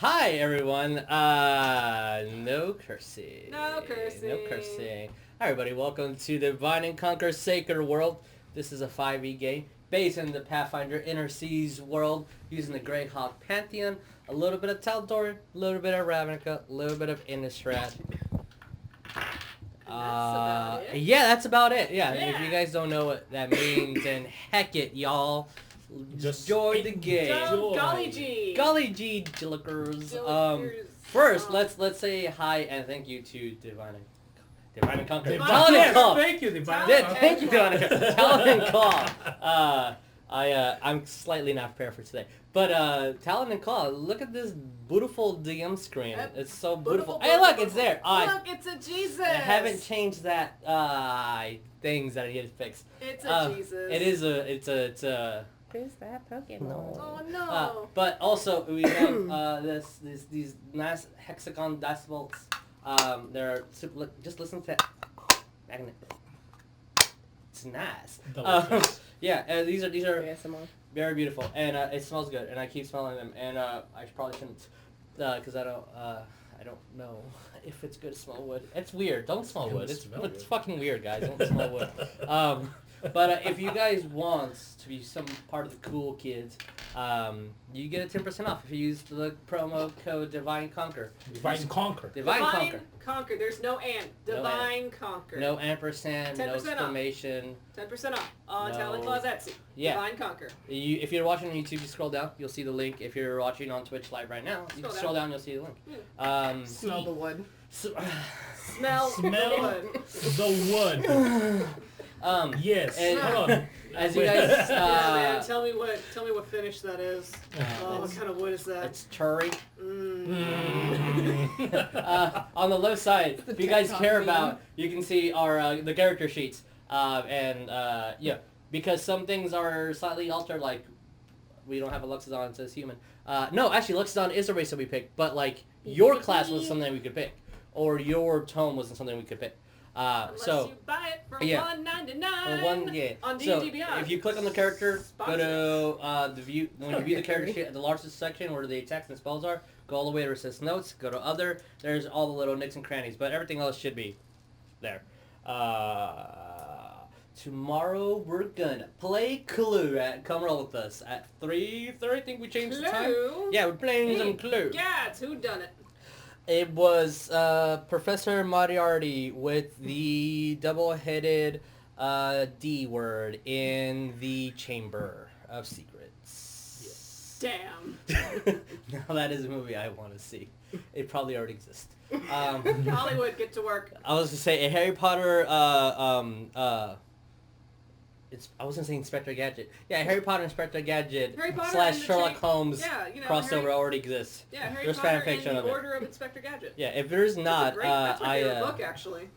Hi everyone. No cursing. No cursing. No cursing. Hi everybody. Welcome to Divine and Conquer Sacred World. This is a 5e game based in the Pathfinder Inner Seas world, using the Greyhawk Pantheon, a little bit of Tal'Dorei, a little bit of Ravnica, a little bit of Innistrad. Yeah, that's about it. Yeah. If you guys don't know what that means, then heck it, y'all. Just join the game. Golly gee. Golly gee, Jillikers. First, let's say hi and thank you to Divine and Conquer. Paladin. Thank you, Divine. Thank you, Divine and Paladin Claw. I'm slightly not prepared for today, but Paladin and Claw, look at this beautiful DM screen. It's so beautiful. Hey, look, it's there. Look, it's a Jesus. I haven't changed that things that I need to fix. It's a Jesus. It is a. It's a. Who's that Pokemon? No. Oh no! But also we have these nice hexagon dice bolts. They're super. Just listen to that magnet. It's nice. Yeah, these are ASMR. very beautiful, and it smells good, and I keep smelling them, and I probably shouldn't, because I don't know if it's good to smell wood. It's weird. Don't smell wood. It's fucking weird, guys. Don't smell wood. But if you guys want to be some part of the cool kids, you get a 10% off if you use the promo code Divine Conquer. Divine Conquer. Divine Conquer. There's no and. Divine Conquer. No ampersand. No 10% off. exclamation. 10% off on No. Talon Claw's Etsy. Yeah. Divine Conquer. If you're watching on YouTube, you scroll down. You'll see the link. If you're watching on Twitch live right now, you can scroll down. You'll see the link. Smell the wood. Smell the wood. Yes. And, hold on. As you guys, yeah, man, tell me what finish that is. What kind of wood is that? It's Churi. On the left side, if you guys care about, you can see our the character sheets, yeah, because some things are slightly altered, like we don't have a Loxodon, it says human. No, actually, Loxodon is a race that we picked, but like your class was something we could pick, or your tone wasn't something we could pick. Unless you buy it for $1.99 on D&D so Beyond. if you click on the character, go to the view. When you view the character sheet at the largest section where the attacks and spells are, go all the way to Resist Notes. Go to Other. There's all the little nicks and crannies, but everything else should be there. Tomorrow we're gonna play Clue at Come Roll With Us at 3:30. I think we changed the time. Yeah, we're playing some Clue. Yeah, who done it? It was Professor Moriarty with the double-headed D word in the Chamber of Secrets. Damn. Now that is a movie I want to see. It probably already exists. Hollywood, get to work. I was going to say a Harry Potter, I was going to say Inspector Gadget. Yeah, Harry Potter Inspector Gadget / Sherlock Holmes crossover already exists. Yeah, Harry There's Potter fan fiction and of the it. Order of Inspector Gadget. Yeah, if there's not, that's my favorite book, actually.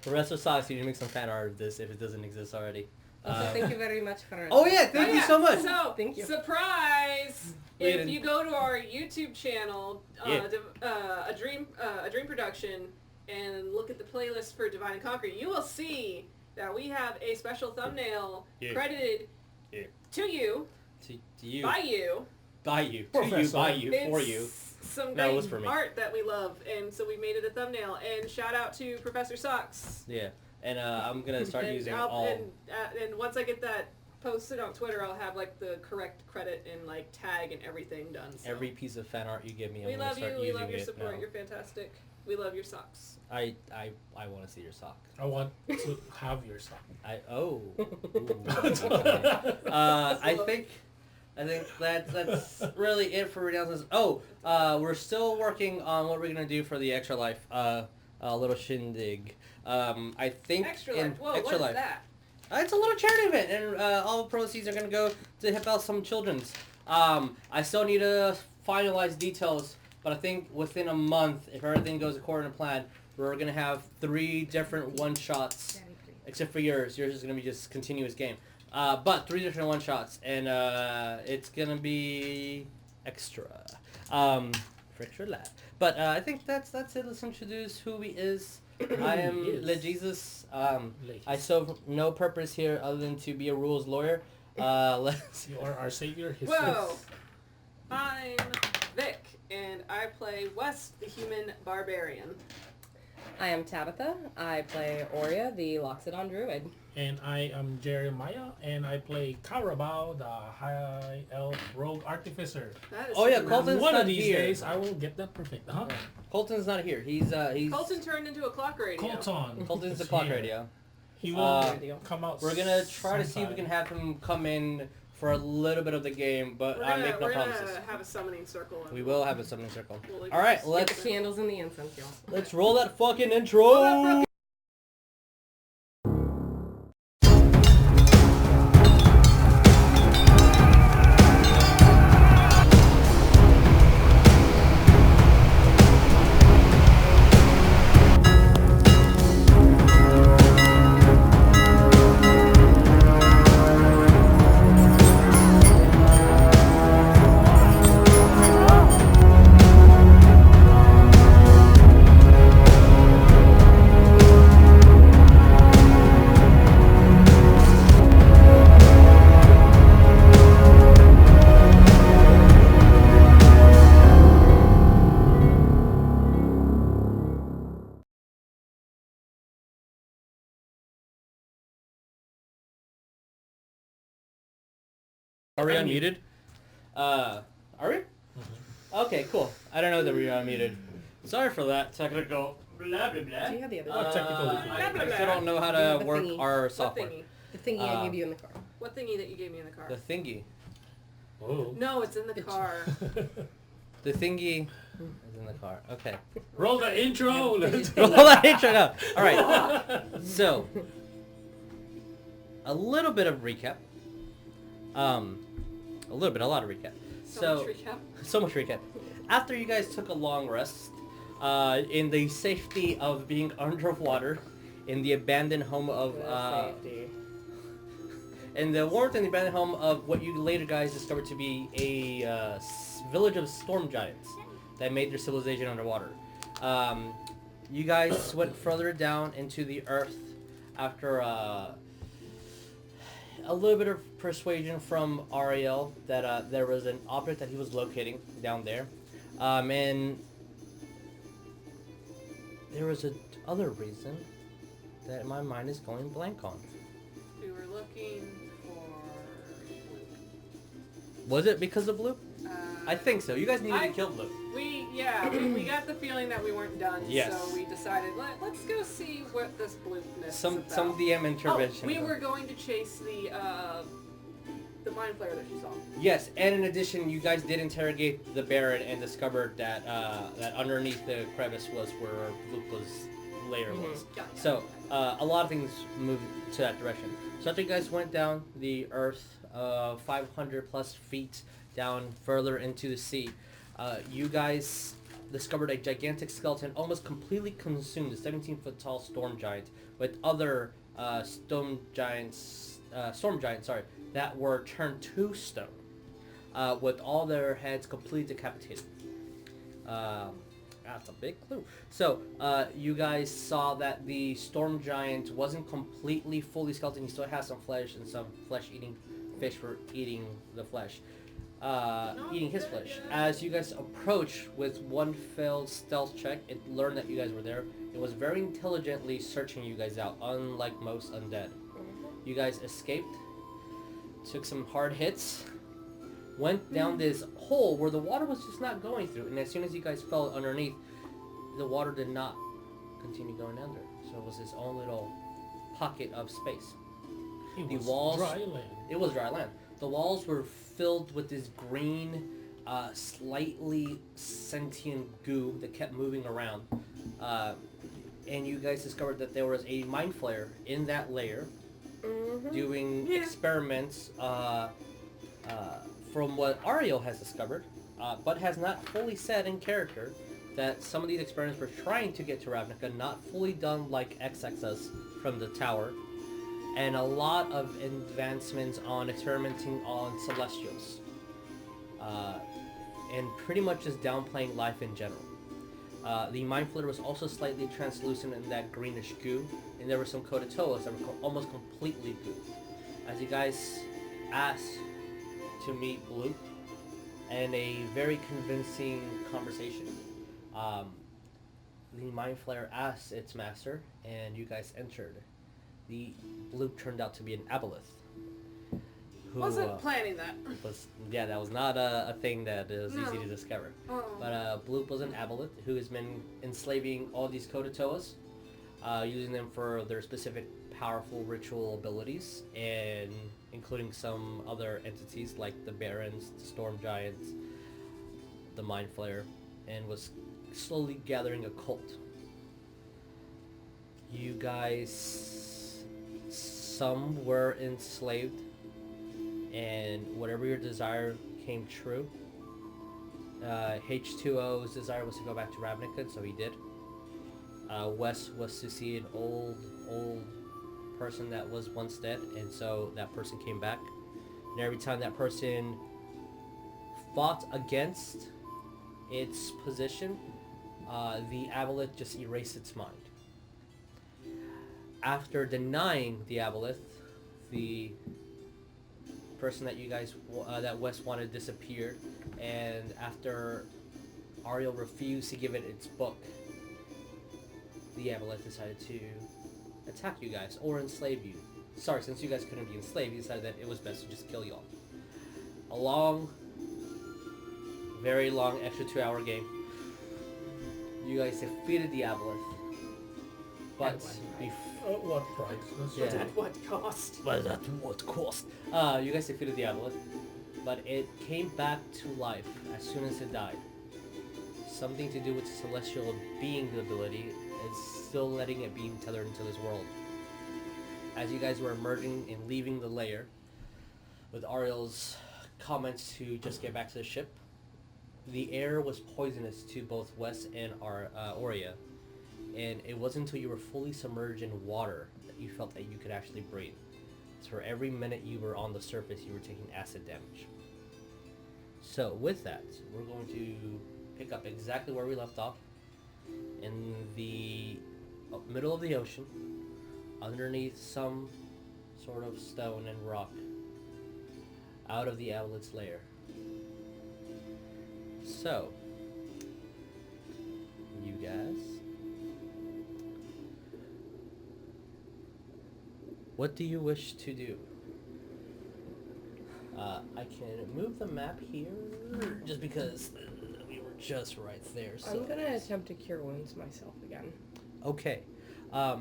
Professor Socks, you need to make some fan art of this if it doesn't exist already. Thank you very much for it. Oh yeah, thank you so much. So, thank you. Surprise! If you go to our YouTube channel, a dream production, and look at the playlist for Divine and Conquer, you will see that we have a special thumbnail credited to you, to you, by you, Professor. For you. Some great art that we love, and so we made it a thumbnail. And shout out to Professor Socks. Yeah, and I'm gonna start using all. And once I get that posted on Twitter, I'll have like the correct credit and like tag and everything done. So. Every piece of fan art you give me, we I'm gonna love start you. using We love your it support. now. You're fantastic. We love your socks. I want to see your sock. I want to have your sock. I think that's really it for announcements. We're still working on what we're gonna do for the Extra Life little shindig. I think Extra Life. Whoa, Extra what Life. is that? It's a little charity event, and all the proceeds are gonna go to help out some children's. I still need to finalize details, but I think within a month, if everything goes according to plan, we're gonna have 3 different one-shots, except for yours. Yours is gonna be just continuous game. But 3 different one-shots, and it's gonna be extra. For extra life. But I think that's it. Let's introduce who he is. I am Le Jesus. I serve no purpose here other than to be a rules lawyer. You are our savior. Whoa! I'm Vic, and I play West, the human barbarian. I am Tabatha. I play Oria, the Loxodon Druid. And I am Jeremiah, and I play Cowrabao, the High Elf Rogue Artificer. That is Coleton's One not of these here. days, I will get that perfect. Huh? Colton's not here. He's Colton turned into a clock radio. Coleton. Colton's the is clock here. radio. He will Radio. come out. We're gonna try to see if we sometime. can have him come in for a little bit of the game, but I make no promises. We're gonna have a summoning circle. We will have a summoning circle. We'll All right, Get let's the candles and the incense, y'all. let's roll that fucking intro. Are we unmuted? Are we? Okay, cool. I don't know that we are unmuted. Sorry for that technical blah blah blah. Do you have the other What one? technical I still don't know how to The work thingy. our What software. thingy? The thingy I gave you in the car. What thingy that you gave me in the car? The thingy. Whoa. No, it's in the car. The thingy is in the car. Okay. Roll the intro. Let's Roll that intro now. All right. So, a little bit of recap. A lot of recap. So much recap. So much recap. After you guys took a long rest, in the safety of being underwater, in the abandoned home of, Safety. in the warmth and the abandoned home of what you later guys discovered to be a village of storm giants that made their civilization underwater. You guys went further down into the earth after a little bit of persuasion from Ariell that there was an object that he was locating down there. And there was a other reason that my mind is going blank on. We were looking for. Was it because of Bloop? Uh, I think so. You guys needed to kill Bloop. We got the feeling that we weren't done, Yes. so we decided let's go see what this bloopness is Some about. DM intervention. Oh, we were going to chase the mind flayer that you saw. Yes, and in addition, you guys did interrogate the Baron and discovered that that underneath the crevice was where Lupa's lair was. Yeah. So a lot of things moved to that direction. So after you guys went down the earth, 500 plus feet down further into the sea, you guys discovered a gigantic skeleton almost completely consumed, a 17-foot tall storm giant with other storm giants, that were turned to stone, with all their heads completely decapitated. That's a big clue. So, you guys saw that the storm giant wasn't completely fully skeleton. He still has some flesh, and some flesh-eating fish were eating the flesh. Eating his flesh. As you guys approach with one failed stealth check, it learned that you guys were there. It was very intelligently searching you guys out, unlike most undead. You guys escaped, took some hard hits, went down this hole where the water was just not going through, and as soon as you guys fell underneath, the water did not continue going under. So it was this own little pocket of space. It was walls- dry land. It was dry land. The walls were filled with this green, slightly sentient goo that kept moving around. And you guys discovered that there was a mind flayer in that layer doing experiments from what Ariell has discovered, but has not fully said in character that some of these experiments were trying to get to Ravnica, not fully done like XX's from the tower, and a lot of advancements on experimenting on Celestials, and pretty much just downplaying life in general. The Mind Flayer was also slightly translucent in that greenish goo, and there were some Codatoas that were almost completely goo. As you guys asked to meet Bloop and a very convincing conversation. The Mind Flayer asked its master, and you guys entered. The blue turned out to be an aboleth. Who, Wasn't planning that. That was not a thing that is easy to discover. Oh. But Bloop was an aboleth who has been enslaving all these Kodatoas, using them for their specific powerful ritual abilities, and including some other entities like the Barons, the Storm Giants, the Mind Flayer, and was slowly gathering a cult. You guys, some were enslaved, and whatever your desire came true. H2O's desire was to go back to Ravnica, so he did. Wes was to see an old person that was once dead, and so that person came back. And every time that person fought against its position, the aboleth just erased its mind. After denying the aboleth, the person that you guys that Wes wanted disappeared, and after Ariell refused to give it its book, the aboleth decided to attack you guys or enslave you. Sorry, since you guys couldn't be enslaved, he decided that it was best to just kill y'all. A long, very long, extra 2-hour game. You guys defeated the aboleth, but At what price? But at what cost? But at what cost? You guys defeated the aboleth, but it came back to life as soon as it died. Something to do with the celestial being ability is still letting it be tethered into this world. As you guys were emerging and leaving the lair, with Ariell's comments to just get back to the ship, the air was poisonous to both Wes and Oria, and it wasn't until you were fully submerged in water that you felt that you could actually breathe. So for every minute you were on the surface, you were taking acid damage. So with that, we're going to pick up exactly where we left off, in the middle of the ocean, underneath some sort of stone and rock, out of the aboleth's lair. So, you guys, what do you wish to do? I can move the map here, just because we were just right there. So I'm gonna attempt to cure wounds myself again. Okay. Roll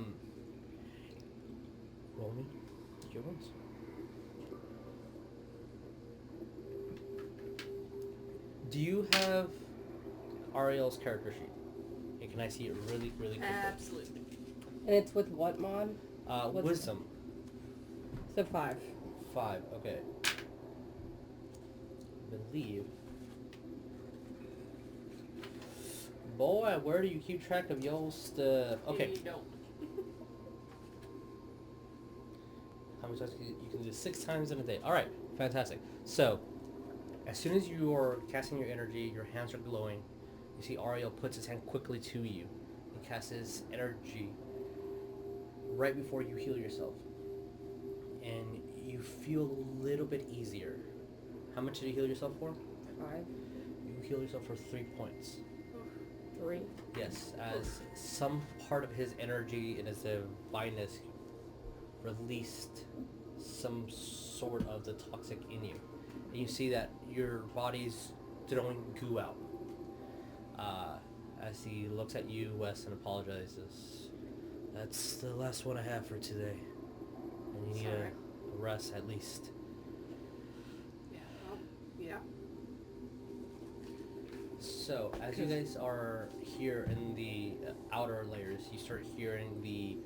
me cure wounds. Do you have Ariell's character sheet? Hey, can I see it really, really quickly? Absolutely. And it's with what mod? What's Wisdom. So 5. 5, okay. I believe. Boy, where do you keep track of y'all's stuff? Okay. You don't. How many times you can do 6 times in a day? Alright, fantastic. So, as soon as you are casting your energy, your hands are glowing, you see Ariell puts his hand quickly to you and casts his energy right before you heal yourself. And you feel a little bit easier. How much did you heal yourself for? 5. You heal yourself for 3 points. 3. Yes, as some part of his energy and his divineness released some sort of the toxic in you. And you see that your body's throwing goo out. As he looks at you, Wes, and apologizes. That's the last one I have for today. And you need a rest at least. Yeah. So, as you guys are here in the outer layers, you start hearing the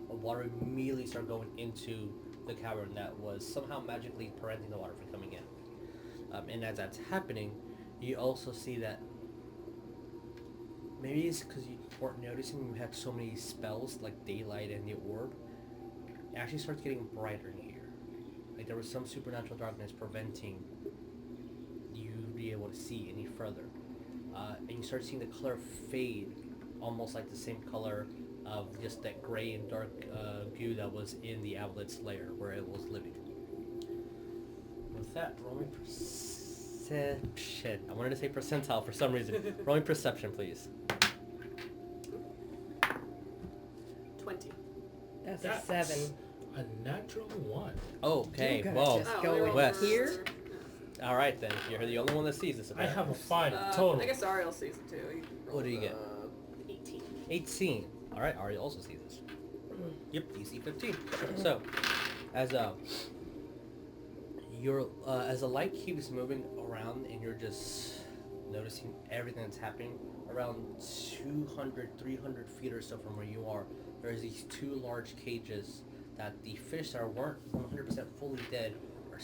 water immediately start going into the cavern that was somehow magically preventing the water from coming in. And as that's happening, you also see that maybe it's because you weren't noticing you had so many spells like daylight and the orb. It actually starts getting brighter in here. Like there was some supernatural darkness preventing you be able to see any further. And you start seeing the color fade, almost like the same color of just that gray and dark goo that was in the aboleth's lair where it was living. With with that, roll me perception. I wanted to say percentile for some reason. Roll me perception, please. 20. That's a 7. A natural 1. Okay, You guys well, just Oh, go they in rolled West. here. all right then. You're the only one that sees this. I have a 5 I total. guess Ariell sees it too. What do you get? 18. 18. All right, Ariel also sees this. Yep, DC 15. So, as as the light keeps moving around and you're just noticing everything that's happening, around 200, 300 feet or so from where you are, there's these 2 large cages that the fish that weren't 100% fully dead are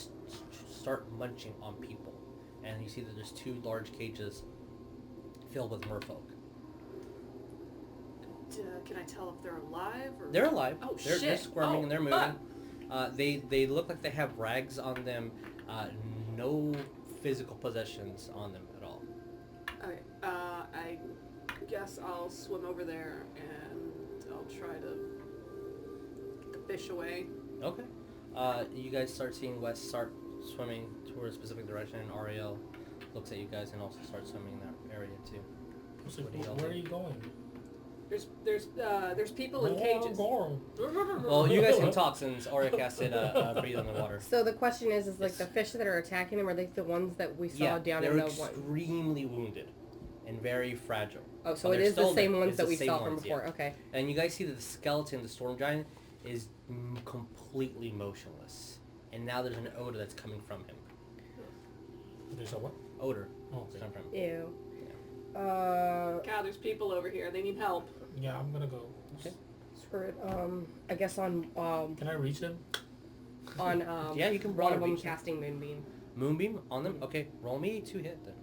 start munching on people. And you see that there's 2 large cages filled with merfolk. Can I tell if they're alive? Or... They're alive. Oh, They're shit. squirming and they're moving. Fuck. They look like they have rags on them. No physical possessions on them at all. Okay, I guess I'll swim over there and I'll try to get the fish away. Okay. You guys start seeing Wes start swimming towards a specific direction, and Ariel looks at you guys and also starts swimming in that area too. So What do y'all where are do? you going? There's people in cages. Well, you guys can talk since Oria casted breathe on the water. So the question is like the fish that are attacking them, are they the ones that we saw down they're in the one? extremely wounded and very fragile. Oh, so But it they're is the still same there. ones It's that the we same saw from ones, before. yeah. Okay. And you guys see that the skeleton, the storm giant, is completely motionless. And now there's an odor that's coming from him. There's a what? Odor. Oh, It's okay. coming from him. Ew. Cal, there's people over here. They need help. Yeah, I'm gonna go. Okay. Screw it. I guess on Can I reach them? Yeah, you can one of them reach them. casting Moonbeam. Moonbeam on them? Okay, roll me 2 hit then.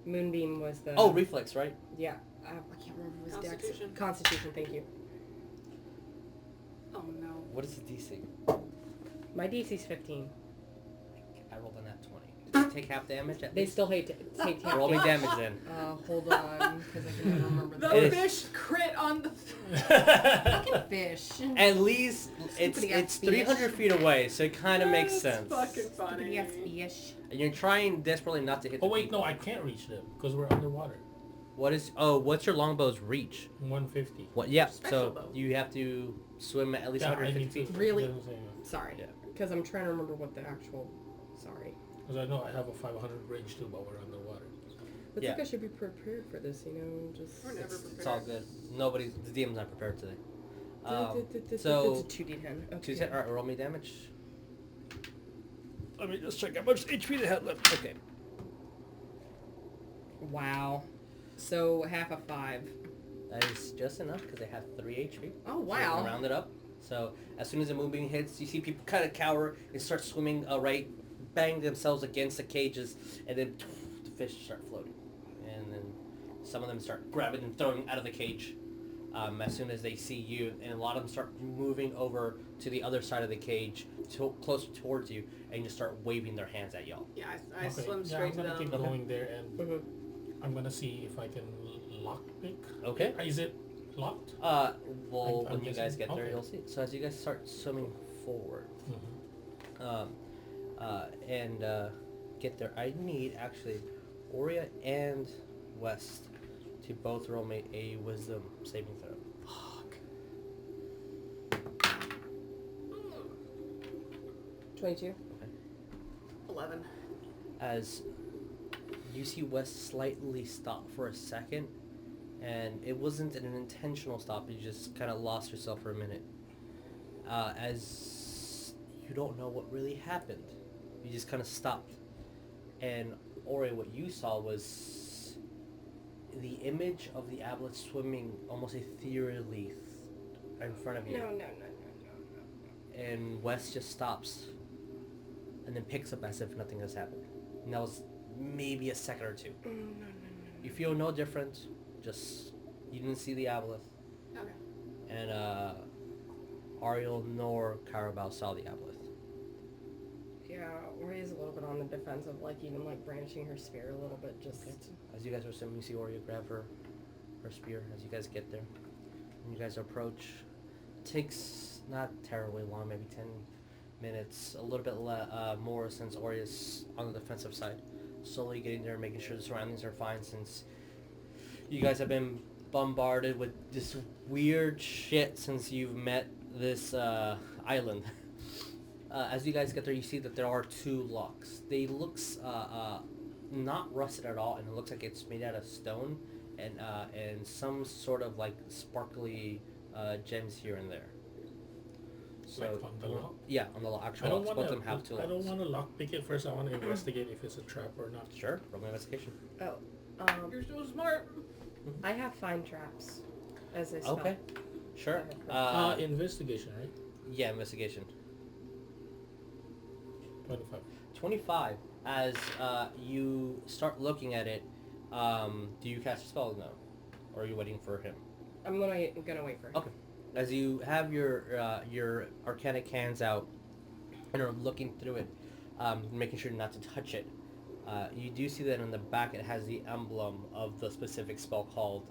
Moonbeam was the. Oh, reflex, right? Yeah. I can't remember if it was Dex. Constitution. Constitution. Thank you. Oh no. What is the DC? My DC's 15. I rolled a nat 20. Did you take half damage at They least? still take Roll me damage then. Hold on, because I can never remember The It is- fish crit on the. fucking fish. At least it's Stupid-ass 300 feet away, so it kind of makes That's sense. fucking funny. Yes, fish. And you're trying desperately not to hit Oh the wait, people. no, I can't reach them because we're underwater. What's your longbow's reach? 150. What? Yeah, Special so bow. you have to swim at least Yeah, I 150 need to. feet. Really? You know what I'm saying? Sorry. Yeah. Because I'm trying to remember what the actual. Sorry. Because I know I have a 500 range too, but we're underwater. But Yeah. I think I should be prepared for this, you know, just... We're never It's all good. The DM's not prepared today. So... It's a 2d10. Okay. 210. Alright, roll me damage. Let me just check how much HP they had left. Okay. Wow. So, half a 5. That is just enough because they have 3 HP. Oh, So we wow. can round it up. So as soon as the moonbeam hits, you see people kind of cower and start swimming right, bang themselves against the cages, and then the fish start floating. And then some of them start grabbing and throwing out of the cage as soon as they see you, and a lot of them start moving over to the other side of the cage, closer towards you, and just start waving their hands at y'all. Yeah, I Okay. swim Yeah, straight I'm to gonna them. keep going there and Mhm. I'm gonna see if I can lockpick. Okay. Is it locked? Well, I'm when you guys guessing- get there, okay. you'll see. So as you guys start swimming forward, Mm-hmm. and get there, I need actually Oria and West to both roll me a wisdom saving throw. Fuck. 22. 11. As you see West slightly stop for a second, and it wasn't an intentional stop, you just kind of lost yourself for a minute. As you don't know what really happened. You just kind of stopped. And Ori, what you saw was the image of the aboleth swimming almost ethereally in front of you. No. And Wes just stops and then picks up as if nothing has happened. And that was maybe a second or two. No. You feel no different, just you didn't see the aboleth. Okay. And Ariell nor Cowrabao saw the aboleth. Yeah, Oria's a little bit on the defensive, like even like brandishing her spear a little bit, just... As you guys are swimming, you see Oria grab her spear as you guys get there. And you guys approach. It takes not terribly long, maybe minutes, a little bit more since Oria's on the defensive side. Slowly getting there, making sure the surroundings are fine since you guys have been bombarded with this weird shit since you've met this island. As you guys get there, you see that there are 2 locks. They looks not rusted at all, and it looks like it's made out of stone and some sort of like sparkly gems here and there. So Like on the lock? Yeah, on the actual locks. Both of them have 2 locks. I don't want to lock pick it first. I want to investigate if it's a trap or not. Sure, roll my investigation. Oh, You're so smart. I have find traps as a spell. Okay, sure. Investigation, right? Yeah, investigation. 25. 25. As you start looking at it, do you cast a spell? No, or are you waiting for him? I'm gonna wait for him. Okay. As you have your arcanic hands out and are looking through it, making sure not to touch it, you do see that on the back it has the emblem of the specific spell called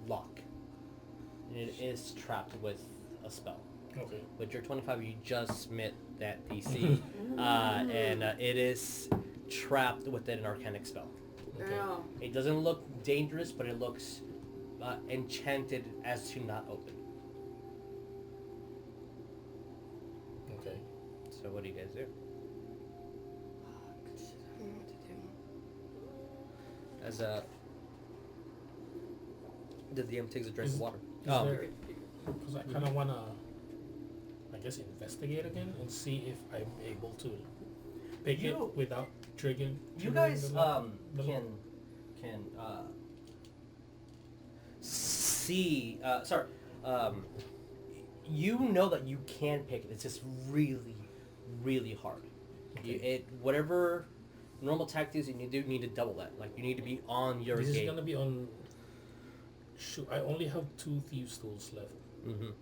Lock. And it is trapped with a spell. Okay. With your 25, you just met that DC, and it is trapped within an arcanic spell. Okay. Yeah. It doesn't look dangerous, but it looks enchanted as to not open. Okay. So what do you guys do? I don't know what to do. As the DM takes a drink of water. Because I kind of want to, I guess, investigate again and see if I'm able to pick it without triggering. You guys the can see. You know that you can pick it. It's just really, really hard. Okay. Whatever normal tactics you need to double that. Like you need to be on your This game. is gonna be on. Shoot, I only have 2 thieves' tools left. Mm-hmm.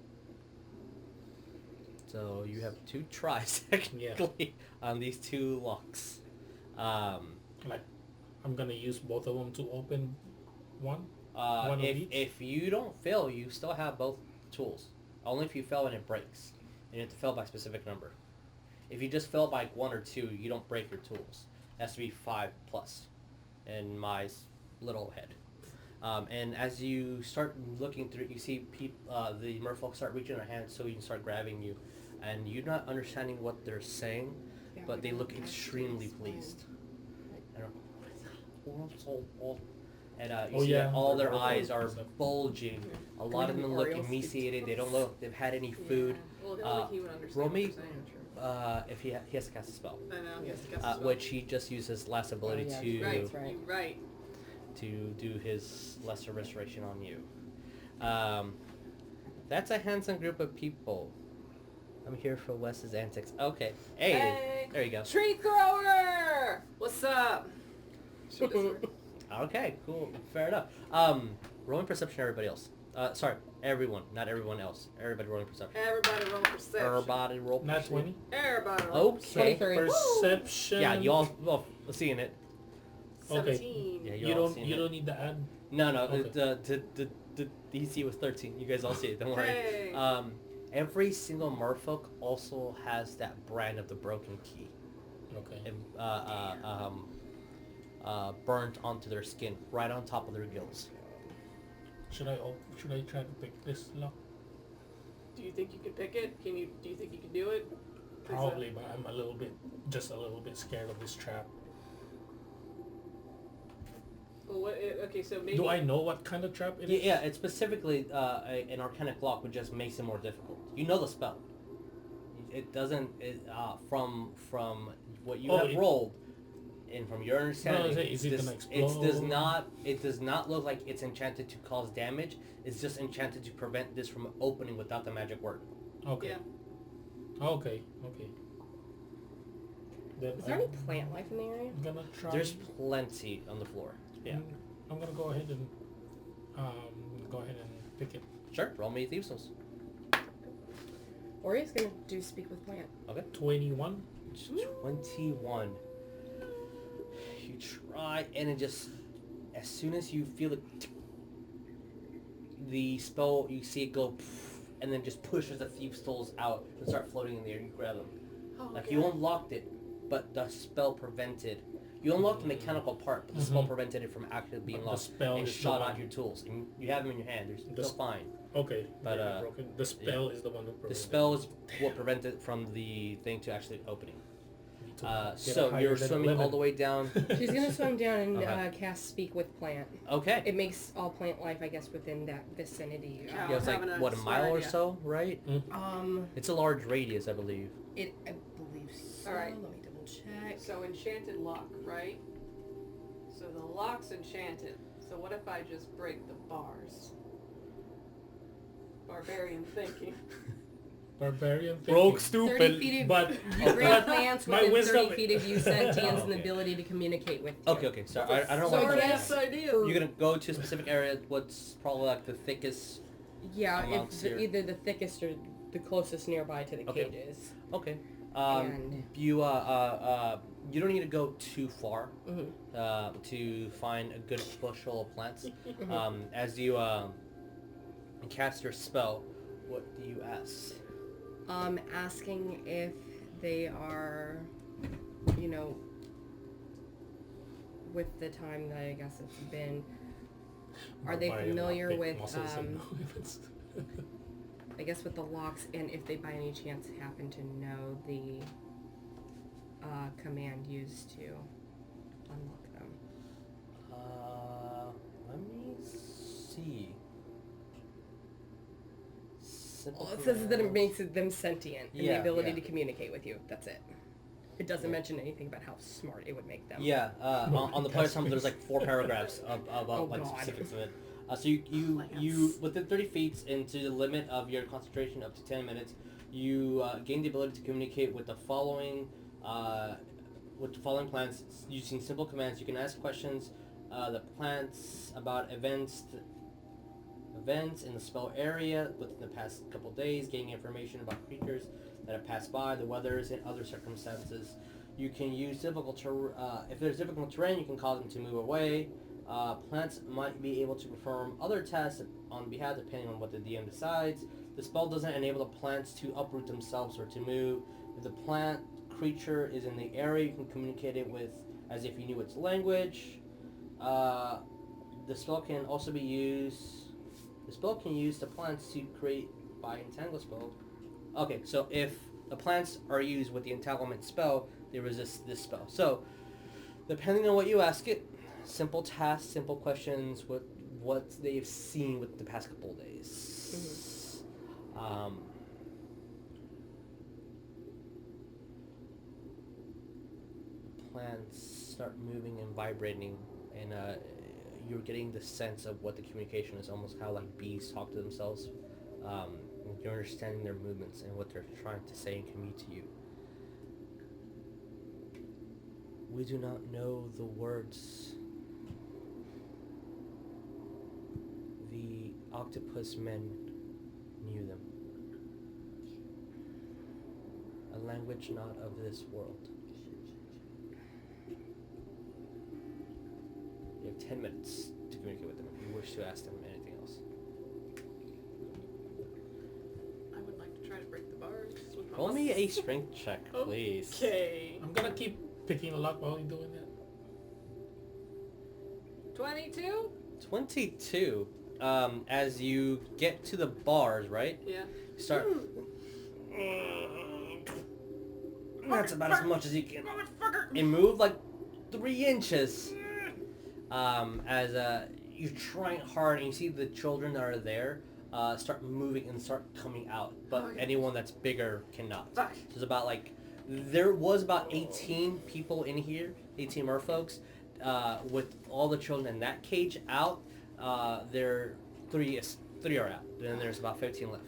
So you have 2 tries technically on these 2 locks. Like, I'm gonna use both of them to open one. One of each? If you don't fail, you still have both tools. Only if you fail and it breaks. And you have to fail by a specific number. If you just fail by 1 or 2, you don't break your tools. It has to be 5 plus in my little head. And as you start looking through it, you see the merfolk start reaching their hands so you can start grabbing you. And you're not understanding what they're saying, but they look extremely pleased. And you see that all their eyes are bulging. A lot of them look emaciated. They don't look like they've had any food. Well, I think he would understand Roll what me, you're saying. if he has to cast a spell. I know, he has to cast a spell. Which he just used his last ability Right. to do his lesser restoration on you. That's a handsome group of people. I'm here for Wes's antics. Okay. Hey! There you go. Tree thrower! What's up? Okay, cool. Fair enough. Rolling perception, everybody else. Sorry, everyone. Not everyone else. Everybody rolling perception. Everybody roll perception. Everybody roll perception. Not 20? Everybody roll Okay. 23. Perception. Yeah, you all well seeing it. Okay. 17. Yeah, You don't need to add. No, Okay. the DC was 13. You guys all see it. Don't worry. Hey. Every single merfolk also has that brand of the broken key. Okay. Burnt onto their skin, right on top of their gills. Should I try to pick this lock? Do you think you can pick it? Do you think you can do it? Probably, but I'm a little bit scared of this trap. Well, okay, so maybe... Do I know what kind of trap it is? Yeah, it's specifically an arcanic lock, which just makes it more difficult. You know the spell. It doesn't from what you have rolled, and from your understanding, it does not look like it's enchanted to cause damage. It's just enchanted to prevent this from opening without the magic word. Okay. Yeah. Okay. Then Is there any plant life in the area? I'm gonna try. There's plenty on the floor. Yeah. I'm gonna go ahead and pick it. Sure. Roll me thieves tools. Oria's gonna do speak with plant. Okay. 21. 21. You try, and it just, as soon as you feel it, the spell, you see it go, and then just pushes the thief stoles out and start floating in the air. You grab them. Oh, Like, okay. you unlocked it, but the spell prevented... You unlocked the mechanical part, but the spell prevented it from actually being The locked. spell And is shot the out one- your tools. And you have them in your hand. They're still fine. Okay. But, they're broken. The spell is the one that The spell is what prevented from the thing to actually opening. Get So higher you're than swimming 11. all the way down. She's gonna swim down and Okay. cast Speak with Plant. Okay. It makes all plant life, I guess, within that vicinity. Yeah. Yeah, it's like, having a what, a smart mile or idea. so, right? It's a large radius, I believe. I believe so. All right. Let me double check. So enchanted lock, right? So the lock's enchanted. So what if I just break the bars? Barbarian thinking. Barbarian Broke thinking. 30 feet of But you grant plants my within wisdom- 30 feet of you, sentience, and Okay. the ability to communicate with you. Okay. So I don't So want I to... guess- idea. You're going to go to a specific area, what's probably like the thickest... Yeah, Amongst it's your- either the thickest or the closest nearby to the Okay. cages. Okay. And- You don't need to go too far Mm-hmm. to find a good bushel of plants. As you cast your spell, what do you ask? Asking if they are, with the time that I guess it's been, are they Barbarian familiar big with, muscles and movements. I guess with the locks, and if they by any chance happen to know the command used to unlock them? Let me see. Simple Well, it says that it commands. makes them sentient and the Yeah, ability yeah. to communicate with you. That's it. It doesn't mention anything about how smart it would make them. Yeah, on the player's home, there's like 4 paragraphs about Oh, like God. specifics of it. So you within 30 feet into the limit of your concentration up to 10 minutes, you gain the ability to communicate with the following plants using simple commands. You can ask questions the plants about events in the spell area within the past couple days, gaining information about creatures that have passed by, the weathers, and other circumstances. You can use if there's difficult terrain, you can cause them to move away. Plants might be able to perform other tasks on behalf depending on what the DM decides. The spell doesn't enable the plants to uproot themselves or to move. If the plant creature is in the area, you can communicate it with as if you knew its language. The spell can also be used... The spell can use the plants to create by entangle spell. Okay, so if the plants are used with the entanglement spell, they resist this spell. So, depending on what you ask it, simple tasks, simple questions, what they've seen with the past couple of days. Plants start moving and vibrating, and you're getting the sense of what the communication is, almost how like bees talk to themselves. You're understanding their movements and what they're trying to say and commute to you. We do not know the words. The octopus men knew them. A language not of this world. You have 10 minutes to communicate with them if you wish to ask them anything else. I would like to try to break the bars. with my Roll me a muscles. strength check, please. Okay. I'm gonna keep picking a lock while you're doing that. 22? 22. As you get to the bars, right? Yeah. You start... That's about as much as you can. And move like 3 inches. As you're trying hard and you see the children that are there start moving and start coming out. But Okay. anyone that's bigger cannot. Fuck. So it's about like... There was about 18 people in here, 18 merfolks, with all the children in that cage out. There 3 are out. Then there's about 15 left.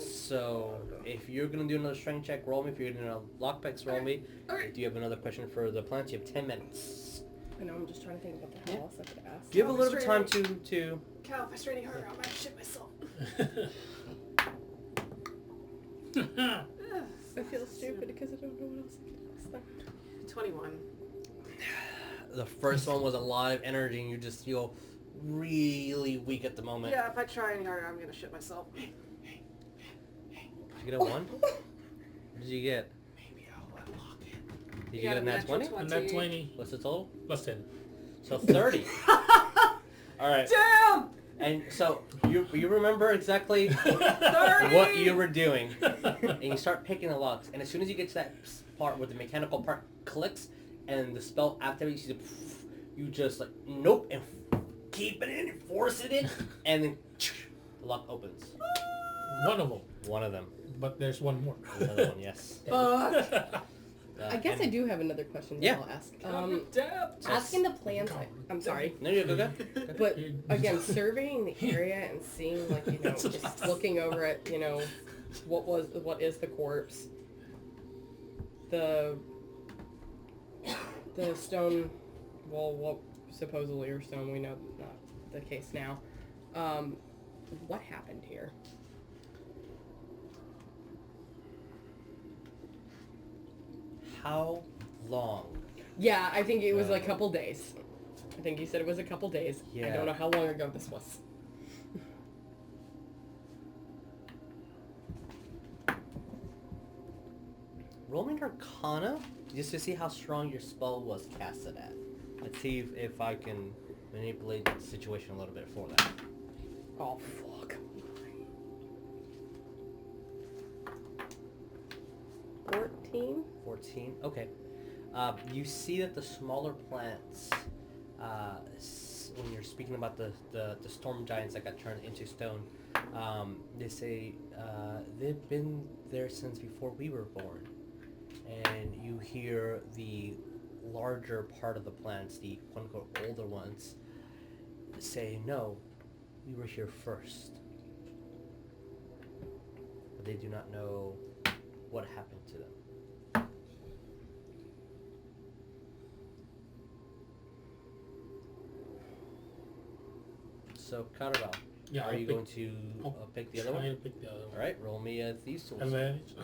So if you're gonna do another strength check, roll me. If you're gonna lockpicks, roll me. Okay. Do you have another question for the plants? You have 10 minutes. I know, I'm just trying to think of what the hell else I could ask. Do you have a little bit of time to... Cal, if I stray any harder, I might shit myself. I feel stupid because I don't know what else I could ask them. 21. The first one was a lot of energy and you just feel really weak at the moment. Yeah, if I try any harder, I'm gonna shit myself. Did you get a 1? What did you get? Maybe I'll unlock it. Did you get a nat 20? A nat 20. What's the total? Plus 10. So 30. Alright. Damn! And so you remember exactly 30! what you were doing. And you start picking the locks. And as soon as you get to that part where the mechanical part clicks and the spell activates, you just like, nope, and keep it in and force it in. And then the lock opens. One of them. One of them. But there's one more. Another one, yes. Fuck. I guess I do have another question that Yeah. I'll ask. Adept. Asking the plants, I'm sorry, No, you're good. but again, surveying the area and seeing, like, you know, just looking over at, you know, what is the corpse, the stone wall, what supposedly are stone, we know not the case now. What happened here? How long? Yeah, I think it was a couple days. I think you said it was a couple days. Yeah. I don't know how long ago this was. Roll me an Arcana just to see how strong your spell was casted at. Let's see if I can manipulate the situation a little bit for that. Oh, fuck. 14? 14. Okay. You see that the smaller plants, when you're speaking about the storm giants that got turned into stone, they say they've been there since before we were born. And you hear the larger part of the plants, the quote-unquote older ones, say, no, we were here first. But they do not know what happened to them. So, Cowrabao, Yeah, are you going to pick the other Try one? to pick the other one. Alright, roll me a Thieves' Tools. Advantage.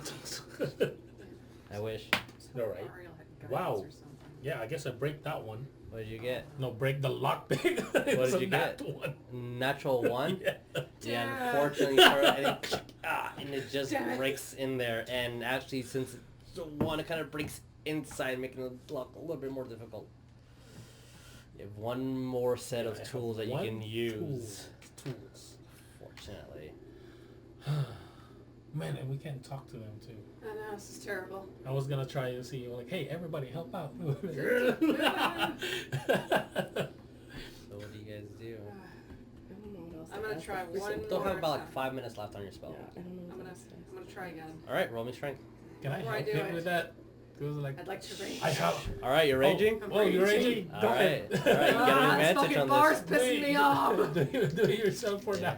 I wish. Alright. Ariell had guidance Wow. or something. Yeah, I guess I break that one. What did you get? No, break the lockpick. What did you nat get? One. Natural 1? Yeah. Yeah, unfortunately, you throw it and it just Damn it. breaks in there. And actually, since it's a 1, it kind of breaks inside, making the lock a little bit more difficult. You have one more set of I have tools that you one can use. Tools. Fortunately. Man, and we can't talk to them too. I know, this is terrible. I was gonna try to see, like, hey, everybody, help out. So what do you guys do? I don't know what else. I'm gonna try one Still have more about like time. 5 minutes left on your spell. Yeah, I don't know I'm what gonna, else. I'm gonna try again. Alright, roll me strength. Can I Before I help do him it, with that? It was like, I'd like to rage. I have. Alright, you're raging? I'm Oh, you're raging. raging? Alright, Go ahead. alright, you get an This advantage fucking on bar's this. pissing me off. Do it yourself for Yeah. now.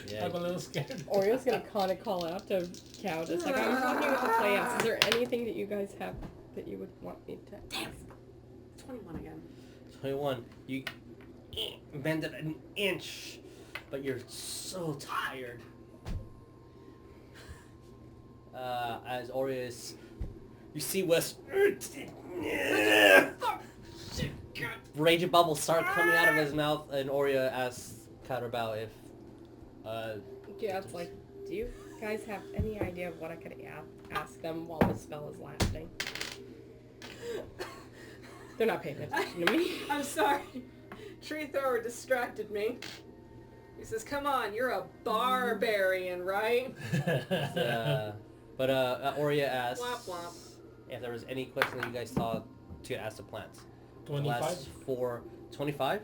Yeah. I'm a little scared. Orio's gonna kind of call out to Cow, just like, I'm talking with the plants. Is there anything that you guys have that you would want me to... Damn. 21 again. 21. You bend it an inch, but you're so tired. As Oria is, you see Wes. Raging bubbles start coming out of his mouth, and Oria asks Cowrabao if. Yeah, it's like, do you guys have any idea of what I could ask them while the spell is lasting? They're not paying attention to me. I'm sorry. Tree thrower distracted me. He says, come on, you're a barbarian, right? But Oria asks Womp womp. if there was any question that you guys thought to ask the plants. 25? Last for 25?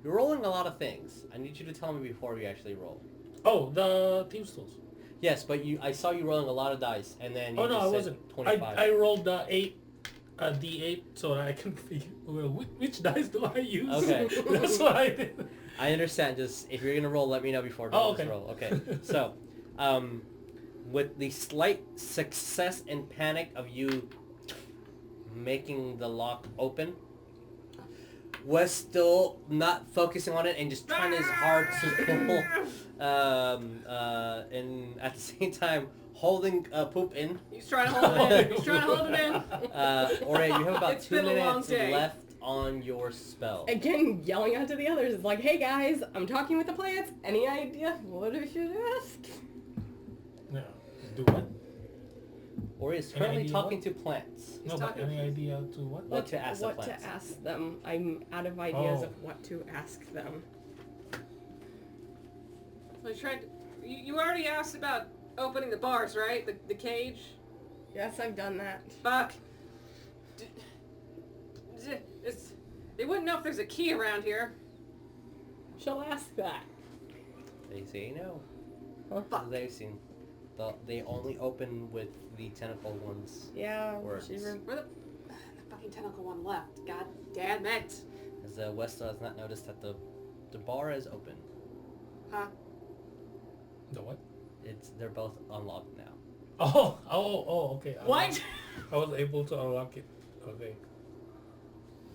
You're rolling a lot of things. I need you to tell me before we actually roll. Oh, the Thieves' Tools. Yes, but I saw you rolling a lot of dice, and then you Oh, no, just I said wasn't. 25. I rolled the 8, D8, so that I can figure which dice do I use. Okay. That's what I did. I understand. Just if you're gonna roll, let me know before. Oh, just okay. roll. Okay. So, with the slight success and panic of you making the lock open, was still not focusing on it and just trying his hard to pull, and at the same time holding poop in. He's trying to hold it in. He's trying to hold it in. Oria, you have about It's 2 been a long minutes day. left on your spell. Again, yelling out to the others. It's like, hey guys, I'm talking with the plants. Any idea what I should ask? Yeah. Do what? Oria is Any currently idea talking what? to plants. No, but any idea to what? What to ask the What plants. to ask them. I'm out of ideas Oh. of what to ask them. I tried. You already asked about opening the bars, right? The cage. Yes, I've done that. Fuck. They wouldn't know if there's a key around here. She'll ask that. They say no. Huh? As they've seen. They only open with the tentacle ones. Yeah, Works. Where the fucking tentacle one left? God damn it. As Westa has not noticed that the bar is open. Huh? The what? They're both unlocked now. Oh, okay. What? I was able to unlock it. Okay.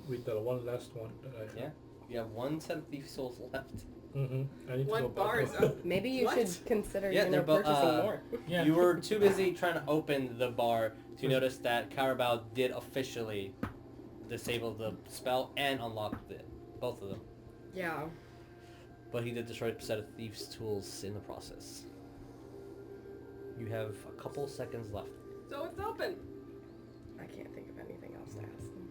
With the one last one that I had. Yeah. You have one set of thief souls left. Mm-hmm. I need to One go bar back. is open. Maybe you What? should consider Yeah, they're both, purchasing more. Yeah. You were too busy trying to open the bar to notice that Cowrabao did officially disable the spell and unlock both of them. Yeah. But he did destroy a set of thieves' tools in the process. You have a couple seconds left. So it's open. I can't think of anything else to ask them.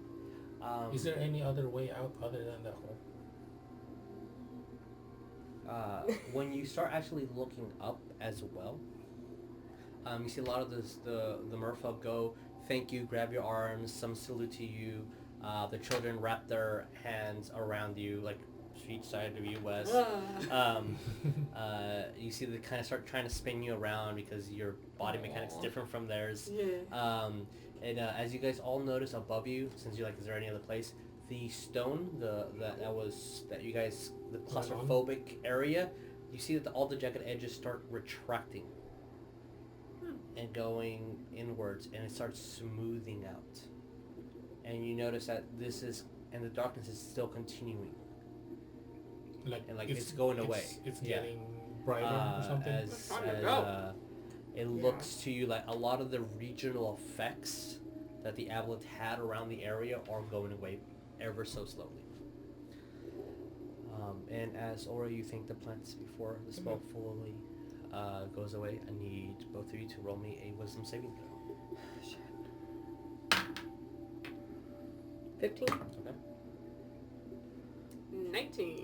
Is there any other way out other than that hole? When you start actually looking up as well, you see a lot of the merfolk go, thank you, grab your arms, some salute to you. The children wrap their hands around you, like each side of you, Wes. You see they kind of start trying to spin you around because your body mechanic's different from theirs. Yeah. And as you guys all notice above you, since you're like, is there any other place? The stone, the claustrophobic area, you see that all the jagged edges start retracting and going inwards, and it starts smoothing out. And you notice that the darkness is still continuing. It's going away. It's Yeah. getting brighter or something. It's time to go. It looks to you like a lot of the regional effects that the amulet had around the area are going away ever so slowly. And as Oria, you think the plants before the spell fully goes away, I need both of you to roll me a wisdom saving throw. 15? Okay.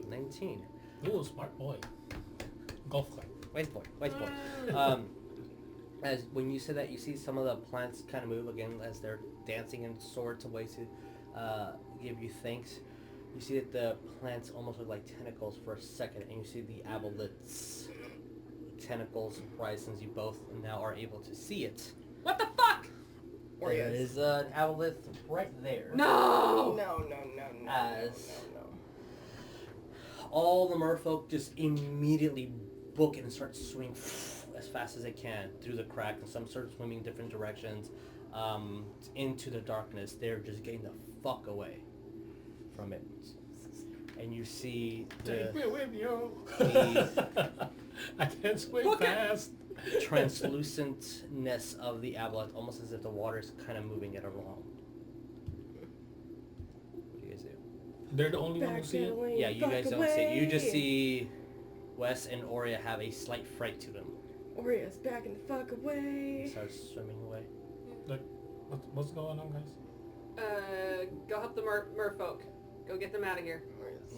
19. Ooh, smart boy. Golf club. Wise boy. As when you said that, you see some of the plants kind of move again as they're dancing and sorts of ways to give you thanks. You see that the plants almost look like tentacles for a second, and you see the amulet's tentacles rise since you both now are able to see it. What the fuck? There is an amulet right there. No! No. As all the merfolk just immediately book it and start swimming as fast as they can through the crack, and some start swimming different directions into the darkness. They're just getting the fuck away from it. And you see Take me with you. the I can't swim fast. translucentness of the amulet, almost as if the water is kind of moving it along. What do you guys do? They're the only one who see it? Away, Yeah, you fuck guys don't away. see it. You just see Wes and Oria have a slight fright to them. Oria's backing the fuck away. They start swimming away. What's going on, guys? Go help the merfolk. Go get them out of here.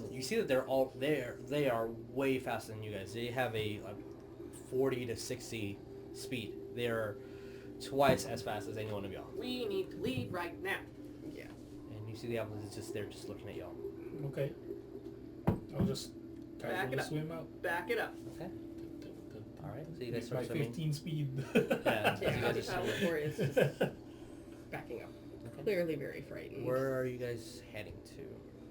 You see that they're all there. They are way faster than you guys. They have a 40 to 60 speed. They're twice as fast as any one of y'all. We need to leave right now. Yeah. And you see the apples is just there, just looking at y'all. Okay. I'll just Back casually it up. swim out. Back it up. Okay. All right. So you guys By start swimming. 15 speed. Yeah. Yeah, You guys are swimming. Oria's just backing up. Okay. Clearly very frightened. Where are you guys heading to?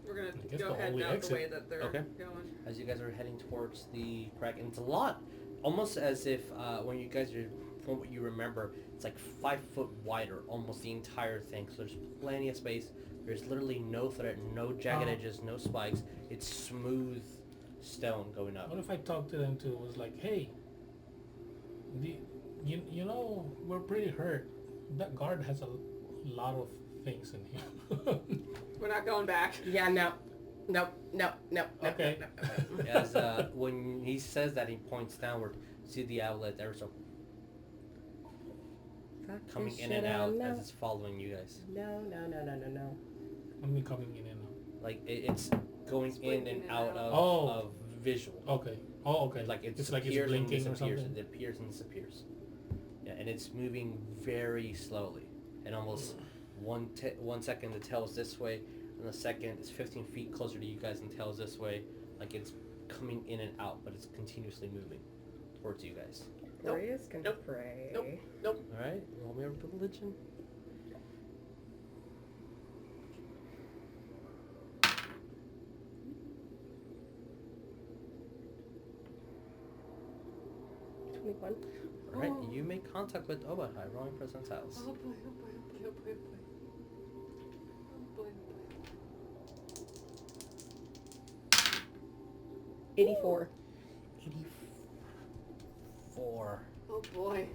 We're gonna I guess go the heading only out exit. the way that they're Okay. going. As you guys are heading towards the crack, and it's a lot, almost as if when you guys are, from what you remember, it's like 5 foot wider, almost the entire thing. So there's plenty of space. There's literally no threat, no jagged edges, no spikes. It's smooth stone going up. What if I talked to them too? Was like, hey, you know, we're pretty hurt. That guard has a lot of things in here. We're not going back. Yeah, no. Nope. Okay. As when he says that, he points downward. See the outlet there, so coming in and out as it's following you guys. No. I mean, coming in and out. Like it's going in and out of visual. Okay. Oh, okay. Like it's like it's blinking or something. It appears and disappears. Yeah, and it's moving very slowly, and almost 1 second the tail's this way, and the second it's 15 feet closer to you guys and tail's this way. Like it's coming in and out, but it's continuously moving towards you guys. Oria's gonna pray. Nope. All right, roll me a religion. One. All right, you make contact with Obahai, rolling percentiles. Oh boy. 84. 84. Oh boy.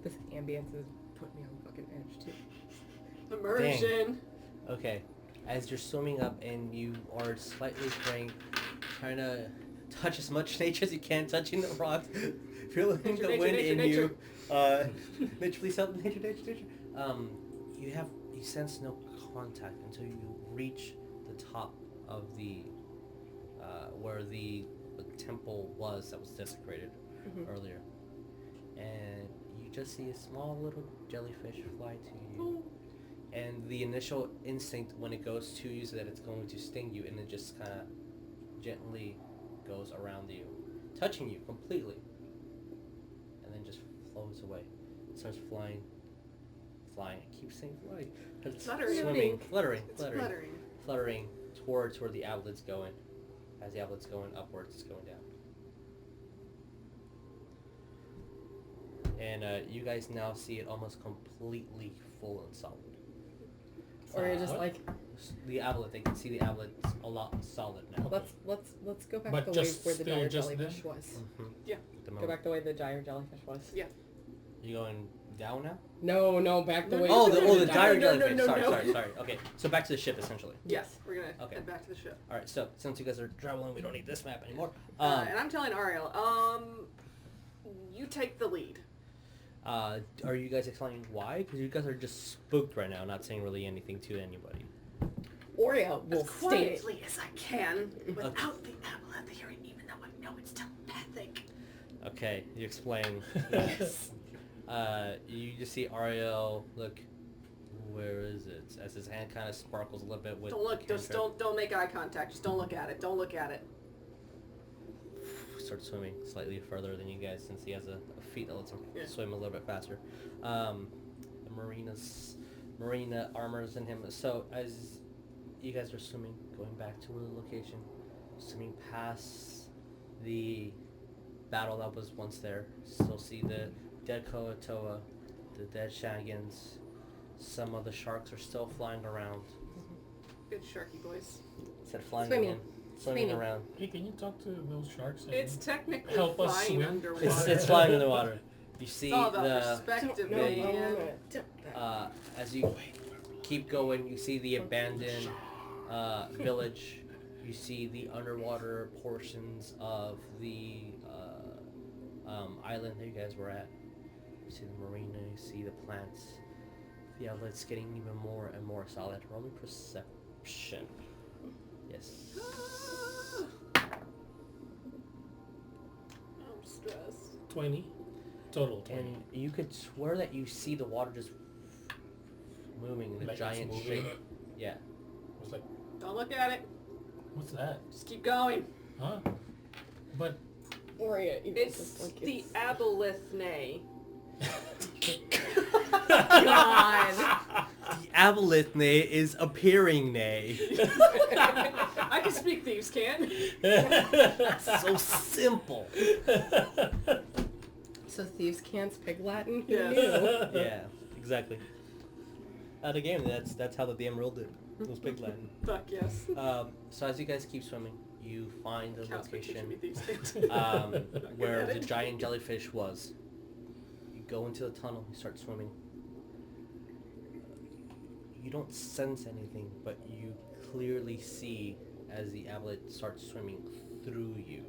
This ambience is putting me on fucking edge too. Immersion. Okay, as you're swimming up and you are slightly trying to touch as much nature as you can, touching the rocks, feeling the wind in you. Nature, please help. Nature. You sense no contact until you reach the top of the where the temple was that was desecrated earlier, and you just see a small little jellyfish fly to you. And the initial instinct when it goes to you is that it's going to sting you, and it just kind of gently goes around you, touching you completely, and then just floats away. It starts flying. I keep saying flying. It's Fluttering. Fluttering towards where the outlet's going. As the outlet's going upwards, it's going down. And you guys now see it almost completely full and solid. Or you're just like the outlet. They can see the outlet's a lot solid now. let's go back But the way just where the still dire just jellyfish there? was. Yeah. Go back the way the dire jellyfish was. Yeah. You going down now? No, back the way. Oh, the dire no, jellyfish. no. Sorry. Okay, so back to the ship essentially. Yes, we're gonna head back to the ship. All right. So since you guys are traveling, we don't need this map anymore. And I'm telling Ariell, you take the lead. Are you guys explaining why? Because you guys are just spooked right now, not saying really anything to anybody. Oria will As state quietly as I can, without the amulet hearing, even though I know it's telepathic. Okay, you explain. Yes. You just see Ariell look. Where is it? As his hand kind of sparkles a little bit with. Don't look. Just don't make eye contact. Just don't look at it. Don't look at it. Starts swimming slightly further than you guys, since he has a feet that lets him swim a little bit faster. The marina armors in him. So as you guys are swimming, going back to the location, swimming past the battle that was once there, still see the dead Koatoa, the dead Shagans. Some of the sharks are still flying around. Good sharky boys. Instead of flying Swimming. again. Swimming around. Hey, can you talk to those sharks? And It's technically help us flying swim? underwater. It's flying in the water. You see It's all about the perspective, man. as you keep going, you see the abandoned village. You see the underwater portions of the island that you guys were at. You see the marina. You see the plants. The outlet's getting even more and more solid. Roll me perception. Yes. I'm stressed. 20. Total 20. And you could swear that you see the water just moving in a Like it's giant moving. shape. Yeah. I was like, Don't look at it. what's that? Just keep going. Huh? But Oria. It's the abolithne. God. The abolithne is appearing nay. I can speak thieves, can't? So simple. So thieves can't speak Latin. Who Yes. knew? Yeah, exactly. The game, that's how the DM ruled it. It was big Latin. Fuck yes. So as you guys keep swimming, you find the Counts for teaching me location thieves can't. where the giant jellyfish was. You go into the tunnel, you start swimming. You don't sense anything, but you clearly see as the amulet starts swimming through you.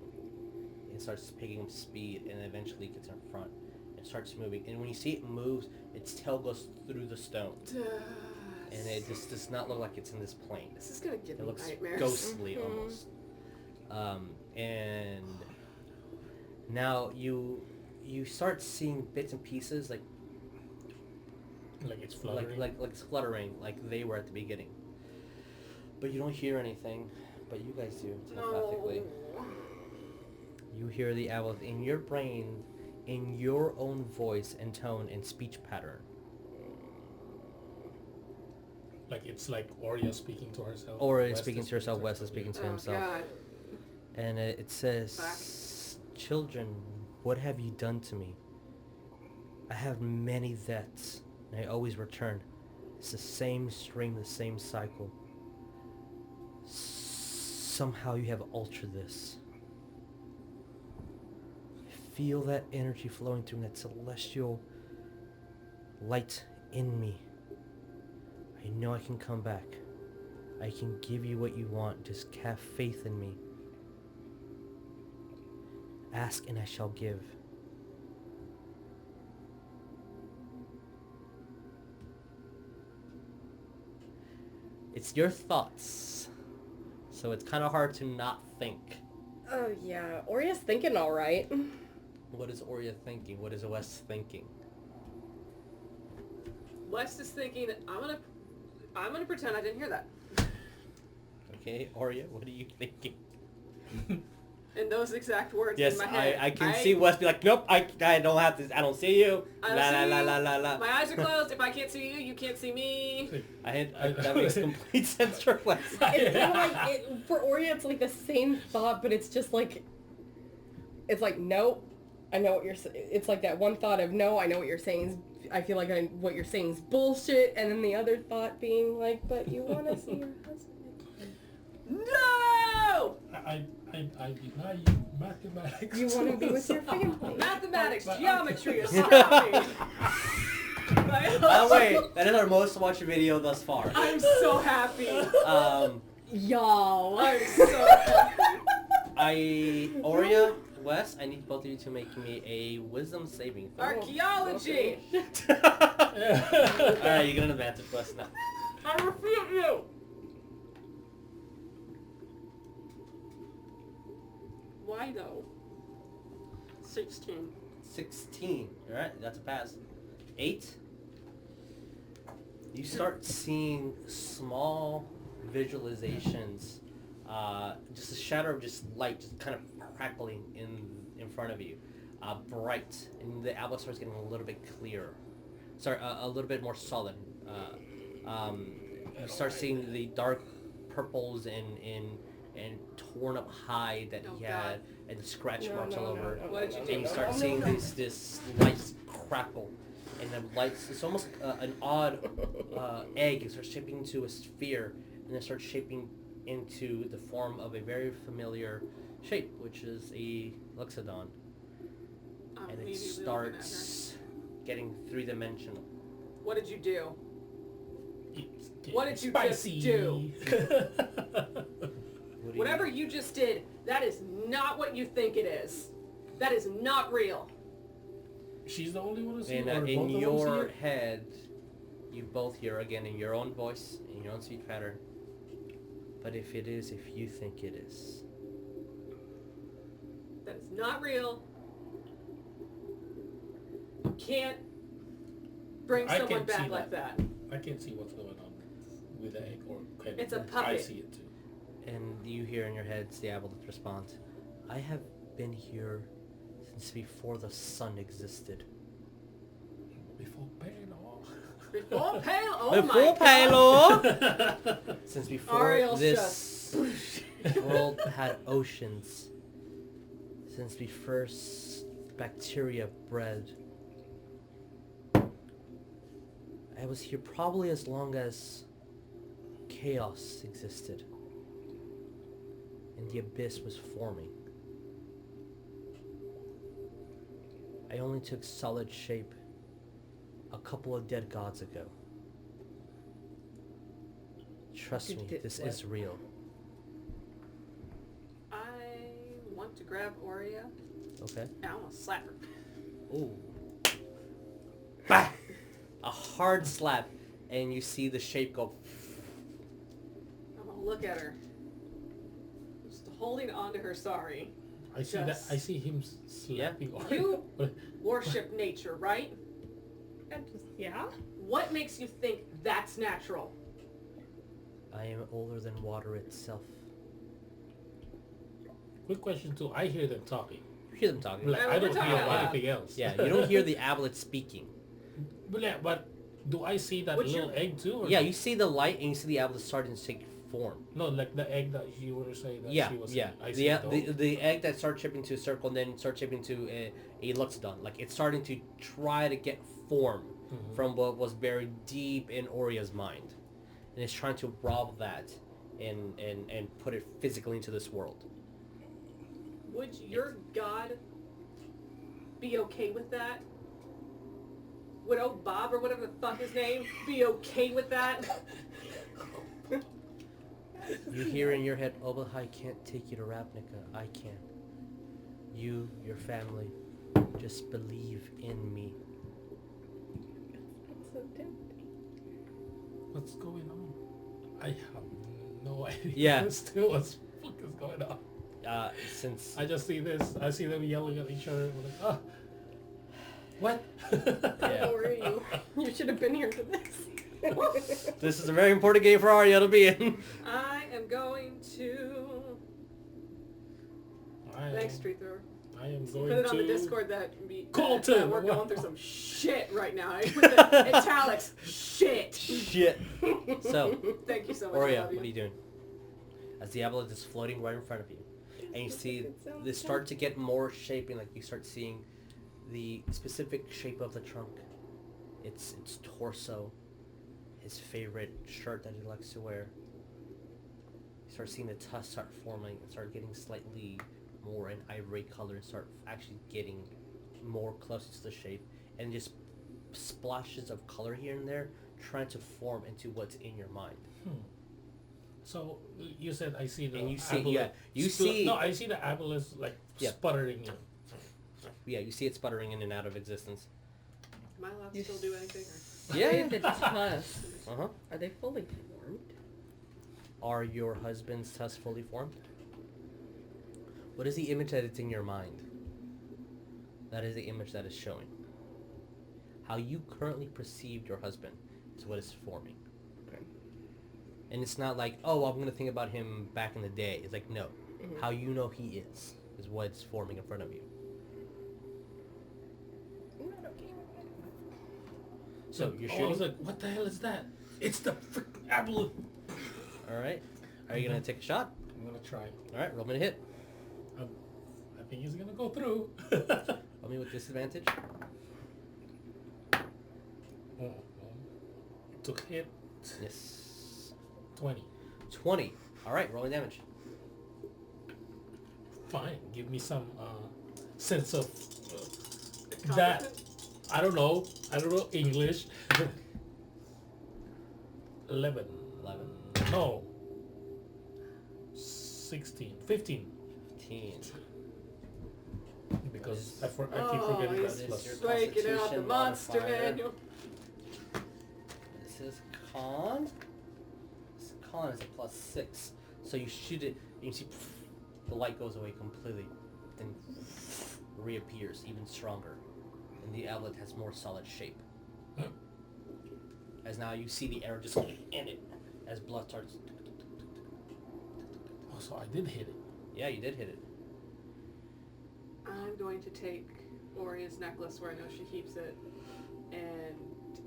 It starts picking up speed and eventually gets in front. It starts moving. And when you see it moves, its tail goes through the stone. And it just does not look like it's in this plane. This is going to give It me looks nightmares. ghostly almost. And now you start seeing bits and pieces like it's fluttering. like it's fluttering like they were at the beginning. But you don't hear anything, but you guys do telepathically. No. You hear the owl in your brain, in your own voice and tone and speech pattern. Like it's like Oria speaking to herself. Oria is speaking to herself, Wes is speaking to himself. God. And it says, "Children, what have you done to me? I have many deaths, and I always return. It's the same stream, the same cycle. Somehow you have altered this. I feel that energy flowing through that celestial light in me. I know I can come back. I can give you what you want. Just have faith in me. Ask and I shall give." It's your thoughts, so it's kind of hard to not think. Oh yeah, Oria's thinking all right. What is Oria thinking? What is Wes thinking? Wes is thinking, I'm gonna pretend I didn't hear that. Okay, Oria, what are you thinking? In those exact words Yes, in my head. I can see Wes be like, nope, I don't have to, I don't see you. I don't la, see la, you. la, la, la, My eyes are closed. If I can't see you, you can't see me. That makes complete sense for Wes. It's kind of like, for Oria, it's like the same thought, but it's just like, it's like, no, I know what you're saying. It's like that one thought of, no, I know what you're saying is, I feel like what you're saying is bullshit, and then the other thought being like, but you want to see your husband. No! I deny you mathematics. You want to be with your family. Mathematics, geometry, astronomy. By the way, that is our most watched video thus far. I'm so happy. Y'all. I'm so happy. Oria, Wes, I need both of you to make me a wisdom saving throw. Archaeology. Alright, you get an advantage, Wes, now. I refute you. Why though? 16. 16. Alright, that's a pass. 8. You start seeing small visualizations. Just a shadow of just light just kind of crackling in front of you. Bright. And the outlook starts getting a little bit clearer. Sorry, a little bit more solid. You start seeing the dark purples and torn up hide that he had, and the scratch marks all over. What did you do? And you start seeing this lights crackle, and the lights, it's almost an odd egg. It starts shaping into a sphere, and it starts shaping into the form of a very familiar shape, which is a Loxodon. And it starts getting three-dimensional. What did you do? What did you just do? Whatever you just did, that is not what you think it is. That is not real. She's the only one who sees And it? in your head, you both hear again in your own voice, in your own speech pattern. But if it is, if you think it is. That is not real. You can't bring someone back like that. I can't see what's going on with the egg, or it's a puppet. I see it too. And you hear in your head the amulet respond, "I have been here since before the sun existed." Before Palo. Before Palo. Oh Before my Palo. Since before Ariell this world had oceans. Since we first bacteria bred. I was here probably as long as chaos existed. And the abyss was forming. I only took solid shape a couple of dead gods ago. Trust me, this is real. I want to grab Oria. Okay. And I want to slap her. Ooh. Bah! A hard slap, and you see the shape go. I'm gonna look at her. Just holding on to her. Sorry. I see that. I see him slapping. You worship nature, right? Yeah. What makes you think that's natural? I am older than water itself. Quick question too. I hear them talking. You hear them talking. Like, I don't hear anything else. Yeah, you don't hear the ablet speaking. But do I see that little egg too? Or yeah, you see the light and you see the ablet starting to take form. No, like the egg that you were saying that she was the egg that starts shaping to a circle and then starts shaping to a Loxodon. Like it's starting to try to get form from what was buried deep in Oria's mind. And it's trying to rob that and put it physically into this world. Would your god be okay with that? Would old Bob, or whatever the fuck his name, be okay with that? You hear in your head, Obahai can't take you to Ravnica. I can. You, your family, just believe in me. That's so tempting. What's going on? I have no idea. Yeah. Still, what the fuck is going on? Since I just see this, I see them yelling at each other. We're like, oh, what? Yeah. Where are you? You should have been here for this. This is a very important game for Ariell to be in. I am going to... Thanks, Street Thrower. I am going Put it to... on the Discord that Coleton! we're going through some shit right now. With the italics, shit. Shit. So, Thank you so much. Oria, what are you doing? As the ablet is floating right in front of you, and you see this start to get more shaping, like you start seeing the specific shape of the trunk, its torso, his favorite shirt that he likes to wear. You start seeing the tusks start forming and start getting slightly more an ivory color and start actually getting more close to the shape, and just splashes of color here and there trying to form into what's in your mind. So you said I see the and you see aboleth yeah you see no I see the aboleth like sputtering. Yeah, you see it sputtering in and out of existence. Am I allowed to still do anything? Or? Yeah. The tusks. Uh-huh. Are they fully formed? Are your husband's tusks fully formed? What is the image that is in your mind? That is the image that is showing. How you currently perceive your husband is what is forming. Okay. And it's not like, oh, I'm going to think about him back in the day. It's like, no. Mm-hmm. How you know he is what's forming in front of you. I'm not okay with it. So you're shooting? I was like, what the hell is that? It's the freaking aboleth. Alright. Are you going to take a shot? I'm going to try. Alright, roll me a hit. I think he's going to go through. Roll me with disadvantage. Took hit. Yes. 20. 20. Alright, rolling damage. Fine. Give me some sense of that. I don't know English. 11. No. 16. 15. 15. Because I keep forgetting that. He's breaking out the monster manual. This is con. This con is a +6. So you shoot it, and you see the light goes away completely, then reappears even stronger, and the outlet has more solid shape. As now you see the arrow just in it, as blood starts. Oh, so I did hit it. Yeah, you did hit it. I'm going to take Oria's necklace where I know she keeps it, and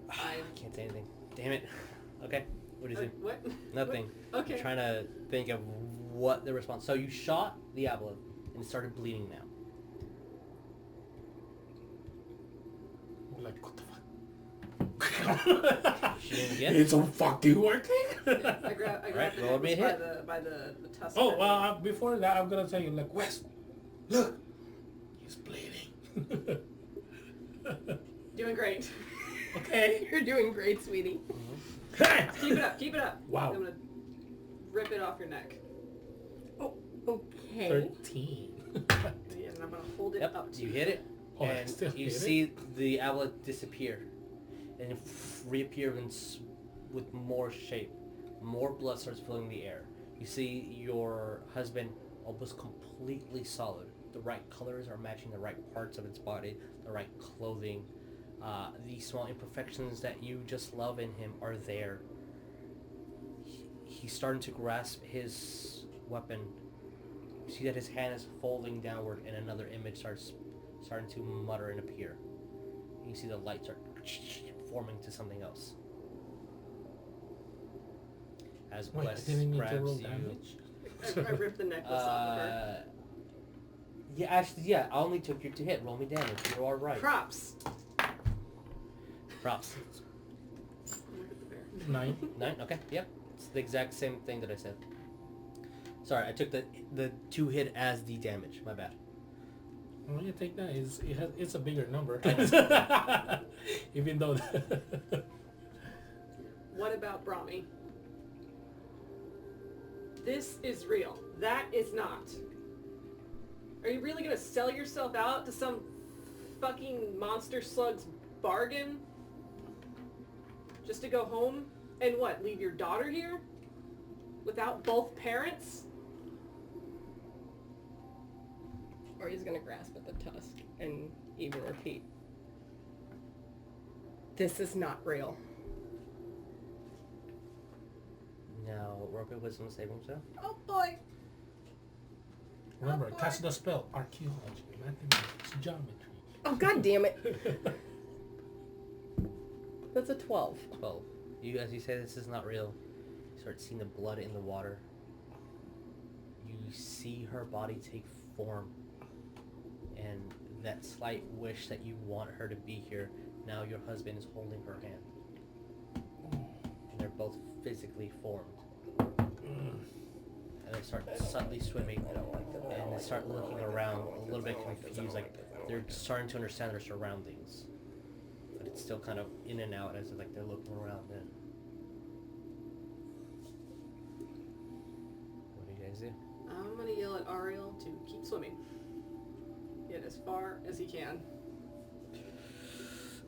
I can't say anything. Damn it. Okay. What is it? What? Nothing. What? Okay. I'm trying to think of what the response. So you shot the aboleth and it started bleeding now. I'm like, what the fuck? Shooting again? It's so fucking working. I grabbed the roll me a necklace hit. by the tusk. Oh, well, before that, I'm gonna tell you, like, Wes, look, he's bleeding. Doing great. Okay. You're doing great, sweetie. Keep it up. Wow. I'm gonna rip it off your neck. Oh, okay. 13. And I'm gonna hold it up to you hit it, Oh, I and still you hit see the amulet disappear, and it reappear with more shape. More blood starts filling the air. You see your husband almost completely solid. The right colors are matching the right parts of its body, the right clothing. The small imperfections that you just love in him are there. He's starting to grasp his weapon. You see that his hand is folding downward, and another image starting to mutter and appear. You see the lights are forming to something else. As Wes grabs you. I ripped the necklace off of her. Yeah, actually, yeah. I only took you to hit. Roll me damage. You are right. Props. Props. 9. 9. Okay. Yep. It's the exact same thing that I said. Sorry, I took the 2 hit as the damage. My bad. Well, you take that. It's a bigger number. Even though... What about Brahmi? This is real. That is not. Are you really gonna sell yourself out to some fucking monster slug's bargain? Just to go home and what, leave your daughter here? Without both parents? Or he's gonna grasp at the tusk and even repeat. This is not real. Now, work with wisdom saving throw. Oh boy. Remember, boy. cast the spell. Archaeology, mathematics, geometry. Oh, god damn it. That's a 12. 12. You, as you say, this is not real. You start seeing the blood in the water. You see her body take form. And that slight wish that you want her to be here, now your husband is holding her hand. And they're both physically formed. And they start subtly swimming, and they start looking around, a little bit confused, like they're starting to understand their surroundings. But it's still kind of in and out as if like they're looking around it. What do you guys do? I'm gonna yell at Ariell to keep swimming. Get as far as he can.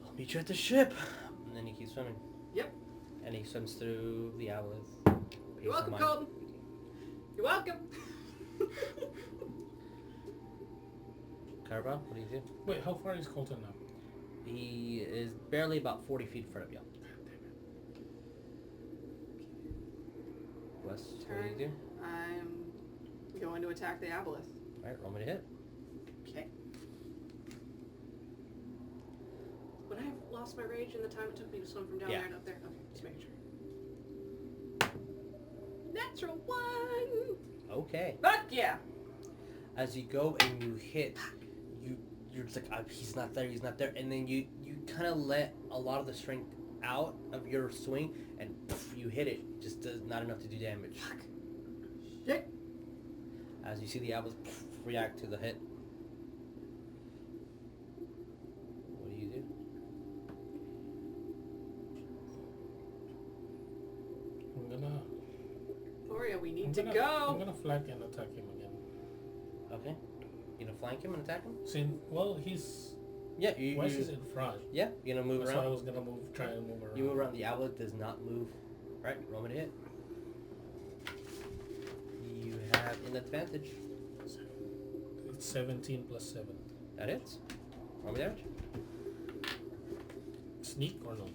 I'll meet you at the ship! And then he keeps swimming. Yep. And he swims through the outlet. You're welcome, Coleton. You're welcome. Cowrabao, what do you do? Wait, how far is Coleton now? He is barely about 40 feet in front of you. Wes, what do you do? I'm going to attack the aboleth. Alright, roll me to hit. Okay. Would I have lost my rage in the time it took me to swim from down there and up there? Okay, just making sure. Natural 1! Okay. Fuck yeah! As you go and you hit, you're just like, he's not there, and then you kind of let a lot of the strength out of your swing, and poof, you hit it, just does not enough to do damage. Fuck. Shit. As you see the apples react to the hit. What do you do? I'm gonna... Oria, we need to go! I'm gonna flank and attack him again. Okay. You gonna flank him and attack him? Well, he's... Yeah, you... Wes is in front. Yeah, you're gonna move That's around. why I was gonna try and move around. You move around. The outlet does not move. Right, roll me to hit. You have an advantage. It's 17 plus 7. That hits. Roll me damage. Sneak or no?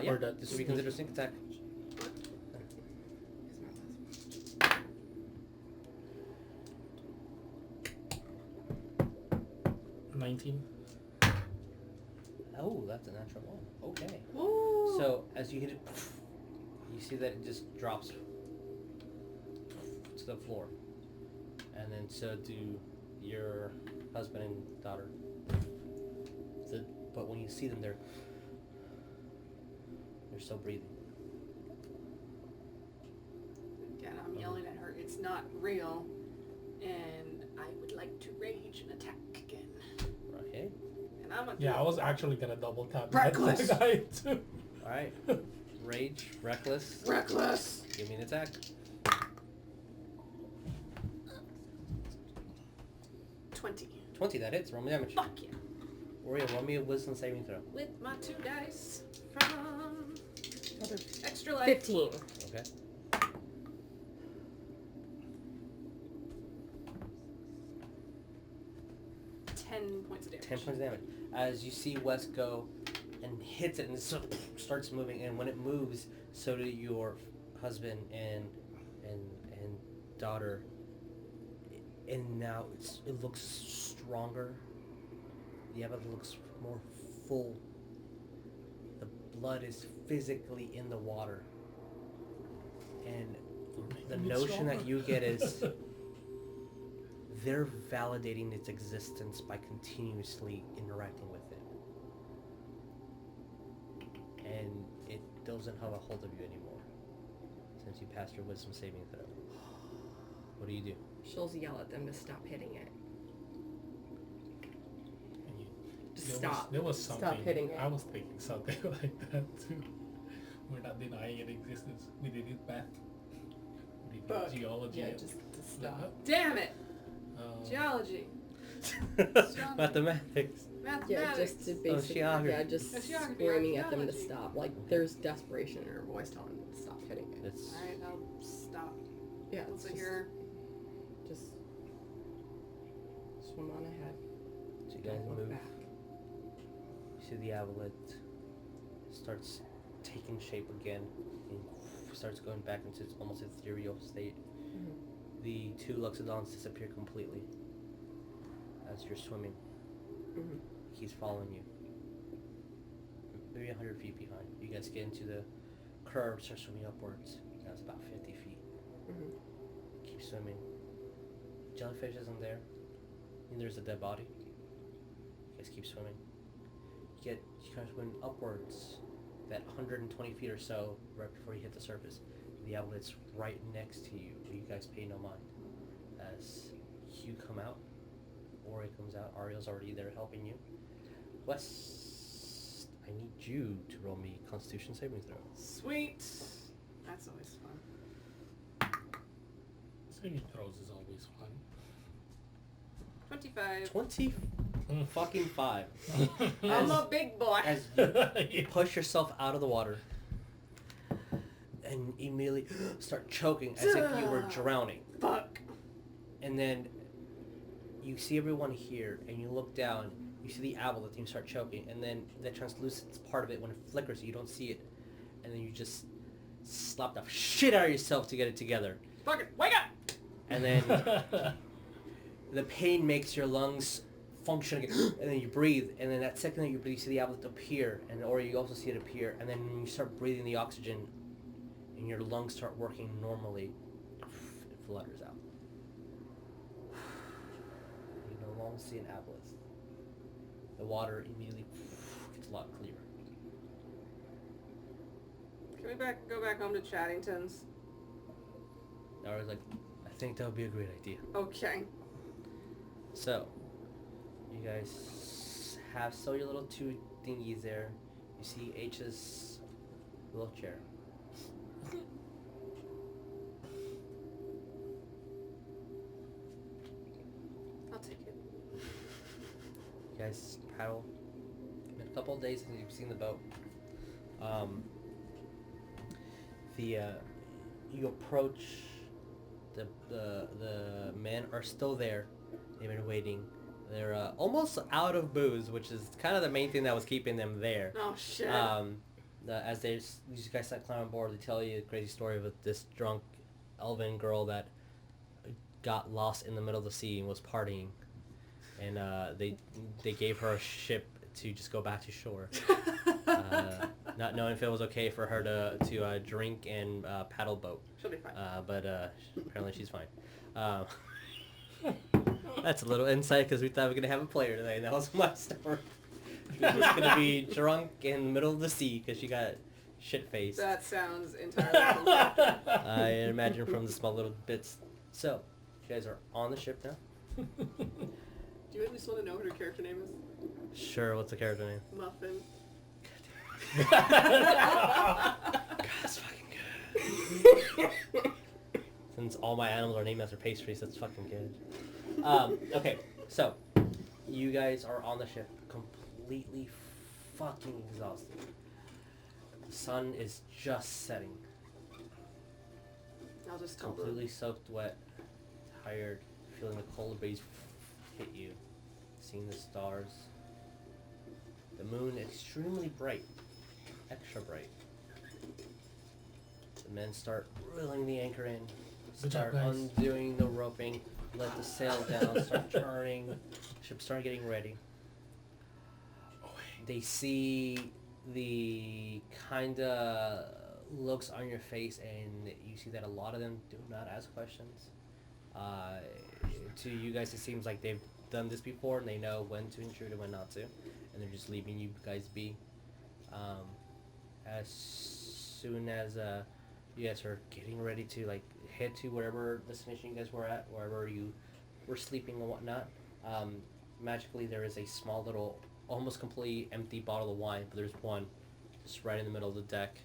Yeah, Or that this will be considered a sneak attack. 19. Oh, that's a natural one. Okay. Ooh. So, as you hit it, you see that it just drops to the floor. And then so do your husband and daughter. But when you see them, they're still breathing. Again, I'm yelling at her. It's not real. And I would like to rage and attack again. Okay. And I'm gonna Yeah, I was actually gonna double tap Reckless. that guy too. Alright. Rage, reckless. Reckless. Give me an attack. 20. 20, that hits. Roll me damage. Fuck yeah. Oria, roll me a wisdom saving throw. With my 2 dice from Extra Life. 15. Okay. Points of damage. 10 points of damage. As you see Wes go and hits it and it sort of starts moving, and when it moves, so do your husband and daughter. And now it looks stronger. The evidence looks more full. The blood is physically in the water. And the notion that you get is they're validating its existence by continuously interacting with it. And it doesn't have a hold of you anymore since you passed your wisdom saving throw. What do you do? She'll yell at them to stop hitting it. There Stop. There was something. Stop hitting it. I was thinking something like that too. We're not denying its existence. We did it math. We did geology. Yeah, just to stop. Damn it! Geology. Mathematics. Mathematics. Yeah, just to basically, just Oceanography, screaming at them to archaeology. stop. Like, there's desperation in her voice telling them to stop hitting it. It's Alright, I'll stop. Yeah, Once it's I hear... just swim on ahead. so you guys Don't look move. back. You see the amulet starts taking shape again and starts going back into its almost ethereal state. Mm-hmm. The 2 Loxodons disappear completely as you're swimming. Mm-hmm. He's following you. Maybe 100 feet behind. You guys get into the curve, start swimming upwards. That's about 50 feet. Mm-hmm. Keep swimming. Jellyfish isn't there. And there's a dead body. You guys keep swimming. You kind of swim upwards, that 120 feet or so, right before you hit the surface. The amulet's right next to you, but you guys pay no mind. As you come out, Oria comes out, Ariell's already there helping you. Wes, I need you to roll me Constitution saving throw. Sweet. That's always fun. Saving throws is always fun. 25. 20 fucking 5. I'm a big boy. As you push yourself out of the water and immediately start choking as if you were drowning. Fuck. And then you see everyone here and you look down, you see the owl that you start choking, and then the translucent part of it, when it flickers, you don't see it, and then you just slap the shit out of yourself to get it together. Fucking wake up! And then the pain makes your lungs function again, and then you breathe, and then that second that you breathe, you see the outlet appear, or you also see it appear, and then you start breathing the oxygen, and your lungs start working normally, it flutters out. You no longer see an outlet. The water immediately gets a lot clearer. Can we go back home to Chattington's? I was like, I think that would be a great idea. Okay. So, you guys have your little 2 thingies there. You see H's little chair. I'll take it. You guys paddle. Been a couple of days since you've seen the boat. You approach. The men are still there. They've been waiting. They're almost out of booze, which is kind of the main thing that was keeping them there. Oh shit. As these guys that climb on board, they tell you a crazy story of this drunk elven girl that got lost in the middle of the sea and was partying, and they gave her a ship to just go back to shore, not knowing if it was okay for her to drink and paddle boat. She'll be fine. But apparently she's fine. That's a little insight because we thought we were going to have a player today, and that was my story. She was going to be drunk in the middle of the sea because she got shit-faced. That sounds entirely correct. I imagine from the small little bits. So, you guys are on the ship now? Do you at least want to know what her character name is? Sure, what's the character name? Muffin. God, that's fucking good. Since all my animals are named after pastries, that's fucking good. Okay, So, you guys are on the ship, completely fucking exhausted. The sun is just setting. I'll just Completely soaked wet, tired, feeling the cold breeze hit you, seeing the stars. The moon extremely bright, extra bright. The men start reeling the anchor in, start undoing the roping, let the sail down, start turning, ship start getting ready. They see the kinda looks on your face, and you see that a lot of them do not ask questions. To you guys, it seems like they've done this before, and they know when to intrude and when not to, and they're just leaving you guys be. As soon as you guys are getting ready to like head to wherever destination you guys were at, wherever you were sleeping and whatnot, magically there is a small little, almost completely empty bottle of wine, but there's one just right in the middle of the deck.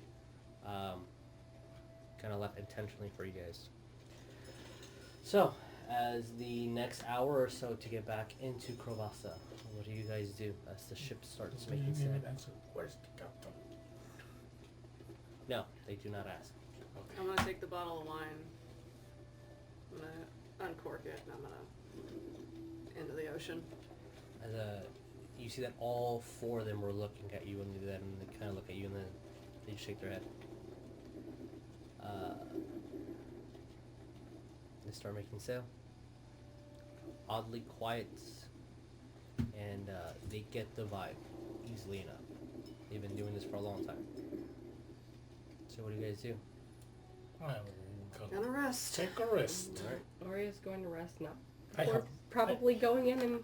Kind of left intentionally for you guys. So, as the next hour or so to get back into Tabatha, what do you guys do as the ship starts making sail? Where's the captain? No, they do not ask. I'm gonna take the bottle of wine. I'm gonna uncork it and I'm gonna into the ocean. As you see that all four of them were looking at you, and then they kind of look at you, and then they just shake their head. They start making sail. Oddly quiet, and they get the vibe easily enough. They've been doing this for a long time. So what do you guys do? I'm Gonna rest. take a rest. All right. Oria's going to rest now. I Or have- probably going in and...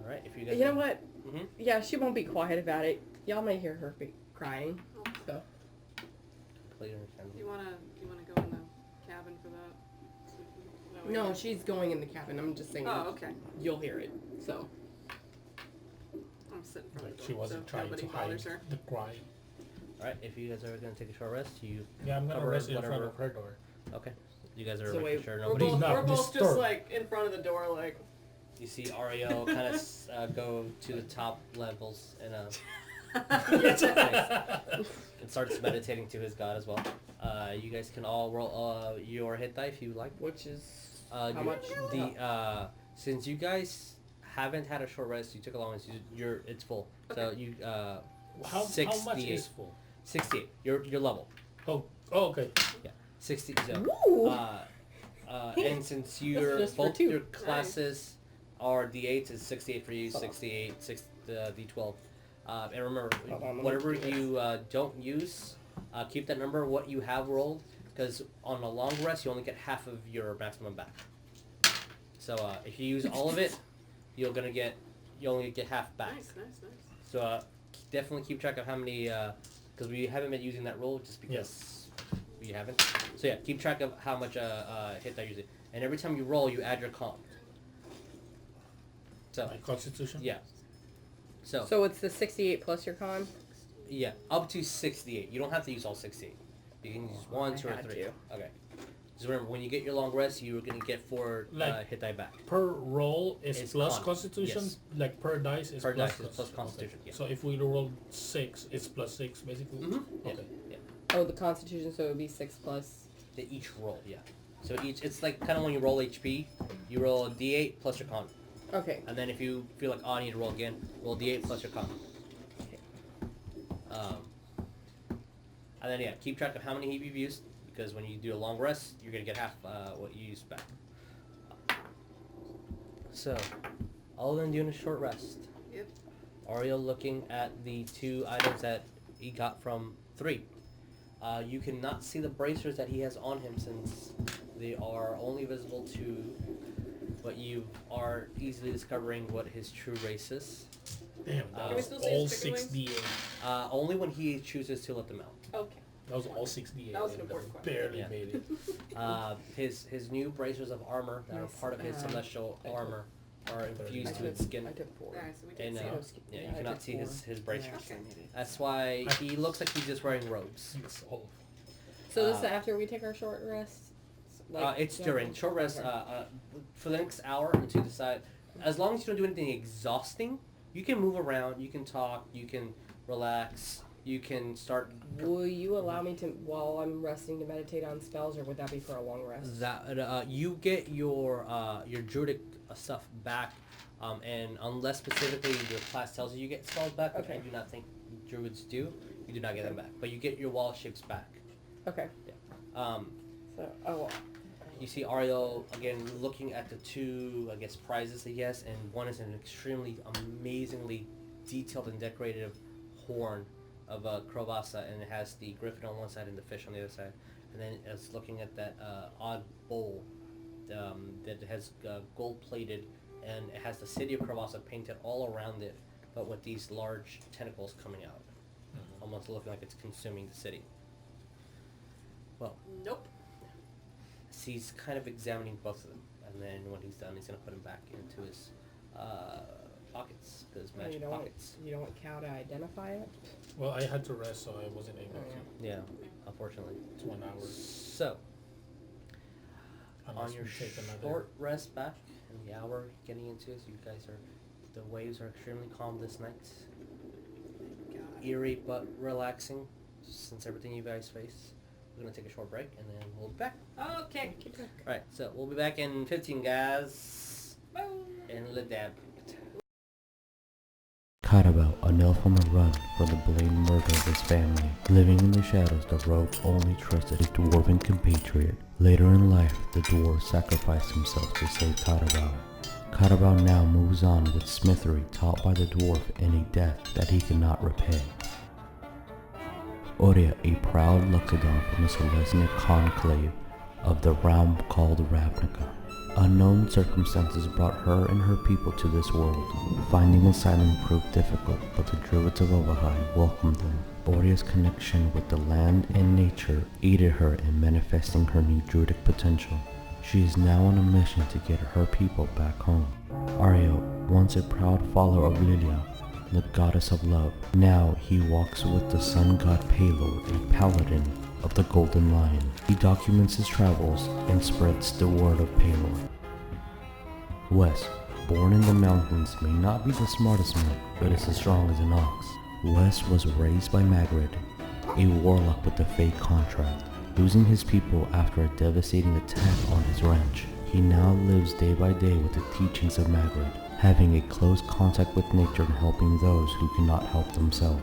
All right. If you guys. You know what? Mm-hmm. Yeah, she won't be quiet about it. Y'all may hear her be crying. So. Completely understandable. You wanna go in the cabin for that? No, she's going in the cabin. I'm just saying. Oh, okay. You'll hear it. So. I'm sitting in front Like of the she door, wasn't so trying nobody to hide bothers her. the cry. All right. If you guys are gonna take a short rest, you. Yeah, I'm gonna Cover rest in whatever. front of her door. Okay. You guys are So making wait, sure We're nobody's. not both just disturbed. like in front of the door, like. You see Ariell kind of go to the top levels and and starts meditating to his god as well. You guys can all roll your hit die if you like. Which is... How much? Since you guys haven't had a short rest, you took a long rest. It's full. So Okay. you How much is full? 68. Your level. Oh, okay. 60. So, Ooh. and since your just for both two. your classes are D8s, it's 68 for you, 68, D12. And remember, Hold on, let me whatever do this. you don't use, keep that number what you have rolled, because on a long rest you only get half of your maximum back. So if you use all of it, you only get half back. Nice. So definitely keep track of how many, because we haven't been using that rule just because we haven't. So yeah, keep track of how much hit that using, and every time you roll, you add your con. So My constitution? yeah. So it's the 68 plus your con? yeah, up to 68. You don't have to use all 68. You can use 1, 2, or had 3. to. Okay. Just remember, when you get your long rest, you're gonna get 4 Like- hit die back. Per roll is It's plus con. constitution? Yes. Like per dice is Per plus dice is plus constitution, yeah. So if we roll 6, it's plus 6 basically? Mm-hmm. Okay. Yeah. Oh, the constitution, so it would be 6 plus... They each roll, yeah. So it's like kind of when you roll HP, you roll a D8 plus your con. Okay. And then if you feel like, oh, I need to roll again, roll D8 plus your con. And then, yeah, keep track of how many heat you've used, because when you do a long rest, you're going to get half what you used back. So, other than doing a short rest, Yep. Ariell looking at the 2 items that he got from 3. You cannot see the bracers that he has on him, since they are only visible to, but you are easily discovering what his true race is. Damn, Can that we was still see all his chicken 68. Only when he chooses to let them out. Okay. That was all 68. That was an and important question. barely Yeah. made it. His new bracers of armor that are Nice. part of his celestial armor are infused to his skin. I took 4. Alright, so we can And see you it. I cannot took see 4. his bracers. Okay. That's why he looks like he's just wearing robes. It's all So this is after we take our short rest? Like, it's during short rest for the next hour until you decide. As long as you don't do anything exhausting, you can move around, you can talk, you can relax, you can start. Will you allow me to, while I'm resting, to meditate on spells, or would that be for a long rest? That you get your druidic stuff back, and unless specifically your class tells you get spells back, which I do not think druids do, you do not get them back. But you get your wall shapes back. Okay. Yeah. Well. You see Ariell again looking at the two, I guess, prizes that he has, and one is an extremely amazingly detailed and decorated horn of a Cowrabao, and it has the griffin on one side and the fish on the other side. And then it's looking at that odd bowl that has gold plated, and it has the city of Cowrabao painted all around it, but with these large tentacles coming out, almost looking like it's consuming the city. Well. Nope. He's kind of examining both of them, and then when he's done, he's going to put them back into his pockets, his magic pockets. You don't want Cow to identify it? Well, I had to rest, so I wasn't able to. Yeah, unfortunately. It's 1 hour. So, Unless on your another short rest back in the hour getting into it, so you guys the waves are extremely calm this night. Eerie but relaxing, since everything you guys face. We're going to take a short break, and then we'll be back. Okay. Alright, so we'll be back in 15, guys. Boom. And let that. Cowrabao, an elf on the run from the blatant murder of his family. Living in the shadows, the rogue only trusted his dwarven compatriot. Later in life, the dwarf sacrificed himself to save Cowrabao. Cowrabao now moves on with smithery taught by the dwarf in a death that he cannot repay. Oria, a proud Loxodon from the Celestial conclave of the realm called Ravnica. Unknown circumstances brought her and her people to this world. Finding asylum proved difficult, but the Druids of Overhigh welcomed them. Oria's connection with the land and nature aided her in manifesting her new druidic potential. She is now on a mission to get her people back home. Ariell, once a proud follower of Lilia, the goddess of love. Now he walks with the sun god Palo, a paladin of the Golden Lion. He documents his travels and spreads the word of Palo. Wes, born in the mountains, may not be the smartest man, but is as strong as an ox. Wes was raised by MacLeod, a warlock with the Fey contract. Losing his people after a devastating attack on his ranch, he now lives day by day with the teachings of MacLeod, having a close contact with nature and helping those who cannot help themselves.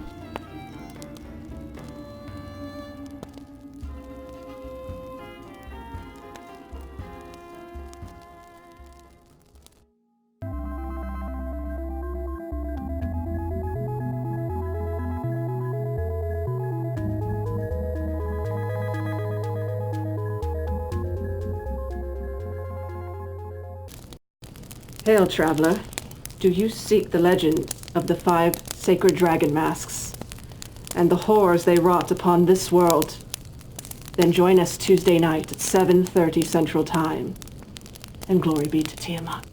Hail, traveler. Do you seek the legend of the 5 sacred dragon masks and the horrors they wrought upon this world? Then join us Tuesday night at 7:30 Central Time. And glory be to Tiamat.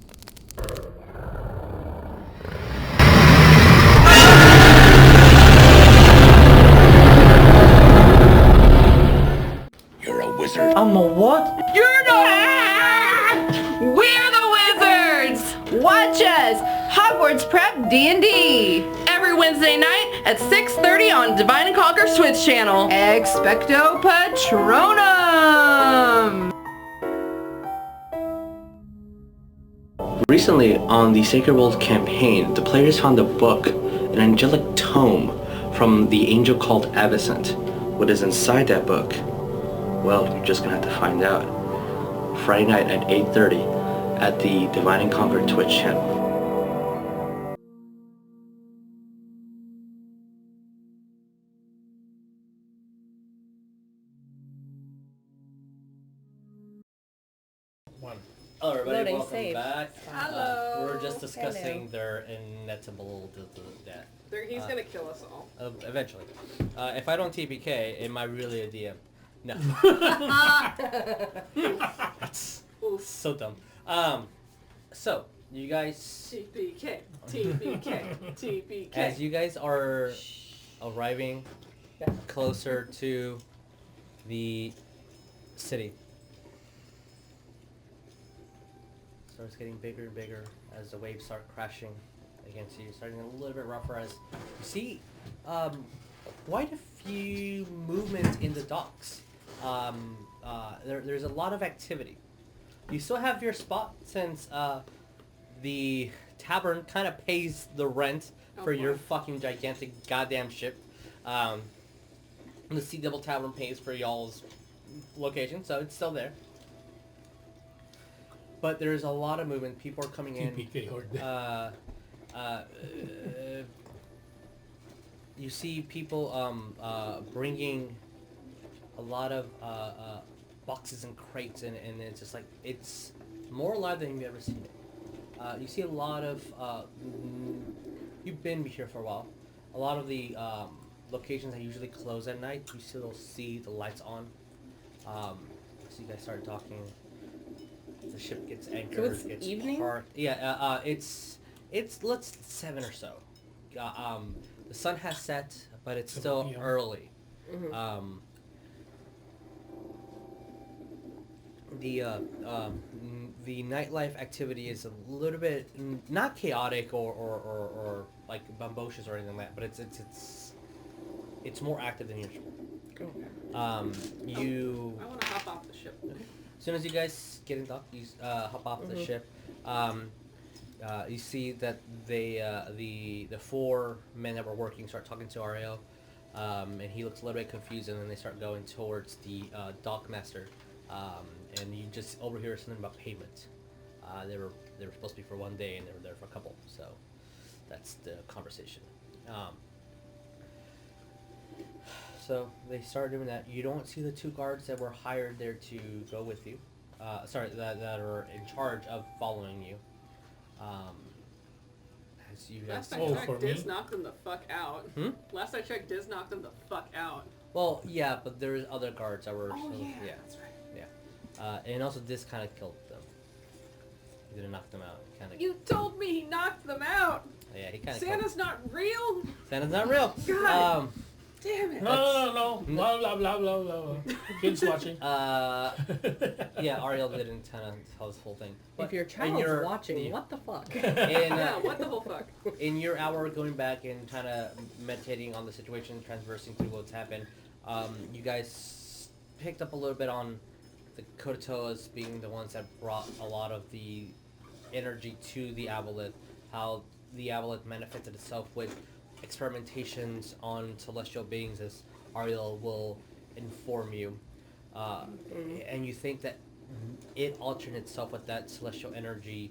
You're a wizard. I'm a what? You're not! We're the wizards! Watch us! Hogwarts Prep D&D! Every Wednesday night at 6:30 on Divine and Conquer's Twitch channel. Expecto Patronum! Recently, on the Sacred World campaign, the players found a book, an angelic tome, from the angel called Avicent. What is inside that book? Well, you're just gonna have to find out. Friday night at 8:30 at the Divine and Conquer Twitch channel. Hello everybody, Loading welcome save. back. Hello. We're just discussing their inevitable death. He's gonna kill us all. Eventually. If I don't TPK, am I really a DM? No. That's so dumb. So, you guys... TPK, TPK, TPK. As you guys are arriving closer to the city, starts getting bigger and bigger as the waves start crashing against you, starting a little bit rougher as you see quite a few movements in the docks. There's a lot of activity. You still have your spot since the tavern kind of pays the rent for your fucking gigantic goddamn ship. The Sea Devil Tavern pays for y'all's location, so it's still there. But there's a lot of movement. People are coming in. You see people bringing a lot of boxes and crates, and it's just like, it's more alive than you've ever seen it. You see a lot of, you've been here for a while, a lot of the locations that usually close at night, you still see the lights on. So you guys start talking. The ship gets anchored. So it's evening? Parked. Yeah, it's 7 or so. The sun has set, but it's still early. Mm-hmm. The nightlife activity is a little bit not chaotic or like bombocious or anything like that, but it's more active than usual. You. I want to hop off the ship. Okay. As soon as you guys get in dock, you hop off the ship. You see that the 4 men that were working start talking to Ariell, and he looks a little bit confused, and then they start going towards the dock master, and you just overhear something about payment. They were supposed to be for 1 day, and they were there for a couple, so that's the conversation. So they start doing that. You don't see the 2 guards that were hired there to go with you. That are in charge of following you. As you guys. Last I checked, Diz knocked them the fuck out. Last I checked, Diz knocked them the fuck out. Well, yeah, but there's other guards that were. Oh yeah, that's right. Yeah, and also Diz kind of killed them. He didn't knock them out. You told me he knocked them out. Yeah, he kind of. Santa's not real. Santa's not real. God. Damn it. No. Blah, blah, blah, blah, blah. Kids watching. Yeah, Ariell didn't kind of tell this whole thing. But if your child's watching, what the fuck? Yeah, what the whole fuck? In your hour going back and kind of meditating on the situation, transversing through what's happened, you guys picked up a little bit on the Kotoas being the ones that brought a lot of the energy to the Aboleth, how the Aboleth manifested itself with experimentations on celestial beings, as Ariell will inform you, and you think that it altering itself with that celestial energy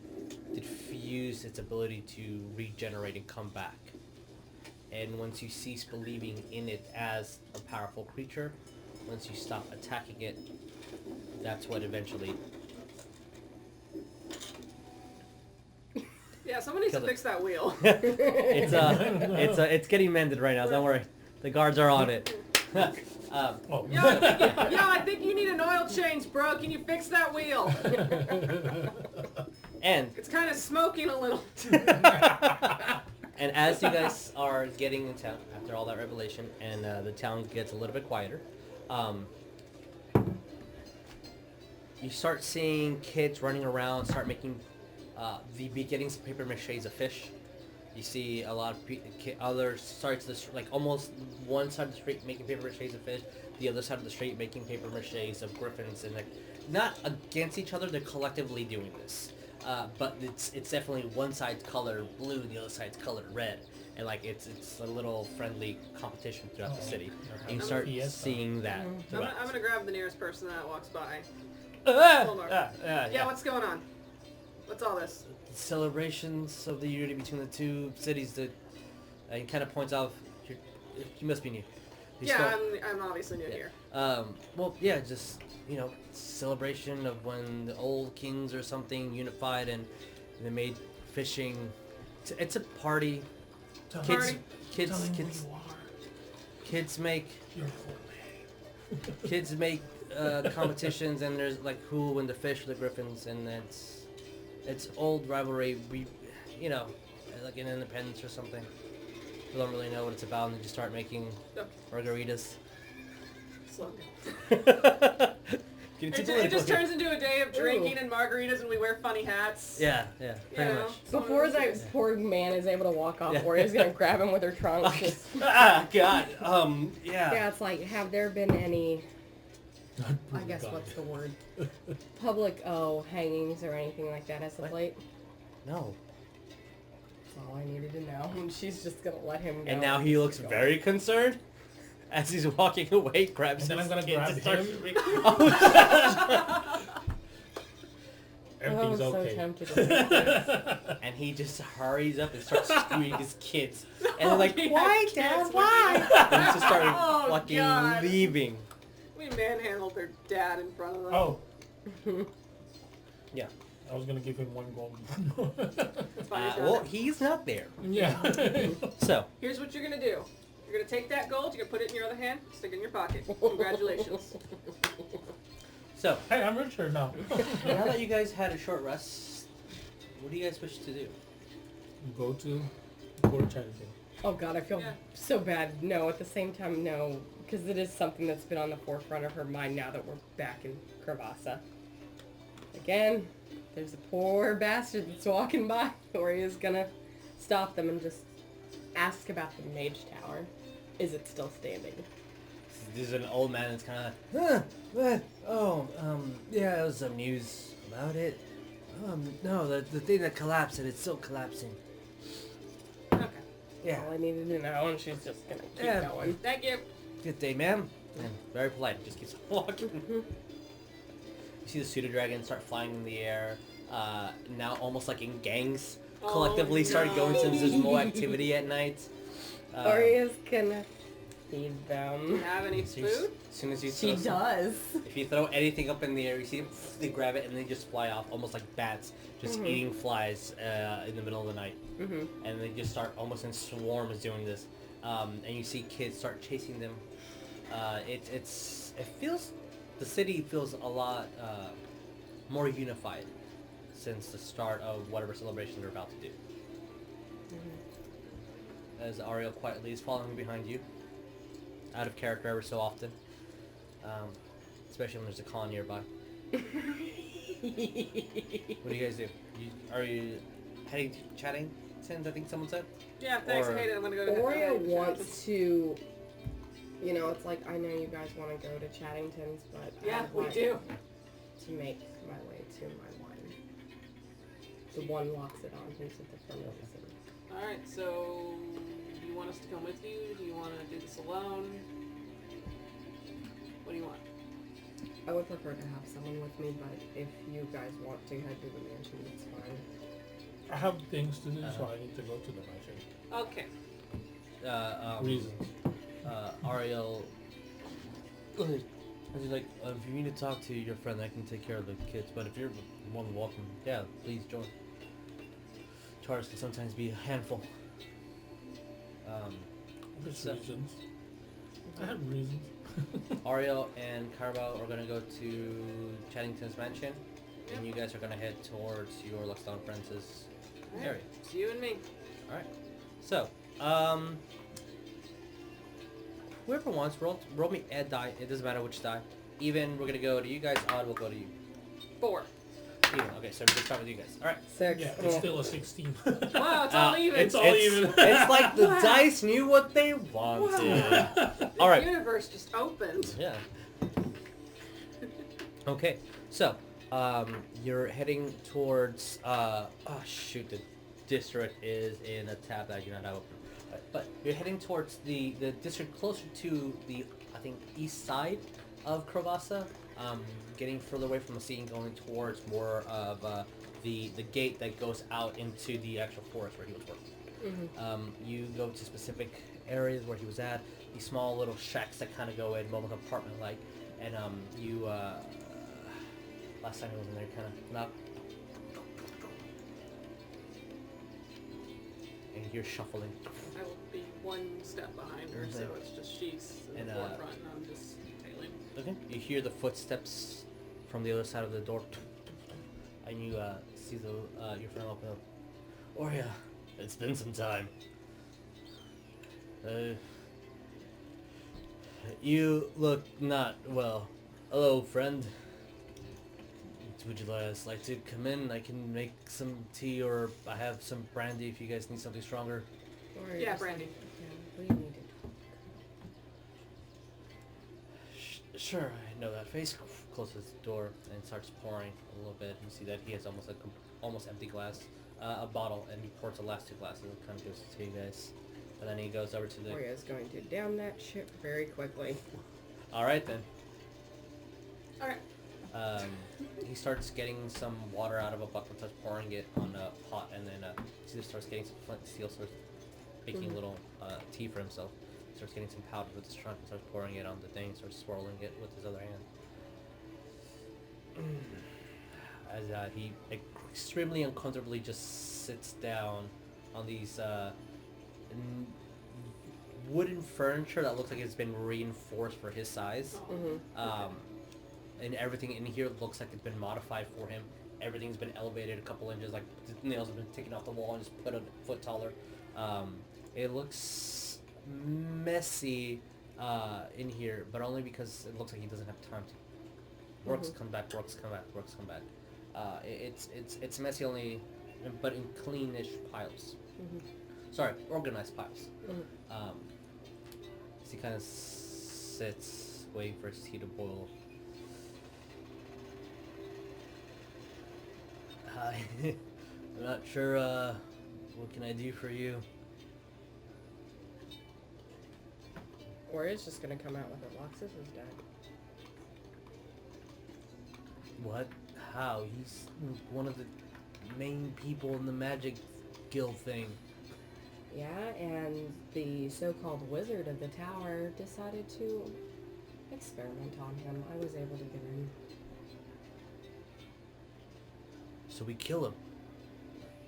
did fuse its ability to regenerate and come back. And once you cease believing in it as a powerful creature, once you stop attacking it, that's what eventually. Yeah, someone needs to fix that wheel. It's getting mended right now. Don't worry, the guards are on it. Yo, I think you need an oil change, bro. Can you fix that wheel? And it's kind of smoking a little. And as you guys are getting in town after all that revelation, and the town gets a little bit quieter, you start seeing kids running around, start making the beginnings of paper maches of fish. You see a lot of other sides of the like almost one side of the street making paper maches of fish, the other side of the street making paper maches of griffins, and like not against each other, they're collectively doing this. But it's definitely one side's color blue and the other side's colored red, and like it's a little friendly competition throughout the city. And you start seeing that. I'm gonna grab the nearest person that walks by. Yeah, what's going on? What's all this? Celebrations of the unity between the 2 cities. That he kind of points out. You must be new. I'm obviously new here. Well, yeah, just celebration of when the old kings or something unified and they made fishing. It's a party. Kids make competitions, and there's like who will win the fish or the griffins, and it's old rivalry. We, like an independence or something. We don't really know what it's about, and they just start making margaritas. It just turns into a day of drinking and margaritas, and we wear funny hats. Yeah, pretty much. Before that poor man is able to walk off, Oria's gonna grab him with her trunk. God. Yeah. Yeah, it's like, have there been any, I guess, what's the word? Public, hangings or anything like that as of late? No. That's all I needed to know. And she's just gonna let him go. And now he looks very concerned as he's walking away, grabs and then I'm gonna grab him. Everything's so okay. tempted. And he just hurries up and starts screaming his kids. And they're like, He had why, kids Dad, with why? And he just started fucking God. leaving. We manhandled their dad in front of them. Oh. Yeah. I was gonna give him 1 gold. Well, he's not there. Yeah. So. Here's what you're gonna do. You're gonna take that gold, you're gonna put it in your other hand, stick it in your pocket. Congratulations. So. Hey, I'm richer now. Now that you guys had a short rest, what do you guys wish to do? Go to Port Charity. Oh god, I feel so bad. No, at the same time, no. Because it is something that's been on the forefront of her mind now that we're back in Cowrabao. Again, there's a poor bastard that's walking by. Oria's gonna stop them and just ask about the Mage Tower. Is it still standing? There's an old man that's kind of yeah, there was some news about it. No, the thing that collapsed and it's still collapsing. Okay. Yeah. All I needed to know, and she's just gonna keep going. Thank you. Good day, ma'am. And very polite, just keeps walking. You see the pseudo-dragons start flying in the air, now almost like in gangs, collectively started going since there's more activity at night. Oria's gonna feed Do them. you have any food? As soon as you She throw does. if you throw anything up in the air, you see them, they grab it and they just fly off, almost like bats, just eating flies in the middle of the night. And they just start almost in swarms doing this. And you see kids start chasing them. It feels, the city feels a lot more unified since the start of whatever celebration they're about to do. As Ariell quietly is following behind you, out of character ever so often, especially when there's a con nearby. What do you guys do? Are you heading to chatting? I think someone said. Yeah, thanks. I hate it. I'm gonna go to Oria wants to, you know, it's like, I know you guys want to go to Chattington's, but yeah, I'd we like do. to make my way to my one. The one Loxodon who's at the front of the city. Alright, so do you want us to come with you? Do you want to do this alone? What do you want? I would prefer to have someone with me, but if you guys want to head to the mansion, it's fine. I have things to do, so I need to go to the mansion. Okay. Reasons. Ariell, I was like, if you need to talk to your friend, I can take care of the kids. But if you're more than welcome, yeah, please join. Chariots can sometimes be a handful. There's reasons. I have reasons. Ariell and Cowrabao are gonna go to Chattington's mansion, and you guys are gonna head towards your Loxodon friends' area. It's you and me. All right. So, whoever wants, roll me a die. It doesn't matter which die. Even, we're gonna go to you guys. Odd, we'll go to you. 4. Even. Okay, so we're gonna start with you guys. All right. 6. Yeah, it's still a 16. Wow, it's all even. It's all even. It's like the dice knew what they wanted. All right. The universe just opened. Yeah. Okay, so you're heading towards. Oh shoot, the district is in a tab that I do not have open. But you're heading towards the district closer to the, I think, east side of Cowrabao. Getting further away from the sea and going towards more of the gate that goes out into the actual forest where he was working. You go to specific areas where he was at, these small little shacks that kind of go in, more like apartment-like, and you, last time he was in there, kind of knock, and you hear shuffling. I will be one step behind her, so it's just she's in the forefront and I'm just tailing. Okay. You hear the footsteps from the other side of the door, and you see your friend open up. Oria, it's been some time. You look not well. Hello, friend. Would you guys like to come in? I can make some tea, or I have some brandy if you guys need something stronger. Or Yeah, just brandy. we need to talk. Sure, I know that face. Closes the door and starts pouring a little bit. You see that he has almost almost empty glass, a bottle, and he pours the last 2 glasses. It kind of goes to you guys, and then he goes over to the. Oria's going to down that shit very quickly. All right then. All right. He starts getting some water out of a bucket, starts pouring it on a pot, and then he just starts getting some flint and steel, starts making a little tea for himself. Starts getting some powder with his trunk and starts pouring it on the thing, starts swirling it with his other hand. As he extremely uncomfortably just sits down on these wooden furniture that looks like it's been reinforced for his size. And everything in here looks like it's been modified for him. Everything's been elevated a couple inches, like the nails have been taken off the wall and just put a foot taller. It looks messy in here, but only because it looks like he doesn't have time to. Works come back, works come back, works come back. It's messy only, but in cleanish piles. Sorry, organized piles. So he kind of sits, waiting for his tea to boil. Hi. I'm not sure, what can I do for you? Oria's just gonna come out with it. Loxus is dead. What? How? He's one of the main people in the magic guild thing. Yeah, and the so-called wizard of the tower decided to experiment on him. I was able to get in. So we kill him?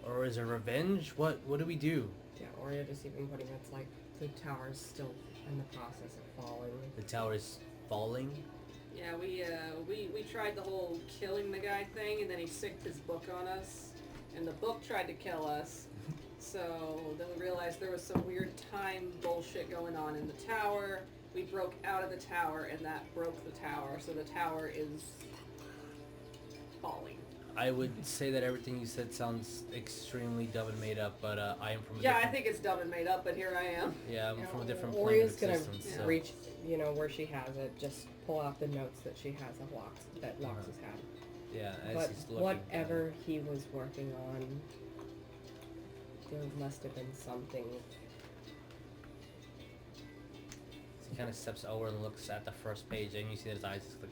Or is it revenge? What do we do? Yeah, Oria just even putting it's like the tower's still in the process of falling. The tower is falling? Yeah, we tried the whole killing the guy thing, and then he sicked his book on us, and the book tried to kill us. So then we realized there was some weird time bullshit going on in the tower. We broke out of the tower, and that broke the tower. So the tower is falling. I would say that everything you said sounds extremely dumb and made up, but I am from a Yeah, I different... think it's dumb and made up, but here I am. Yeah, I'm from a different plane Oria's of gonna existence. So. reach, where she has it, just pull out the notes that she has of that Lox has had. Yeah, as But he's looking... whatever he was working on, there must have been something. So he kind of steps over and looks at the first page, and you see that his eyes just like...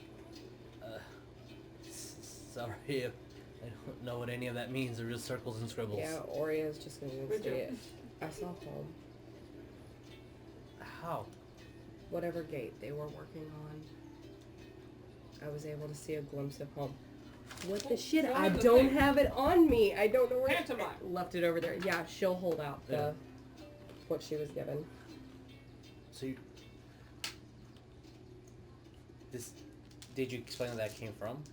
sorry, I don't know what any of that means. They're just circles and scribbles. Yeah, Oria's just gonna Good say job. it. I saw home. How? Whatever gate they were working on, I was able to see a glimpse of home. What the shit? Show I me the don't thing. have it on me. I don't know where Pantomime. left it over there. Yeah, she'll hold out the Yeah. what she was given. So you... Did you explain where that came from?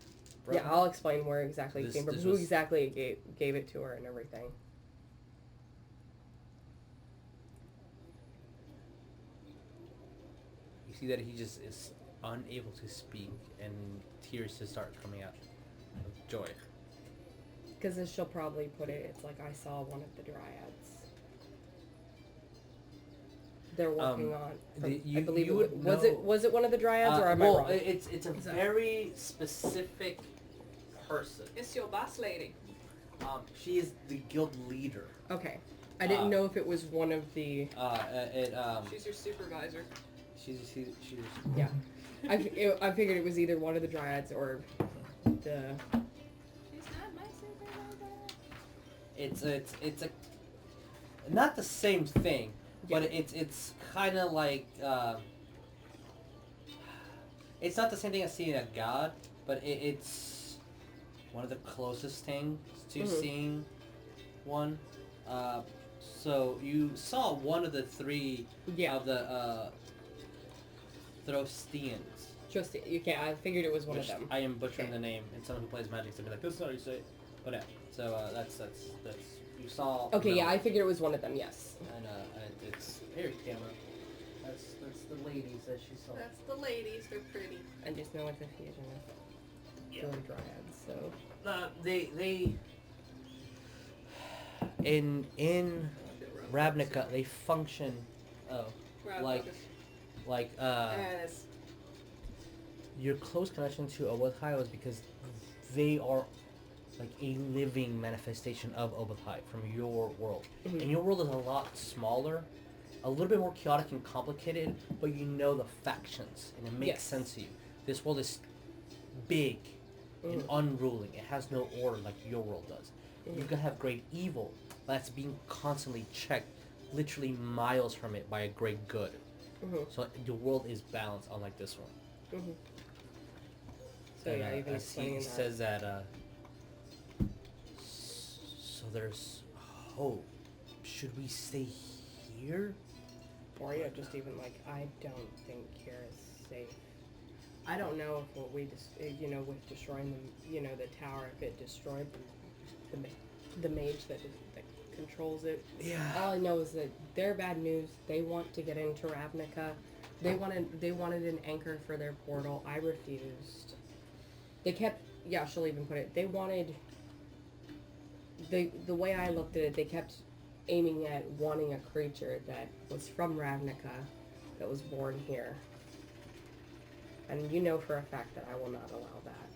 Bro? Yeah, I'll explain where exactly it This- came from, this who was- exactly gave it to her and everything. You see that he just is unable to speak, and tears just start coming out of joy. Because as she'll probably put it, it's like I saw one of the dryads. They're working on. I believe you would was know- it one of the dryads or am I well, wrong? it's a very specific person. It's your boss lady. She is the guild leader. Okay, I didn't know if it was one of the. She's your supervisor. She's Yeah, I figured it was either one of the dryads or the. She's not my supervisor. it's a not the same thing, but it's kind of like it's not the same thing as seeing a god, but it's one of the closest things to seeing one. So you saw one of the three of the Throstians. Just you can't. I figured it was one of them. I am butchering the name, and someone who plays Magic is gonna be like, "This is not how you say it." But yeah, so that's you saw. Okay, yeah, I figured it was one of them. Yes. And it's here, camera. That's the ladies that she saw. That's the ladies. They're pretty. I just know what the fusion is. Druid dryads. So they in Ravnica they function like Yes. your close connection to Obothai was because they are like a living manifestation of Obothai from your world. Mhm. And your world is a lot smaller, a little bit more chaotic and complicated, but you know the factions, and it makes Yes. sense to you. This world is big and unruling. It has no order like your world does. You can have great evil, but that's being constantly checked, literally miles from it by a great good. So the world is balanced, unlike this one. So yeah, even as he explaining that. says that. So there's hope. Should we stay here? Oria just even like, I don't think here is safe. I don't know if what we just, with destroying the tower, if it destroyed the mage that controls it. Yeah. All I know is that they're bad news. They want to get into Ravnica. They wanted an anchor for their portal. I refused. They kept, she'll even put it, they wanted, the way I looked at it, they kept aiming at wanting a creature that was from Ravnica, that was born here. And you know for a fact that I will not allow that.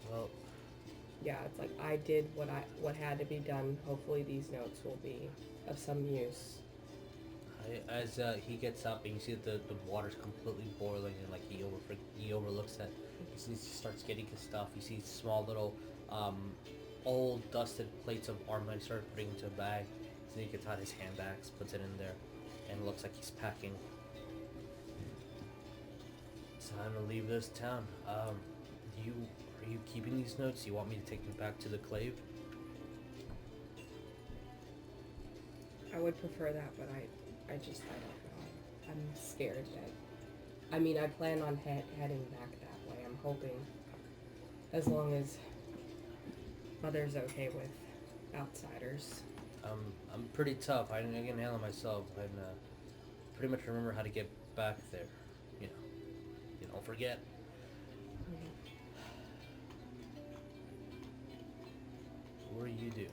Well, Yeah, it's like I did what had to be done. Hopefully these notes will be of some use. as he gets up and you see that the water's completely boiling and like he overlooks that. He starts getting his stuff. You see small little old dusted plates of armor he started putting into a bag. So he gets out his handbags, puts it in there, and it looks like he's packing. It's time to leave this town. Are you keeping these notes? Do you want me to take them back to the clave? I would prefer that, but I don't know. I'm scared that... I mean, I plan on heading back that way. I'm hoping, as long as Mother's okay with outsiders. I'm pretty tough. I can handle myself. I pretty much remember how to get back there. You don't forget. What do you do?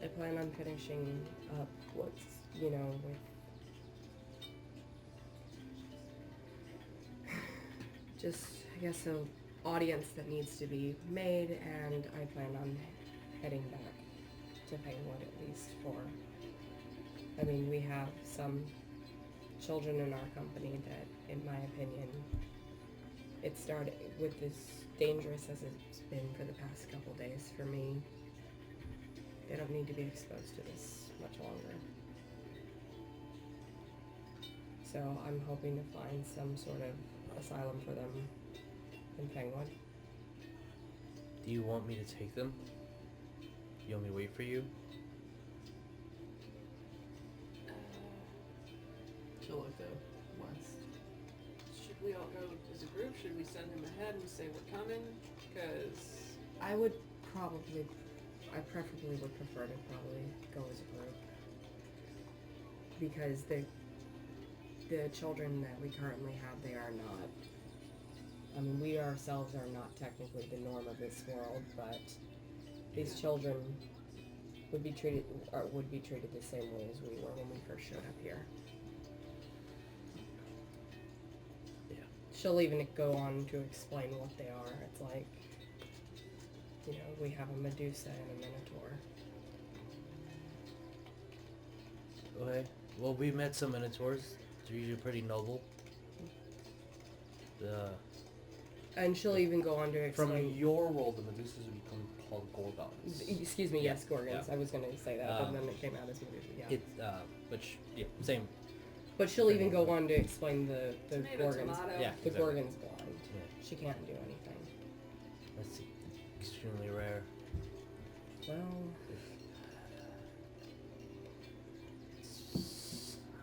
I plan on finishing up what's, with just, I guess, an audience that needs to be made, and I plan on heading back to Penguin at least for, I mean, we have some children in our company that, in my opinion, it started with as dangerous as it's been for the past couple days for me. They don't need to be exposed to this much longer. So I'm hoping to find some sort of asylum for them in Penguin. Do you want me to take them? You want me to wait for you? She'll look to west. Should we all go as a group? Should we send him ahead and say we're coming? Because I preferably would prefer to probably go as a group. Because the children that we currently have, they are not. I mean, we ourselves are not technically the norm of this world, but these children would be treated the same way as we were when we first showed up here. Yeah. She'll even go on to explain what they are. It's like, we have a Medusa and a Minotaur. Okay. Well, we met some Minotaurs. They're usually pretty noble. And she'll even go on to explain... From your world, the Medusas would become called Gorgons. Excuse me, yes, Gorgons. Yeah. I was going to say that, but then it came out as Medusa, yeah. Same. But she'll even go on to explain the tomato, Gorgons. tomato. Yeah. The exactly. Gorgon's blind. Yeah. She can't do anything. Let's see. Extremely rare. Well...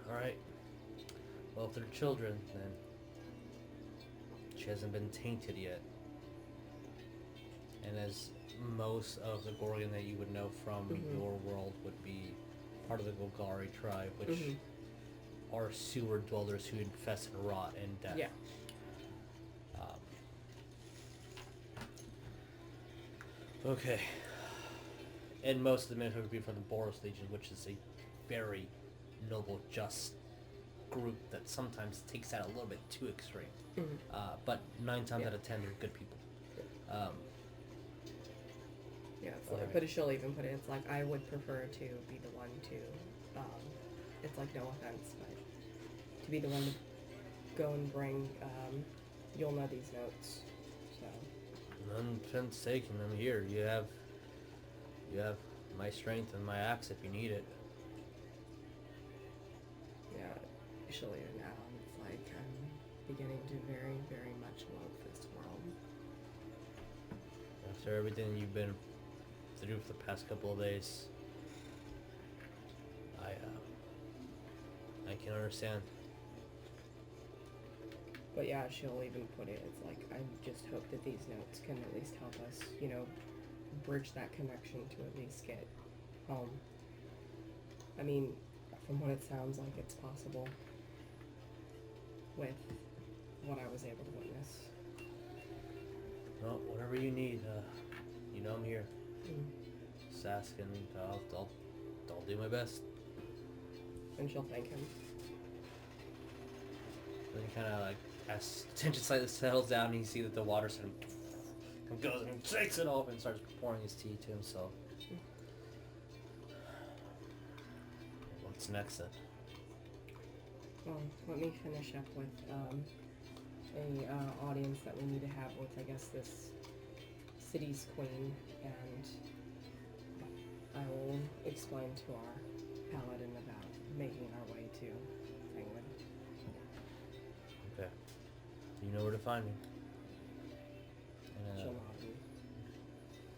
Alright. Well, if they're children, then she hasn't been tainted yet. And as most of the Gorgon that you would know from your world would be part of the Golgari tribe, which are sewer dwellers who infest and rot and death. Yeah. Okay. And most of the men would be from the Boros Legion, which is a very noble, just group that sometimes takes that a little bit too extreme. But 9 times out of 10, they're good people. Yeah, it's like, but she'll even put it, it's like, I would prefer to be the one to, it's like, no offense, but to be the one to go and bring, you'll know these notes, so. None offense taken, I'm here. You have my strength and my axe if you need it. Yeah, she'll even now, it's like, I'm beginning to very, very much love this world. After everything you've been through for the past couple of days, I can understand. But yeah, she'll even put it, it's like, I just hope that these notes can at least help us, you know, bridge that connection to at least get home. I mean, from what it sounds like, it's possible with what I was able to witness. Well, whatever you need, you know I'm here. Just ask and I'll do my best. And she'll thank him. Then you kind of like, as tension slightly settles down, and you see that the water sort of goes and shakes it off and starts pouring his tea to himself. What's next then? Well, let me finish up with a audience that we need to have with, I guess, this city's queen, and I will explain to our paladin about making our way to Thingwood. Okay. You know where to find me. She'll nod and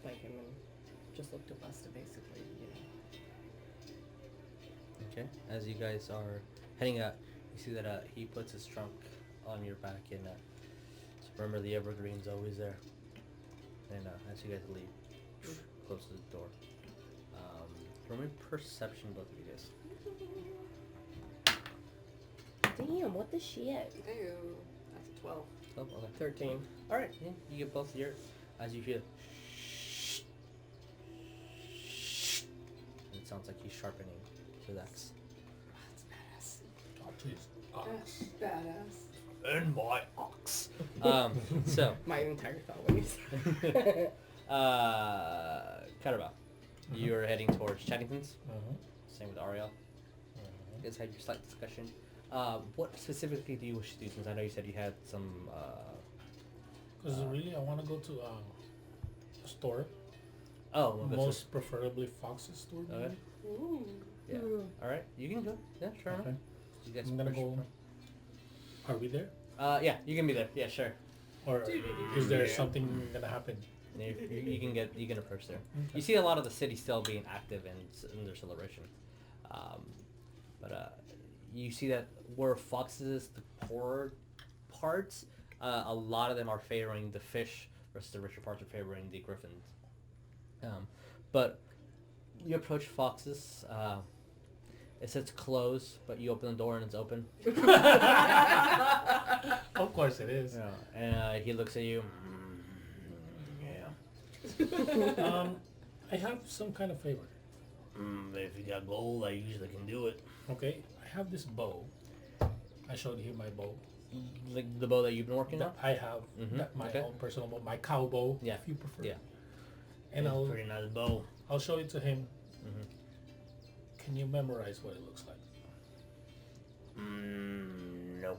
thank him and just look to Busta, basically, you know. Okay. As you guys are heading out, you see that he puts his trunk on your back, and just remember the evergreen's always there. And as you guys leave, close to the door. Roll me perception, both of you guys. Damn, what the shit? Ew, that's a 12. Oh, okay. 13. All right, yeah, you get both your, as you hear, and it sounds like he's sharpening his axe. That's badass. Talk to his ox. Badass. And my ox. So. My entire thought when you said Cowrabao. You're heading towards Chaddington's. Same with Ariell. You guys had your slight discussion. What specifically do you wish to do? Since I know you said you had some. Because really, I want to go to a store. Oh, well, most preferably Fox's store. Maybe. Okay. Ooh. Yeah. All right. You can go. Yeah, sure. Okay. You guys I'm gonna go. Are we there? Yeah, you can be there. Yeah, sure. Or is there something gonna happen? You can approach there. Okay. You see a lot of the city still being active in their celebration, but you see that where Foxes is the poorer parts, a lot of them are favoring the fish, versus the richer parts are favoring the griffins. But you approach Foxes. It says closed, but you open the door and it's open. Of course it is. Yeah. And he looks at you. I have some kind of favor. If you got gold, I usually can do it. Okay, I have this bow. I showed him my bow. Like the bow that you've been working on? I have my own personal bow, my cow bow, Yeah. if you prefer. Yeah. And It's a pretty nice bow. I'll show it to him. Can you memorize what it looks like? No.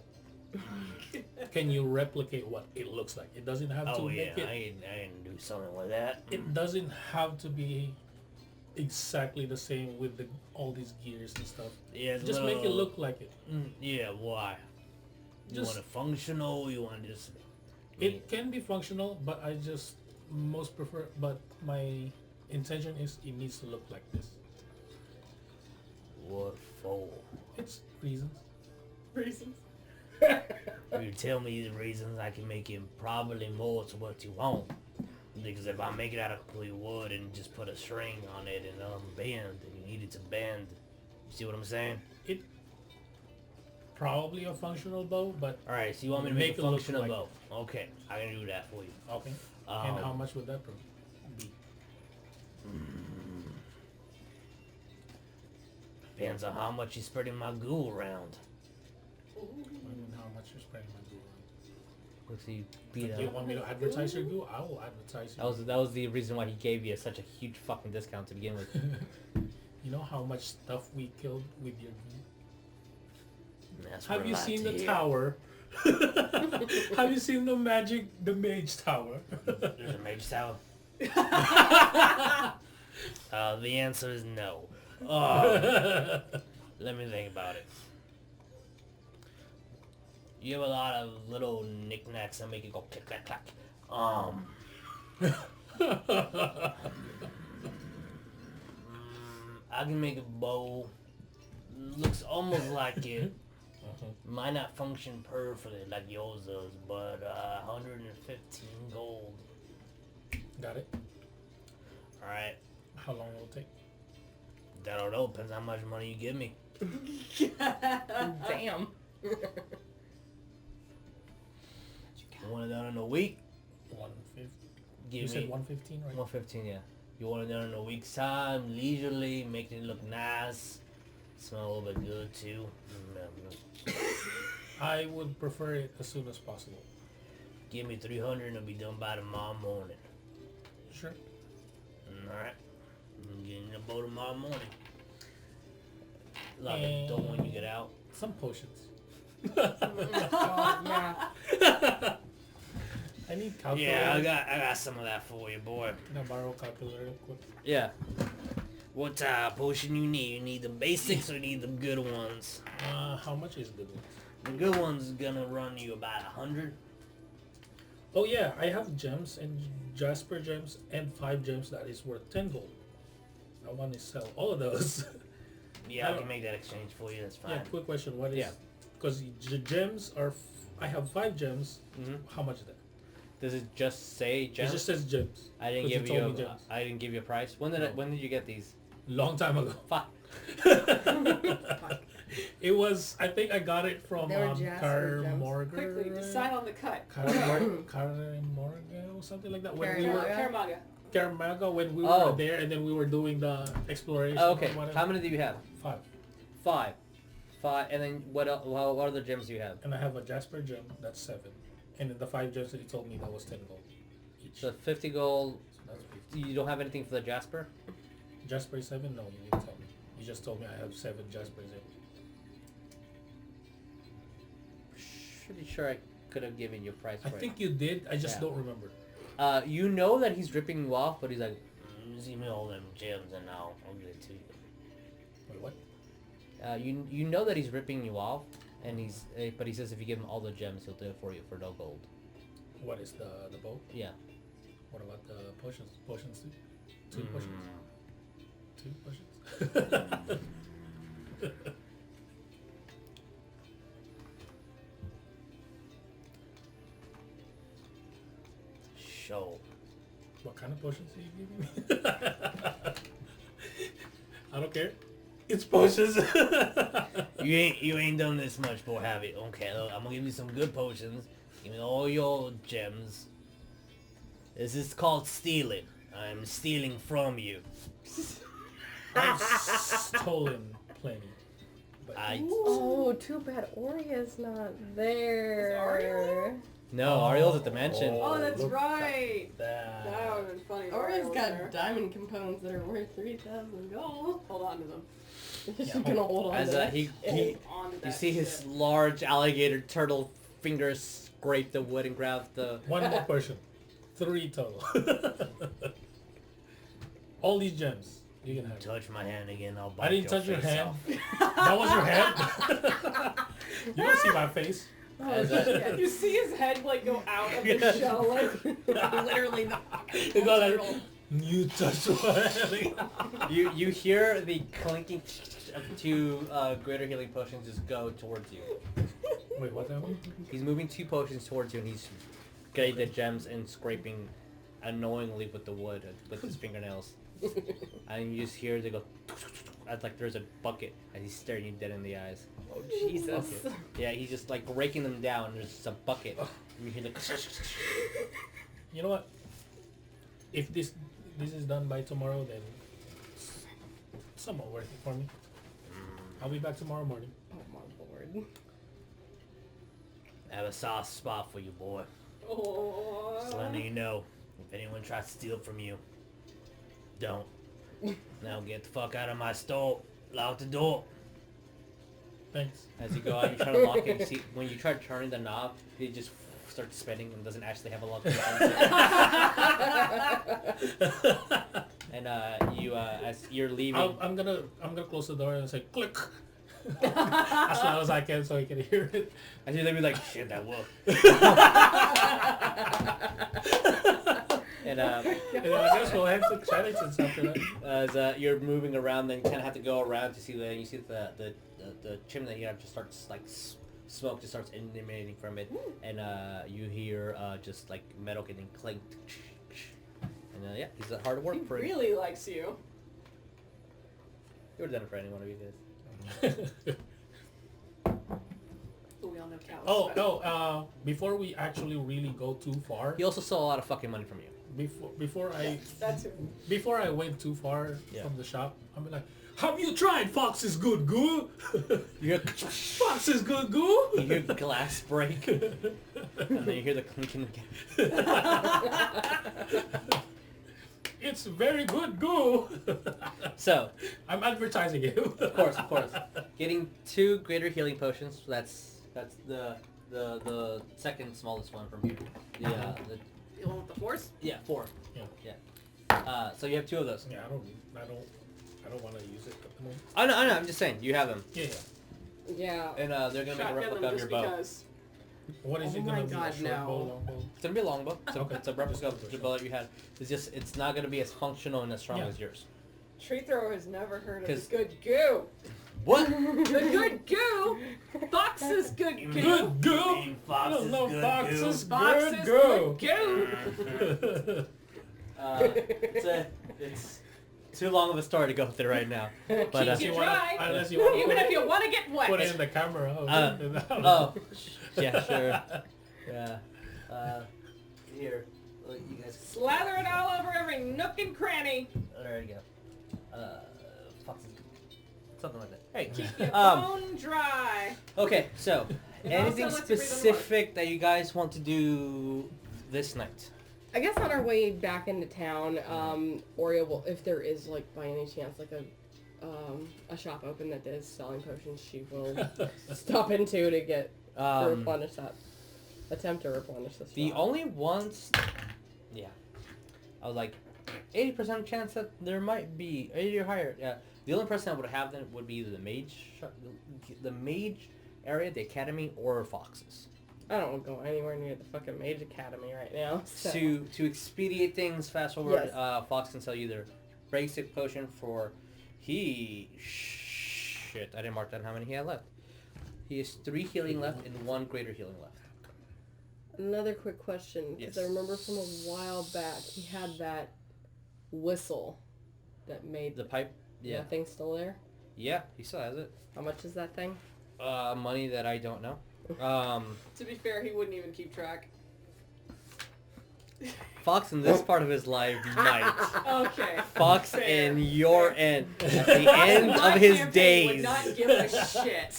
Can you replicate what it looks like? It doesn't have to make it. I can do something like that. It doesn't have to be exactly the same with all these gears and stuff. Yeah, Just make it look like it. Yeah, why? You Just- want it functional? You want to just... It can be functional, but I just most prefer. But my intention is it needs to look like this. What for? It's reasons. Reasons. If you tell me the reasons, I can make it probably more to what you want. Because if I make it out of complete wood and just put a string on it and bend, and you need it to bend, you see what I'm saying? Probably a functional bow, but Alright, so you want me to make a it look functional like- bow? Okay, I can do that for you. okay. And how much would that be? Depends on how much you spreading my goo around. I mean, how much you're spreading my goo around? Let's see, beat Do you up. want me to advertise your goo? I will advertise your That was the reason why he gave you such a huge fucking discount to begin with. You know how much stuff we killed with your goo? That's Have what you I like seen to the hear. tower? Have you seen the mage tower? There's a mage tower. The answer is no. Let me think about it. You have a lot of little knickknacks that make it go click clack clack. I can make a bow. Looks almost like it. Might not function perfectly like yours does, but 115 gold. Got it. Alright. How long will it take? I don't know. Depends how much money you give me. Damn. You want it done in a week? 150. Give You me said 115, right? 115, yeah. You want it done in a week's time, leisurely, making it look nice, smell a little bit good too. I would prefer it as soon as possible. Give me 300 and it'll be done by tomorrow morning. Sure. Alright. I'm getting the boat tomorrow morning. Lock the door when you get out. Some potions. Yeah. I need calculator. Yeah, I got some of that for you, boy. Can I borrow a calculator real quick? Yeah. What potion you need? You need the basics or you need the good ones? How much is good ones? The good one's gonna run you about 100. Oh yeah, I have gems and Jasper gems and 5 gems that is worth 10 gold. I want to sell all of those. Yeah, I can make that exchange for you. That's fine. Yeah, quick question. What is... Yeah. Because gems are... I have 5 gems. Mm-hmm. How much is that? Does it just say gems? It just says gems. I didn't 'cause give told you. me gems. I didn't give you a price. When did you get these? Long time ago. Fuck. It was... I think I got it from They were Jasper gems. Carmorga. Quickly, decide on the cut. Carmorga or something like that. When we were... Caramaga. Carmorga, when we were Oh. there and then we were doing the exploration. Oh, okay. or whatever. How many do you have? 5. 5. And then what other gems do you have? And I have a Jasper gem, that's 7. And then the 5 gems that he told me, that was 10 gold each. So 50 gold. So that's 50. You don't have anything for the Jasper? Jasper is 7? No, you didn't tell me. You just told me I have 7 Jasper gems. Pretty sure I could have given you a price for I think you did, I just Yeah. don't remember. it. You know that he's ripping you off, but he's like, just give me all them gems and I'll give it to you. Wait, what? You know that he's ripping you off, and but he says if you give him all the gems, he'll do it for you for no gold. What is the bow? Yeah. What about the potions? Potions too? 2 potions? 2 potions? Show. What kind of potions are you giving me? I don't care. It's potions. You ain't done this much, boy, have you? Okay, look, I'm gonna give you some good potions. Give me all your gems. This is called stealing. I'm stealing from you. I've stolen plenty. But Oh, too bad Oria's not there. No, Ariell's at the mansion. Oh, that's look right. at that. That would have been funny. if Oria's Aria was got there. diamond components that are worth 3,000 gold. Hold on to them. She's Yeah, gonna hold on As to that. he Hold on to you that see his shit. large alligator turtle fingers scrape the wood and grab the. One more person. 3 total. All these gems. You can have. Touch my hand again, I'll bite I didn't touch your face hand. off. That was your hand? You don't see my face. As You see his head like go out of the shell, like Literally the It's all like, you touch my hand. you hear the clinking of 2 greater healing potions just go towards you. Wait, what happened? He's moving 2 potions towards you, and he's getting the gems and scraping annoyingly with the wood with his fingernails. And you just hear they go there's a bucket and he's staring you dead in the eyes. Oh Jesus. Yeah, he's just like breaking them down. There's just a bucket. And you hear the. You know what? If this is done by tomorrow, then it's somewhat worth it for me. I'll be back tomorrow morning. Oh my lord. I have a soft spot for you, boy. Oh. Just letting you know, if anyone tries to steal from you, don't. Now get the fuck out of my store. Lock the door. Thanks. As you go out, you try to lock it. You see, when you try turning the knob, it just starts spinning and doesn't actually have a lock. And you, as you're leaving, I'm gonna close the door and say click. As loud as I can so he can hear it. as you're leaving, like shit, that will. And I guess we'll head to Chariots after that. as you're moving around, then you kind of have to go around to see the chimney that you have just starts like smoke just starts emanating from it, and you hear just like metal getting clinked. And yeah, he's hard work He for you. really likes you. You would have done it for any one of you guys. But we all know cows. Oh, before we actually really go too far, He also stole a lot of fucking money from you. before That's it. I went too far Yeah. from the shop, I'm like, have you tried Fox's Good Goo? You hear, Fox's Good Goo? you hear glass break, and then you hear the clinking again. It's very good goo. So, I'm advertising it. of course, getting 2 greater healing potions. That's the second smallest one from you. The one with the force? 4. Yeah. So you have 2 of those. Yeah, I don't want to use it at the moment. I know. I'm just saying you have them, Yeah. Yeah. and they're gonna make a Shotgun replica them of your just bow. because. What is Oh it my gonna be? God, A short no. bow, long bow? It's gonna be a longbow. Okay. It's a replica of the bow that you had. It's not gonna be as functional and as strong Yeah. as yours. Tree thrower has never heard of 'Cause- the good goo. What? The good goo. Fox's good goo. Good goo. Fox's no, good Fox's goo. Fox's good goo. good goo. It's too long of a story to go through right now. But Unless you try. Unless you want Even to if you want to get wet. put it in the camera. oh, yeah, sure. Yeah. Here, look, you guys. Slather it all over every nook and cranny. There you go. Fox's something like that. Hey. Keep your bone dry. Okay, so anything also like to read the specific that you guys want to do this night? I guess on our way back into town, Oria will, if there is like by any chance like a shop open that is selling potions, she will stop into to get to replenish that. Attempt to replenish this. The shop. only ones, yeah, I was like 80% chance that there might be 80 or higher. Yeah, the only person that would have them would be either the mage area, the academy, or foxes. I don't want to go anywhere near the fucking Mage Academy right now. So. To expedite things, fast forward, Yes. Fox can sell you their basic potion for shit. I didn't mark down how many he had left. He has 3 healing left and 1 greater healing left. Another quick question, because I remember from a while back he had that whistle that made The pipe. Yeah. That thing still there? Yeah, he still has it. How much is that thing? Money that I don't know. To be fair, he wouldn't even keep track. Fox in this part of his life might. Okay. Fox Fair. in your end. At the end My of his campaign days. would not give a shit.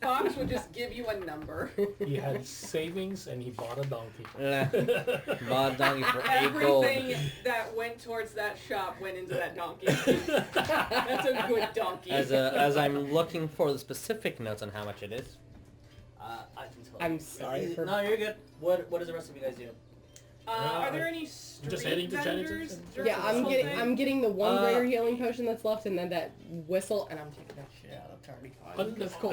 Fox would just give you a number. He had savings and he bought a donkey. Bought a donkey for 8 gold. Everything that went towards that shop went into that donkey. That's a good donkey. As I'm looking for the specific notes on how much it is, I can tell you. I'm sorry for... No, you're good. What does the rest of you guys do? Are there any street just heading to vendors? Chariots? during Yeah, this whole thing? I'm getting the 1 greater healing potion that's left, and then that whistle, and I'm taking that shit out of Tardy.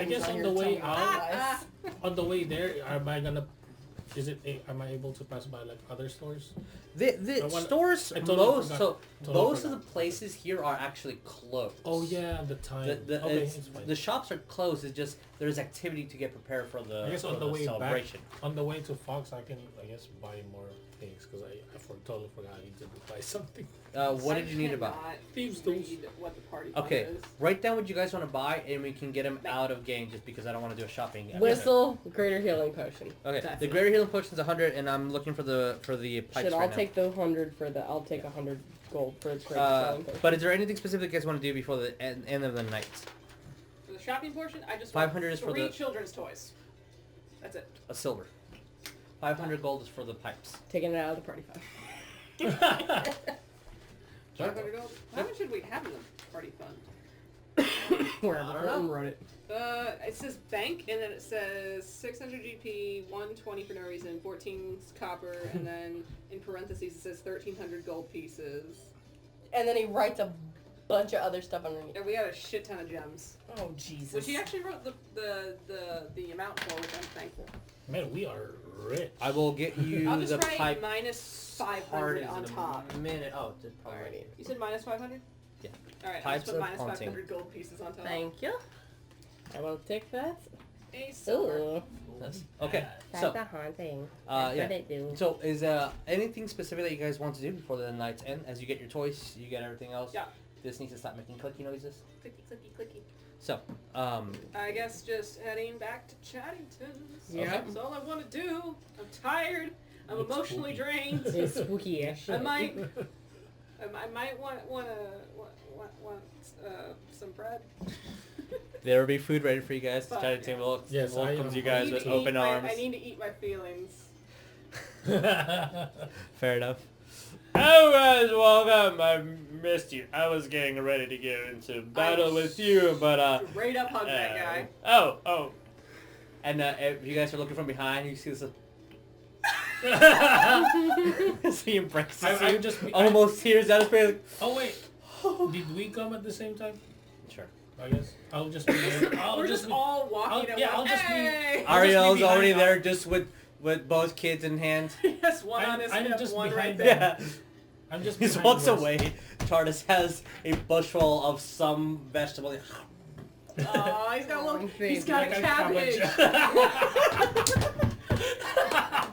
I guess on the way out, on the way there, am I gonna Am I able to pass by like other stores? The stores, most of the places here are actually closed. Oh yeah, the time. The shops are closed. It's just there's activity to get prepared for the, I guess on the way celebration. Back, on the way to Fox, I can buy more things because I totally forgot I need to buy something. What did you need to buy? Thieves tools. What the party Okay, is. write down what you guys want to buy, and we can get them out of game. Just because I don't want to do a shopping. Whistle, greater healing potion. Okay, the greater healing potion is 100, and I'm looking for the pipes. Should I'll take the 100 for the. I'll take 100 gold for the greater healing potion. But is there anything specific you guys want to do before the end of the night? For the shopping portion, I just 500 want is for 3 the children's toys. That's it. A silver. 500 gold is for the pipes. Taking it out of the party fund. 500 gold. How much should we have in the party fund? Wherever I wrote it. It says bank, and then it says 600 GP, 120 for no reason, 14 copper, and then in parentheses it says 1,300 gold pieces. And then he writes a bunch of other stuff underneath. And we had a shit ton of gems. Oh Jesus! Which he actually wrote the amount for, which I'm thankful. Man, we are rich. I will get you I'll just the write pipe. minus 500 on top. Minute. Oh, did already. You said minus 500? Yeah. Alright, I'll Pipes just put of minus haunting. 500 gold pieces on top. Thank you. I will take that. A silver. Ooh, Yes. Okay. that's So, a haunting. That's yeah. what it do. So, is anything specific that you guys want to do before the night's end? As you get your toys, you get everything else. Yeah. This needs to stop making clicky noises. Clicky, clicky, clicky. So, I guess just heading back to Chaddington's. Yeah. That's all I want to do. I'm tired. I'm emotionally drained. It's spooky as shit. I might want some bread. there will be food ready for you guys. The Fuck Chaddington will Yes, welcomes I you guys need with to open eat arms. I need to eat my feelings. Fair enough. Oh guys, welcome. I missed you. I was getting ready to get into battle with you, but Straight up hug that guy. Oh. And if you guys are looking from behind, you see this. See him breaks his I'm just almost tears out his face. Like, oh wait, did we come at the same time? sure. I guess I'll just be. We're just all walking at I'll once. just be. Hey! Ariel's already behind there, just with both kids in hand. Yes, one on his I'm hip, just one right behind there. Yeah. I'm just. He just behind walks Wes. away. Tardis has a bushel of some vegetable. Oh, he's got a little. Face. He's got a Like a cabbage.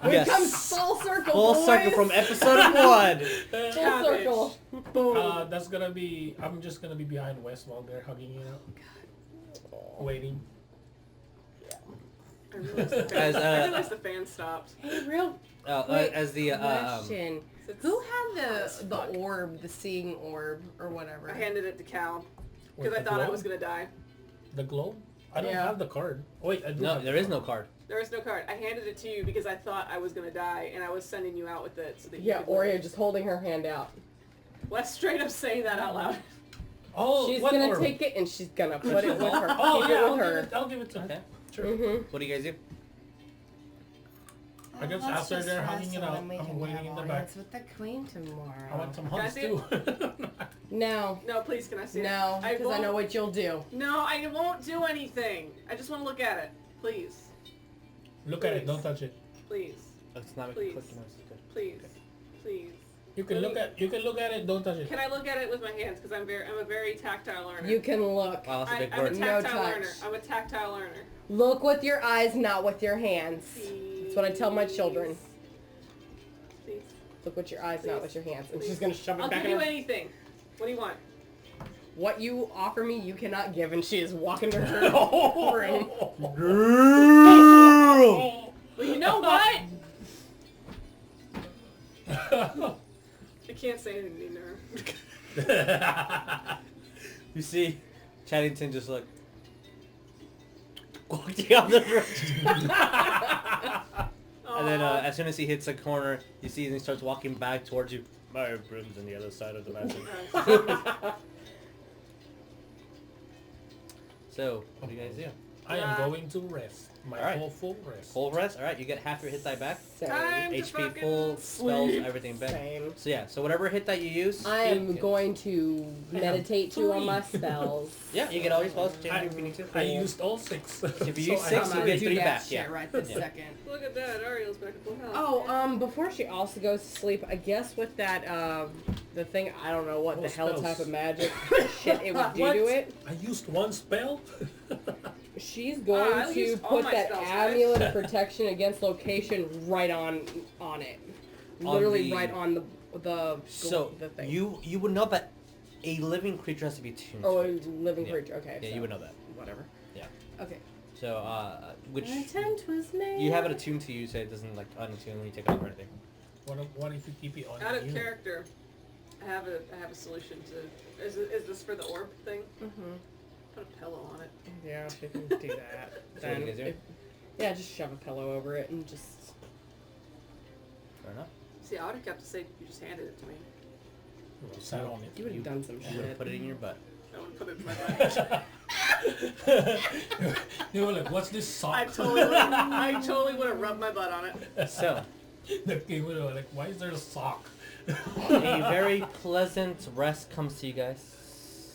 We Yes. come full circle, Full boys. circle from episode 1. Full Cabbage. circle. Boom. That's gonna be. I'm just gonna be behind Wes while they're hugging it out, waiting. I realized the fan, As, I realized the fan stopped. Hey, real Wait, as the question. Who had the orb, the seeing orb, or whatever? I handed it to Cal Wait, because I the thought I globe? was gonna die. The globe? I don't Yeah. have the card. Wait, I do. no, have there the is card. no card. There was no card. I handed it to you because I thought I was gonna die, and I was sending you out with it so that you Yeah, could Oria live. just holding her hand out. Let's straight up say that out loud. Oh, She's what gonna orb? take it and she's gonna put it with her. Oh Keep yeah, it with her. I'll give it to her. Okay. Sure. Mm-hmm. What do you guys do? I guess after they're hugging it out, I'm waiting in the back. with the queen tomorrow. I want some Can I hugs see too. No, No, please, can I see it? no, because I won't- know what you'll do. No, I won't do anything. I just want to look at it. Please. Look at it, don't touch it. Please. It's not Please. making clicky noises. Good. Please. Please. You can look at it, don't touch it. Can I look at it with my hands? Because I'm a very tactile learner. You can look. Wow, that's a big I'm a word. No tactile touch. learner. I'm a tactile learner. Look with your eyes, not with your hands. Please. That's what I tell my children. Please. Look with your eyes, not with your hands. And Please. she's gonna shove it I'll back give in you her. anything. What do you want? What you offer me, you cannot give, and she is walking to her room. Girl! Well, you know what? I can't say anything to her. You see, Chaddington just like walking out the room. And then as soon as he hits a corner, you see and he starts walking back towards you. My room's on the other side of the mansion. So, what do you guys do? I am going to rest. My full rest. Full rest. All right, you get half your hit die back. Same. Time to HP fucking full, spells, sleep. everything back. Same. So yeah, so whatever hit that you use. I am going to meditate too on my spells. Yeah, you get all your spells. If you need to. I used all 6. If you so use I 6, have you to- get do 3 that back. shit Yeah. right this second. Look at that. Ariel's back at full health. Oh, before she also goes to sleep, I guess with that, the thing, I don't know what Oh, the hell spells. type of magic shit it would do What? to it. I used 1 spell? She's going I to used all put my that spells, guys. amulet of protection against location right on it. Literally the- right on the So the thing. you would know that a living creature has to be tuned. Oh, to a it. living Yeah. creature. Okay. Yeah, so you would know that. Whatever. Yeah. Okay. So which Intent was made. you have it attuned to you, so it doesn't like unattune when you take it off or anything. What if you keep it on Out of you? character, I have a solution to. Is this for the orb thing? Mm-hmm. Put a pillow on it. Yeah, she can do that. So what do you guys do? Yeah, just shove a pillow over it and just. Fair enough. See, I would have kept to say you just handed it to me. Well, sat on it. You would have done some You would have shit. put it in your butt. I would put it in my butt. You were like, what's this sock? I totally would have rubbed my butt on it. So The kid would have like, why is there a sock? a very pleasant rest comes to you guys.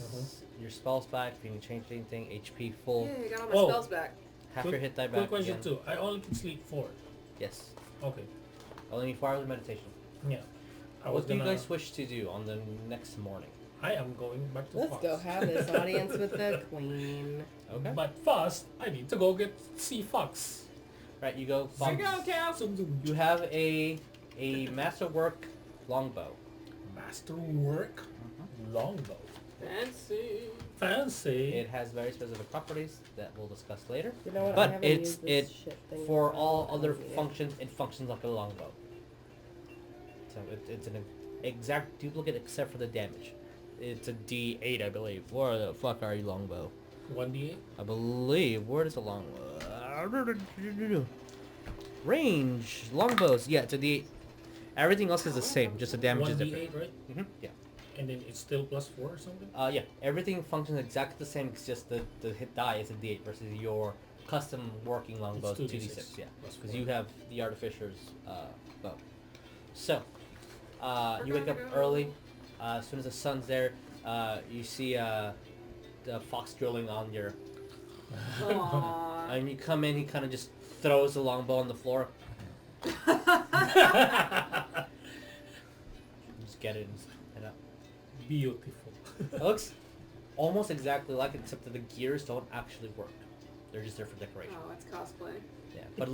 Mhm. Your spells back. If you can change anything, HP full. Yeah, I got all my Oh. spells back. Half your hit die back. Quick question again. too. I only can sleep 4. Yes. Okay. Only need 4 hours of meditation. Yeah. I was What do you gonna- guys wish to do on the next morning? I am going back to Let's Fox. go have this audience with the queen. Okay. But first, I need to go see Fox. Right, you go. Here you go, Cal. Zoom, zoom. You have a masterwork longbow. Masterwork longbow. Fancy. Fancy. It has very specific properties that we'll discuss later. You know what? I But haven't it's used this shit thing for in a all while. other Yeah. functions, it functions like a longbow. So it's an exact duplicate except for the damage. It's a D8, I believe. Where the fuck are you, longbow? 1d8. I believe. Where is the longbow? Range longbows. Yeah, it's a D8. Everything else is the same. Just the damage is different. 1d8, right? Yeah. And then it's still +4 or something? Yeah, everything functions exactly the same. It's just the hit die is a D8 versus your custom working longbow is It's 2d6. Yeah, plus because 4. you have the artificer's bow. So, you wake up early. As soon as the sun's there, you see the fox drilling on your. Aww. And you come in, he kind of just throws the longbow on the floor. Just get it and head up. Beautiful. It looks almost exactly like it, except that the gears don't actually work. They're just there for decoration. Oh, it's cosplay. Yeah, but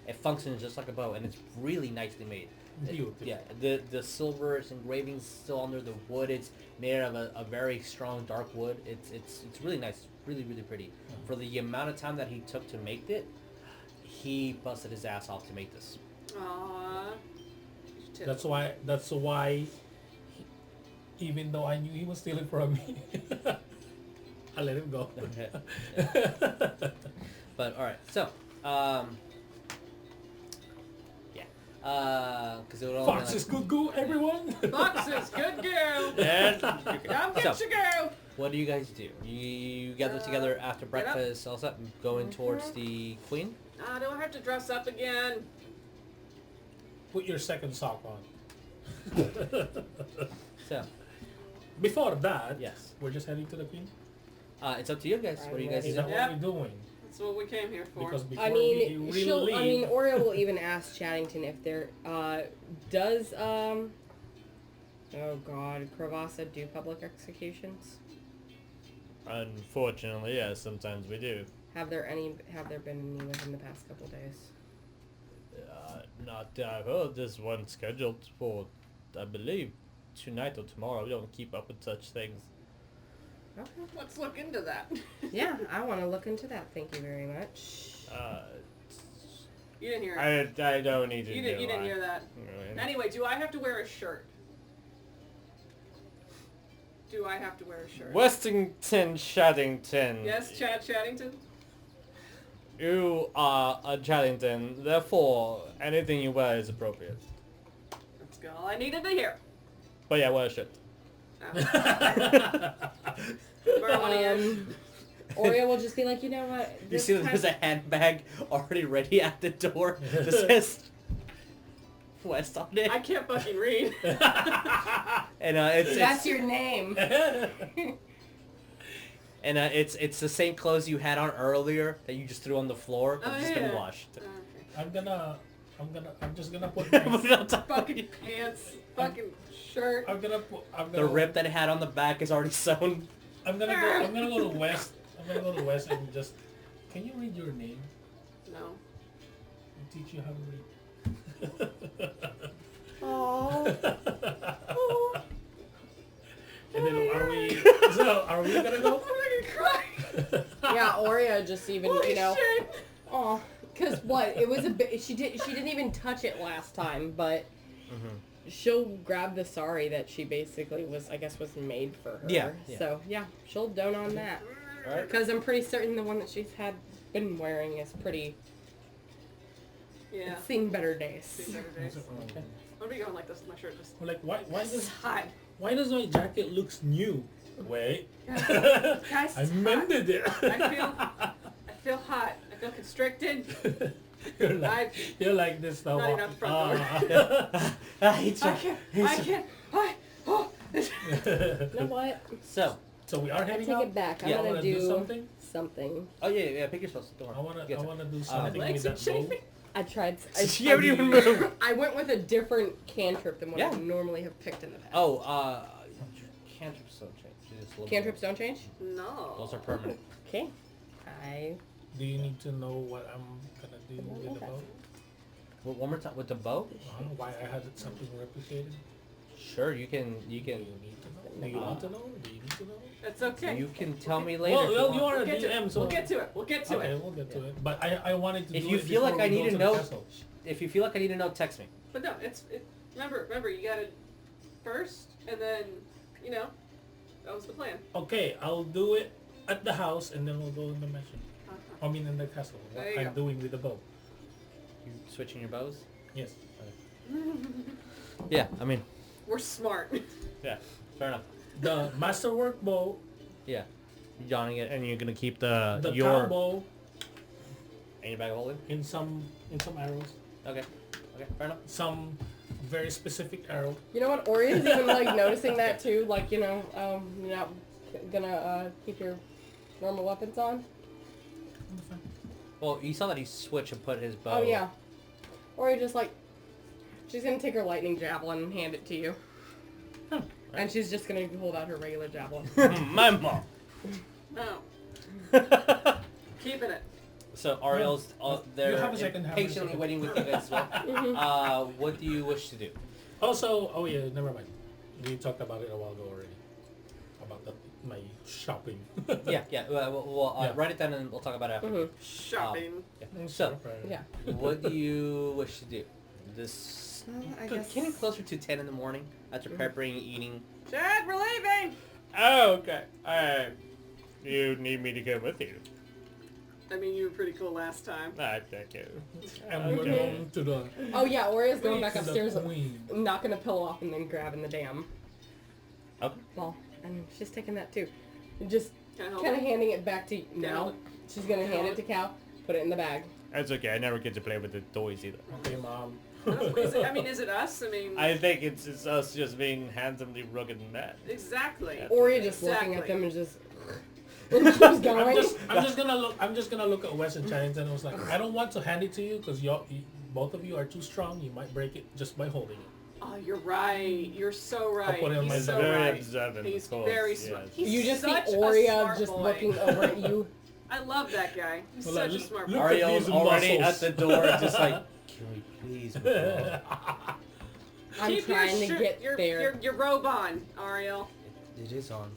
it functions just like a bow, and it's really nicely made. Beautiful. Yeah, the silver engravings still under the wood. It's made out of a very strong dark wood. It's really nice, really pretty. For the amount of time that he took to make it, he busted his ass off to make this. Aww. That's why even though I knew he was stealing from me, I let him go. But all right, so because it would all Fox is good go, everyone. Foxes, good girl. Come get So, your girl. what do you guys do? You gather together after get up. breakfast, all set, and going towards the queen. Ah, do I have to dress up again? Put your second sock on. So, Before that, yes, we're just heading to the queen. it's up to you guys. What do you guys Is do? that Yep. what we're doing? That's what we came here for. Because before I we mean, really she'll. leave, I mean, Oria will even ask Chaddington if there does oh god, Cravassa do public executions? Unfortunately, yes, sometimes we do. Have there been any within the past couple days? Not that I've heard. There's one scheduled for, I believe, tonight or tomorrow. We don't keep up with such things. Okay. Let's look into that. Yeah, I want to look into that. Thank you very much. You didn't hear it. I don't need to. You didn't hear that. Anyway, do I have to wear a shirt? Do I have to wear a shirt? Westington Shaddington. Yes, Chad Chaddington? You are a Chaddington, therefore anything you wear is appropriate. That's all I needed to hear. But yeah, wear a shirt. Borrow one of yours. Oria will just be like, you know what? You see that there's a handbag already ready at the door that says West on it. I can't fucking read. And That's your name. And it's the same clothes you had on earlier that you just threw on the floor. But just been washed. Okay. I'm just gonna put my, Fucking pants, fucking shirt. the rip that it had on the back is already sewn. I'm gonna go to West. I'm gonna go to West and just. Can you read your name? No. I'll teach you how to read. Aww. And then are we gonna go? I'm gonna cry. Yeah, Oria just even, Holy you know. shit. Oh, because what? It was a bit. She didn't even touch it last time, but she'll grab the sari that she basically was made for her. Yeah. So yeah, she'll don on that. Right. Because I'm pretty certain the one that she's been wearing is pretty. Yeah. It's seen better days. Okay. What are we going like this with my shirt? Just Like why this is hot. does my jacket looks new? Wait. Guys, I it's mended it. I feel hot. I feel constricted. You're like this now. Not enough front I can't. Oh. You know what? So we are I heading take out. it back. I'm Yeah. gonna wanna do something. something. Oh yeah, pick yourself. Don't worry. I wanna do something legs with are that bow. chafing. I tried. You haven't even moved. I went with a different cantrip than what I Yeah. normally have picked in the past. Oh, cantrips don't change. Just a little Cantrips don't change? No. Those are permanent. Okay. Do you need to know what I'm gonna do with the bow? Well, one more time with the bow. Why I had something replicated? Sure, you can. Do you need to know? Do you want to know? Do you need to know? It's okay. You can tell me later. Well, you are a We'll get to DM, it. so We'll get to it. We'll get to okay, it. we'll get to it. But I wanted to. If do you it feel like before I we need go to the know- castle. If you feel like I need to know, text me. But no, remember, you gotta first, and then, that was the plan. Okay, I'll do it at the house, and then we'll go in the mansion. I mean, in the castle. What There you I'm go. doing with the bow. You switching your bows? Yes. Yeah, I mean, We're smart. yeah, fair enough. The masterwork bow, Yeah, you're donning it, and you're gonna keep the cow bow, in your bag of holding. in some arrows, Okay, fair enough. some very specific arrow. You know what? Oria's even like noticing that too. Like, you're not gonna keep your normal weapons on. Well, you saw that he switched and put his bow. Oh yeah. Oria just like, she's gonna take her lightning javelin and hand it to you. And she's just gonna hold out her regular javelin. My mom. No. Keeping it. So Ariel's there, You have a second, have a patiently second. waiting with you guys as well. What do you wish to do? Also, oh yeah, never mind. We talked about it a while ago already. About my shopping. Yeah. Well, Yeah. write it down and we'll talk about it after. Shopping. Yeah. So, Yeah. what do you wish to do? This I guess. getting closer to 10 in the morning after preparing, eating. Chad, we're leaving! Oh, okay. You need me to go with you? I mean, you were pretty cool last time. I thank you. And we're going to the Oh yeah, Oria's going back to the upstairs, queen. knocking a pillow off and then grabbing the damn Okay. ball. And she's taking that too. Just Can I hold kind of it? handing it back to I now. hold She's gonna hand it to Cal, put it in the bag. That's okay. I never get to play with the toys either. Okay, Mom. Is it us? I mean, I think it's us just being handsomely rugged and mad. exactly. Oria just looking at Exactly. them and just and keeps going. I'm just gonna look at Wes and Chines, and I was like, I don't want to hand it to you because both of you are too strong. You might break it just by holding it. Oh, you're right. You're so right. put it on my He's so very right. observant, He's of course, very yes. smart. He's You just see such a Oria smart just boy. looking over at you. I love that guy. He's Well, such look- a smart look boy. at Ariel's these already muscles. at the door, just like, can we please withdraw? I'm Keep your trying to shirt- get your, there. Your robe on, Ariel. It is on.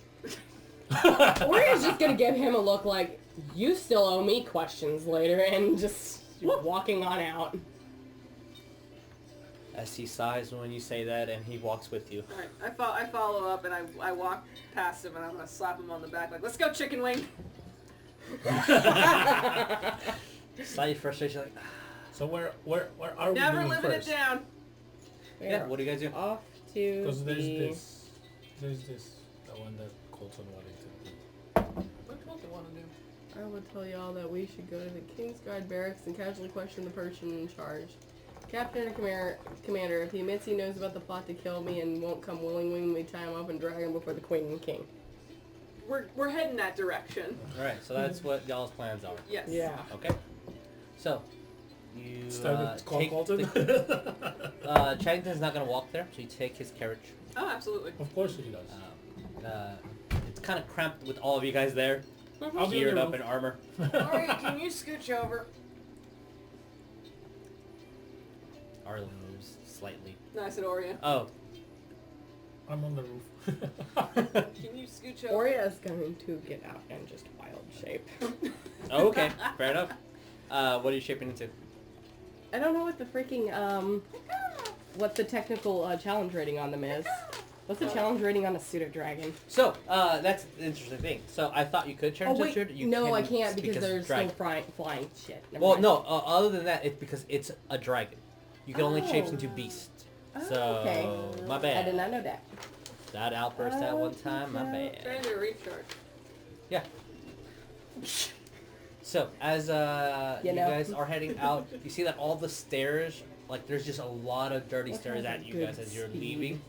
Oria's just gonna give him a look like, you still owe me questions later, and just walking on out. As he sighs when you say that, and he walks with you. Alright, I follow up and I walk past him and I'm gonna slap him on the back like, let's go, chicken wing. Slight frustration, like, So where are we Never doing living first? it down. yeah. What do you guys do? Off to Because there's the... this, the one that Coleton wanted to do. want to do. I would tell y'all that we should go to the King's Guard barracks and casually question the person in charge. Captain or commander, if he admits he knows about the plot to kill me and won't come willingly, tie him up and drag him before the queen and king. We're heading that direction. Alright, so that's what y'all's plans are. Yes. Yeah. Okay. So, you Call take Coleton? Charrington's not going to walk there, so you take his carriage. Oh, absolutely. Of course he does. It's kind of cramped with all of you guys there, I'll be geared on up the in armor. Alright, can you scooch over? Ariell moves slightly. No, I said Oria. Oh. I'm on the roof. Can you scooch over? Oria is going to get out in just wild shape. Oh, okay. Fair enough. What are you shaping into? I don't know what the freaking, what the technical challenge rating on them is. What's the challenge rating on a pseudo-dragon? So, that's the interesting thing. So, I thought you could turn into a Druid. No, I can't because there's dragon. still flying shit. Never Well, mind. no, other than that, it's because it's a dragon. You can only shape Oh. into beast. Oh, So, okay. my I bad. did not know that. That outburst at one time, my bad. Trying to recharge. Yeah. So, as you know. guys are heading out, you see that all the stairs, like there's just a lot of dirty What stairs has a at you good guys as you're speed? leaving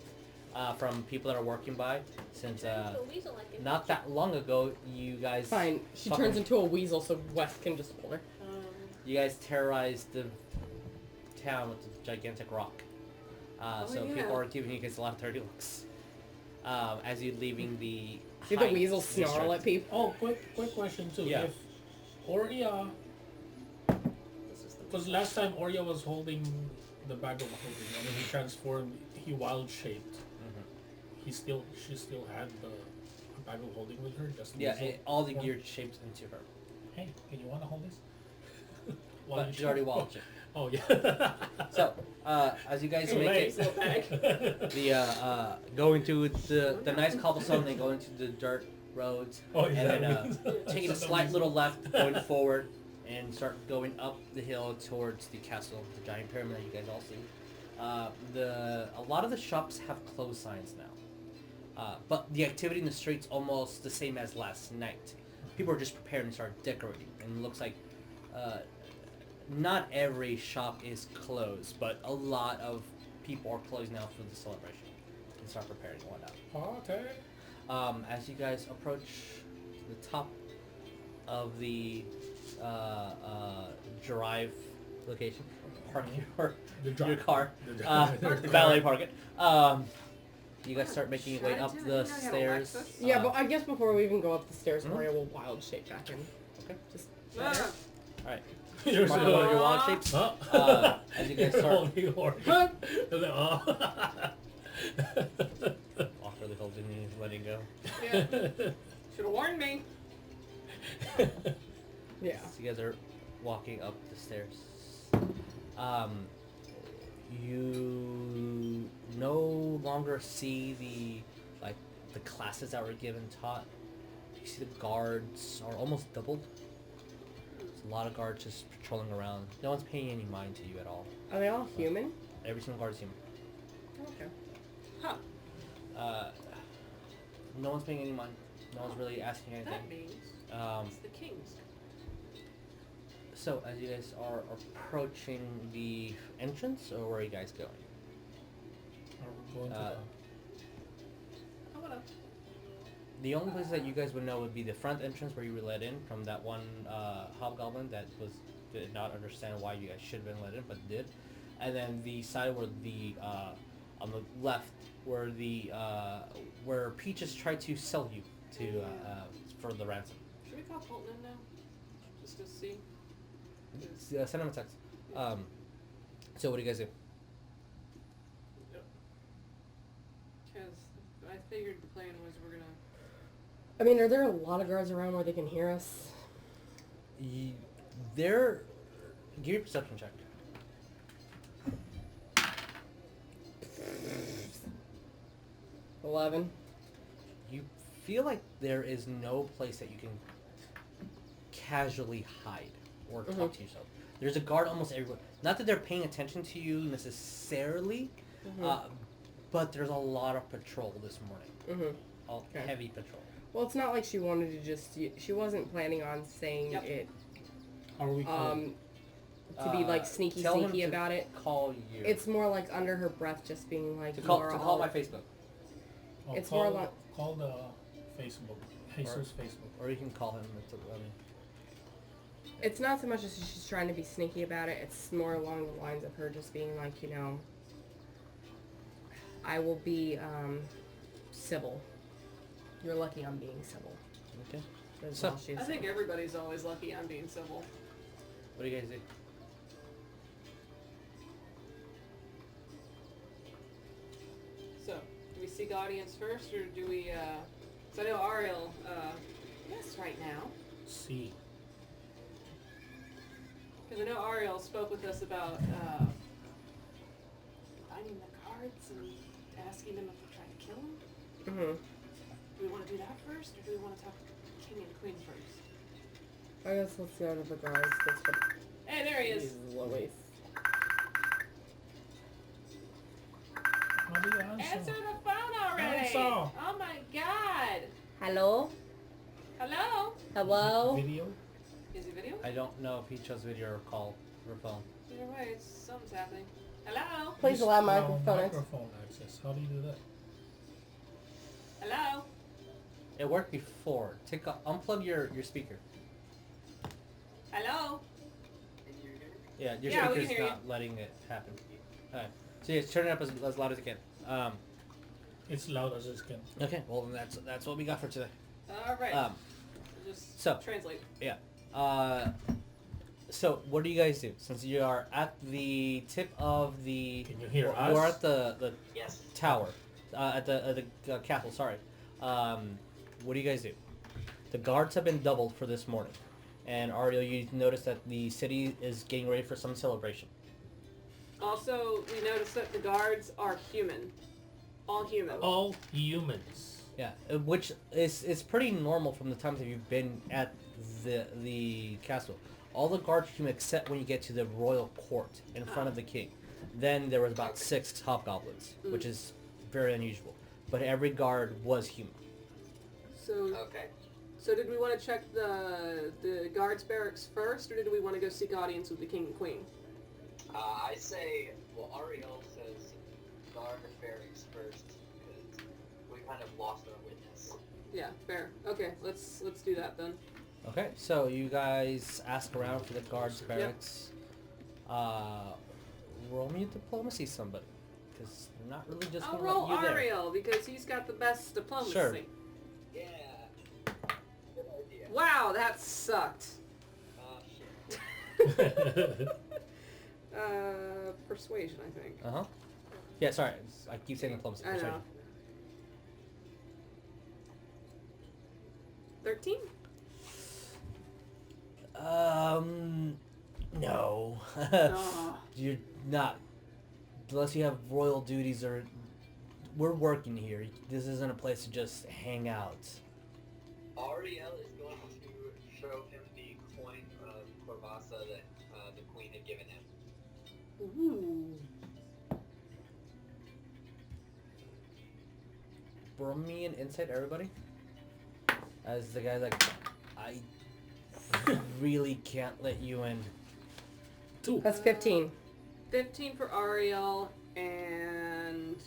from people that are working by. Since not that long ago, you guys Fine. She fucking- turns into a weasel so Wes can just hold her. You guys terrorized the town with the gigantic rock. So yeah. people are giving you guys a lot of dirty looks. As you're leaving the See the heights weasel snarl district. at people? Oh, quick question too. Yeah. If Oria, because last time Oria was holding the bag of holding, and when he transformed, he wild shaped. She still had the bag of holding with her. Just Yeah, weasel all the form? gear shapes into her. Hey, can you want to hold this? But she's already wild shaped. Oh yeah. So, as you guys Too make late. it, the going through the nice cobblestone, then going to the dirt roads, Oh, and yeah, then that means- taking a that's slight the little left, going forward, and start going up the hill towards the castle, the giant pyramid that you guys all see. A lot of the shops have closed signs now, but the activity in the streets almost the same as last night. People are just preparing to start decorating, and it looks like. Not every shop is closed, but a lot of people are closed now for the celebration and start preparing and whatnot. As you guys approach the top of the drive location, park your car, valet park it. You guys start making your way up the stairs. Yeah, but I guess before we even go up the stairs, Oria will wild shape back in. Okay. Just Ah. Alright. You're Mark so- one of your wild shapes. Huh? As you guys start Holding Oria. And then, oh. awkwardly holding and letting go. Yeah. Should have warned me. yeah. So you guys are walking up the stairs. You no longer see the classes that were given taught. You see the guards are almost doubled. There's a lot of guards just patrolling around. No one's paying any mind to you at all. Are they all human? Every single guard is human. Okay. Huh. No one's paying any mind. No one's really asking anything. That means it's the kings. So, as you guys are approaching the entrance, or where are you guys going? Going to How about The only places that you guys would know would be the front entrance where you were let in from that one hobgoblin that did not understand why you guys should have been let in, but did. And then the side where the on the left where the where Peaches tried to sell you to for the ransom. should we call Coleton in now? Just to see. Send him a text. So what do you guys do? Because I figured the plan was we're gonna. I mean, are there a lot of guards around where they can hear us? Give me a perception check. 11. You feel like there is no place that you can casually hide or talk to yourself. There's a guard almost everywhere. Not that they're paying attention to you necessarily, but there's a lot of patrol this morning. A heavy patrol. Well, it's not like she wanted to just... She wasn't planning on saying it... How are we called? To be, like, sneaky about it. Call you. It's more like under her breath just being like... To call my Facebook. Oh, it's call, more like... Call the Facebook. Jesus Facebook. Or you can call him. It's not so much as she's trying to be sneaky about it. It's more along the lines of her just being like, you know... I will be, civil. You're lucky I'm being civil. Okay. So, I think everybody's always lucky I'm being civil. What do you guys do? So, do we seek audience first, or do we, so I know Ariell, yes, right now. See. Because I know Ariell spoke with us about, finding the cards and asking them if we're trying to kill them. Mm-hmm. Do we want to do that first, or do we want to talk to the king and queen first? I guess let's go to the guards. That's what... Hey, there he is. Lois. How do you answer? Answer the phone already. Answer. Oh my god. Hello? Hello? Hello? Video? Is it video? I don't know if he chose video or call or phone. Either way, something's happening. Hello? Please allow No, microphone. microphone access. How do you do that? Hello? It worked before. Unplug your speaker. Hello? Yeah, your Yeah, we speaker's can hear not letting it happen. Alright. So yeah, turn it up as loud as you can. It's loud as it can. Okay, well then that's what we got for today. Alright. Just so- translate. Yeah. So what do you guys do? Since you are at the tip of the... Can you hear us? We're at the Yes. tower. At the castle, sorry. What do you guys do? The guards have been doubled for this morning. And Ariell, you notice that the city is getting ready for some celebration. Also, we noticed that the guards are human. All human. All humans. Yeah, which is pretty normal from the times that you've been at the castle. All the guards are human except when you get to the royal court in front of the king. Then there was about 6 hobgoblins, which is very unusual. But every guard was human. So, Okay. so did we want to check the guards barracks first, or did we want to go seek audience with the king and queen? I say, well, Ariell says guard barracks first, because we kind of lost our witness. Yeah, fair. Okay, let's do that then. Okay, so you guys ask around for the guards barracks. Roll me a diplomacy, somebody, because they're not really just I'll gonna roll let you there. Ariell because he's got the best diplomacy. Sure. Yeah. Good idea. Wow, that sucked. Shit. Persuasion, I think. Uh huh. Yeah, sorry, I keep saying diplomacy. I know. 13? No. Oh. You're not. Unless you have royal duties or... We're working here. This isn't a place to just hang out. Ariell is going to show him the coin of Corvassa that the queen had given him. Ooh. Roll me an insight, everybody. As the guy's like, I really can't let you in. 2. That's 15. 15 for Ariell and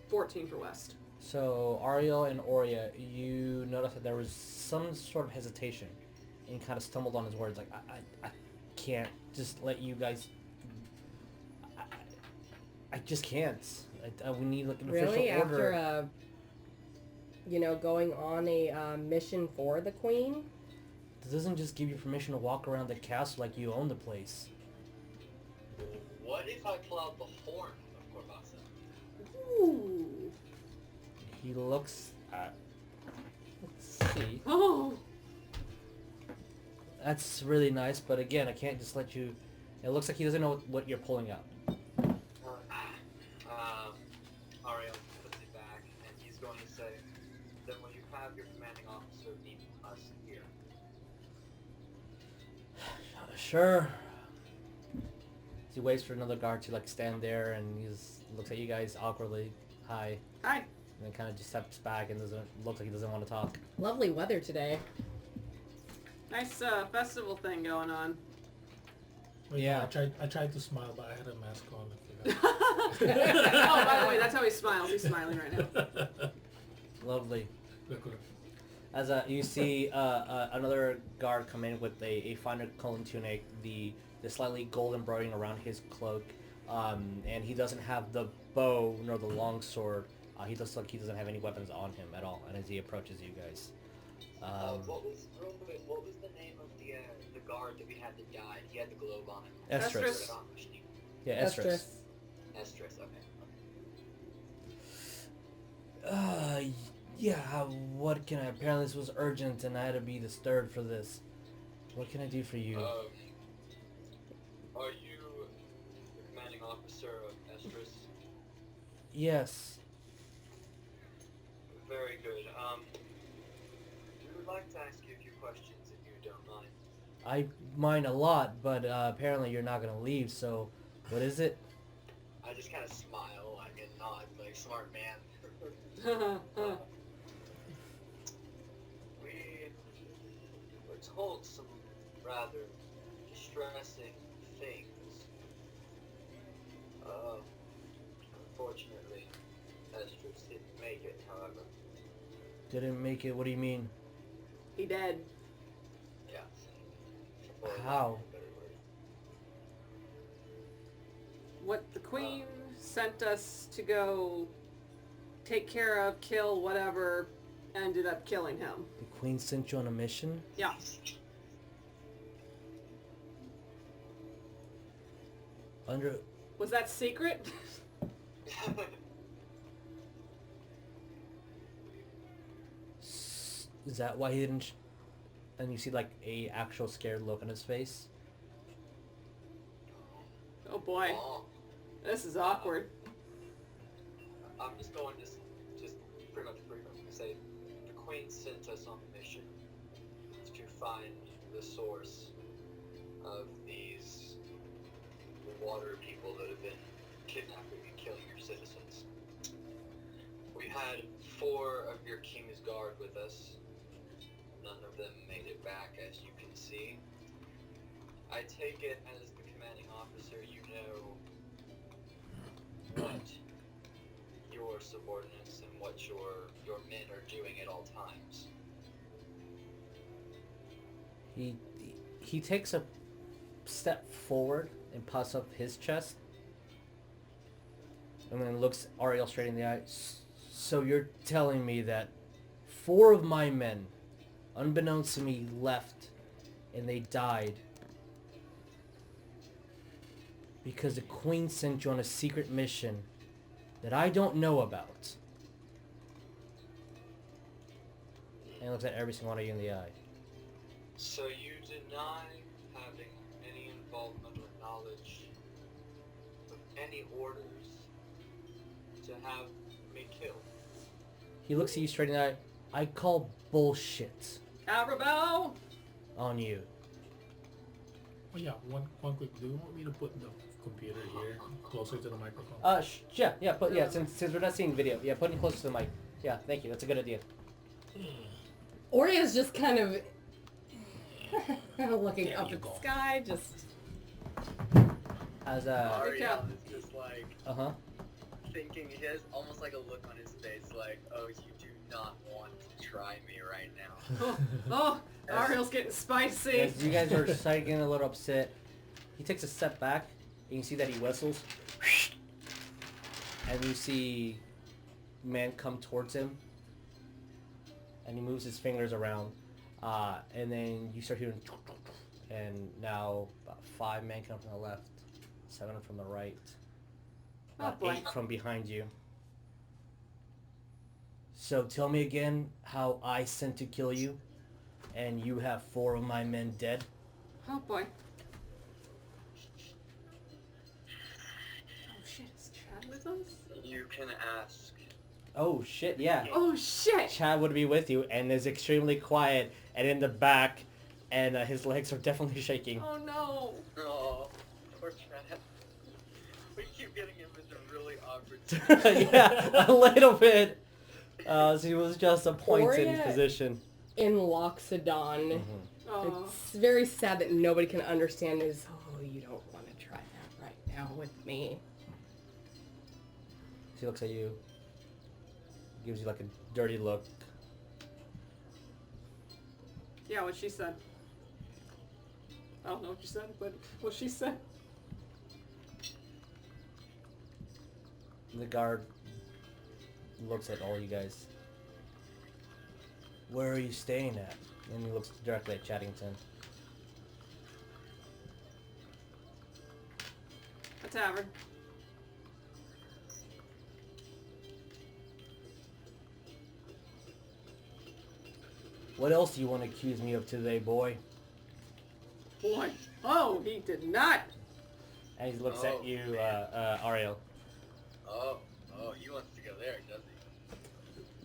14 for West. So, Ariell and Oria, you notice that there was some sort of hesitation and kind of stumbled on his words. Like, I can't just let you guys... I just can't. We need like an Really? official order. After, going on a mission for the queen? This doesn't just give you permission to walk around the castle like you own the place. What if I pull out the horn of Corvassa? Ooh. He looks at... Let's see. Oh. That's really nice, but again, I can't just let you... It looks like he doesn't know what you're pulling out. Ariell puts it back, and he's going to say, then will you have your commanding officer meet us here? Sure. He waits for another guard to like stand there, and he just looks at you guys awkwardly. Hi. Hi. And then kind of just steps back and looks like he doesn't want to talk. Lovely weather today. Nice festival thing going on. Yeah. I tried to smile, but I had a mask on. Oh, by the way, that's how he smiles. He's smiling right now. Lovely. As you see another guard come in with a finer colored tunic, the slightly gold embroidering around his cloak, and he doesn't have the bow nor the long sword. He looks like he doesn't have any weapons on him at all. And as he approaches you guys, what was the name of the guard that we had that died? He had the globe on him. Estrus. Yeah, Estrus. Estrus. Okay. Yeah, what can I... Apparently this was urgent and I had to be disturbed for this. What can I do for you? Are you the commanding officer of Estrus? Yes. Very good. We would like to ask you a few questions if you don't mind. I mind a lot, but apparently you're not going to leave, so what is it? I just kind of smile, and nod, like, smart man. We were told some rather distressing things. Unfortunately, Estrus didn't make it, however. Didn't make it? What do you mean? He dead. Yeah. How? What the queen sent us to go take care of, kill, whatever, ended up killing him. The queen sent you on a mission? Yeah. Was that secret? Is that why he didn't... And you see like a actual scared look on his face? Oh boy. This is awkward. I'm just going to just pretty much say the queen sent us on a mission to find the source of these water people that have been kidnapping and killing your citizens. We had 4 of your king's guard with us. None of them made it back, as you can see. I take it as the commanding officer, you know what your subordinates and what your men are doing at all times. He takes a step forward and puffs up his chest, and then looks Ariell straight in the eye. So you're telling me that 4 of my men, unbeknownst to me, left and they died because the queen sent you on a secret mission that I don't know about? And he looks at every single one of you in the eye. So you deny having any involvement or knowledge of any orders to have me killed? He looks at you straight in the eye. I call bullshit Cowrabao! on you. Oh yeah, one quick. Do you want me to put the computer here, closer to the microphone? Yeah. Since we're not seeing video, put it closer to the mic. Yeah, thank you. That's a good idea. Oria's just kind of looking up at the sky, just. As Ariell is just like thinking. He has almost like a look on his face, like, "Oh, you do not want to try me right now." Ariel's getting spicy. As you guys are getting a little upset, he takes a step back. You can see that he whistles, and you see man come towards him, and he moves his fingers around, and then you start hearing, and now about 5 men come from the left, 7 from the right, about 8 from behind you. So tell me again how I sent to kill you, and you have 4 of my men dead. Oh boy. Oh shit, is Chad with us? You can ask. Oh shit, yeah. Oh shit! Chad would be with you and is extremely quiet and in the back, and his legs are definitely shaking. Oh no! Oh, poor Chad. We keep getting him into really awkward situations. Yeah, a little bit. She was just a point in Oria position. In Loxodon. Oh. It's very sad that nobody can understand is, oh, you don't want to try that right now with me. She looks at you. Gives you like a dirty look. Yeah, what she said. I don't know what you said, but what she said. The guard looks at all you guys. Where are you staying at? And he looks directly at Chattington. A tavern. What else do you want to accuse me of today, boy? Boy. Oh, he did not. And he looks at you, Ariell. Oh, he wants to go there, does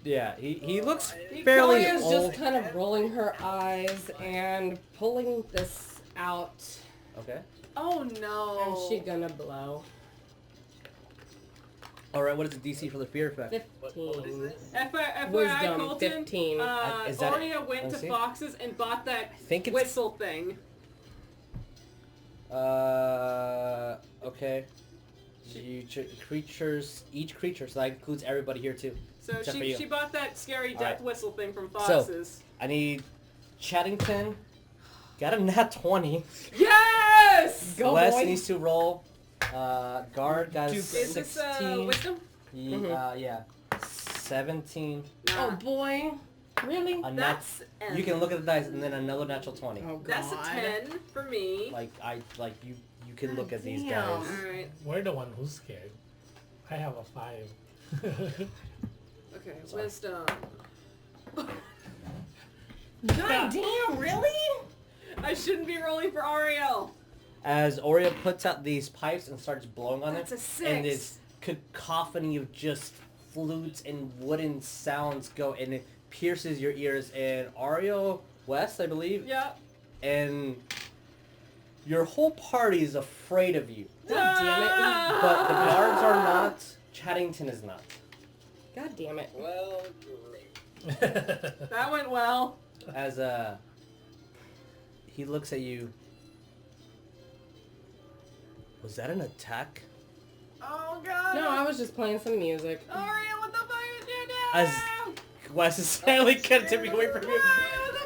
he? Yeah, he looks He fairly Oria's old. just kind of rolling her eyes and pulling this out. Okay. Oh no. And she gonna blow. Alright, what is the DC for the fear effect? 15. What is this? FYI, Wisdom, Coleton, 15. Is that Oria went let's to see. Fox's and bought that think it's- whistle thing. Okay. Creatures, each creature, so that includes everybody here too. So Except for you. she bought that scary death Alright. whistle thing from So, Fox's. I need Chattington. Got a nat 20. Yes! Go, Wes boy. needs to roll. Guard got Is 16. this wisdom? Yeah. 17. Oh boy. Really? A nat, That's N. you can look at the dice and then another natural 20. Oh god. That's a 10 for me. You can look at these damn. guys. Alright. We're the one who's scared. I have a 5. Okay, Sorry. wisdom. God damn, really? I shouldn't be rolling for Ariell. As Oria puts out these pipes and starts blowing on That's it, a 6. and this cacophony of just flutes and wooden sounds go, and it pierces your ears. And Ariel West, I believe, Yeah. and your whole party is afraid of you. God damn it. But the guards are not. Chattington is not. God damn it. Well, great. That went well. As he looks at you. Was that an attack? Oh god. No, I was just playing some music. Ariell, what the fuck did you do? As Wes is sadly tipping away from you. What the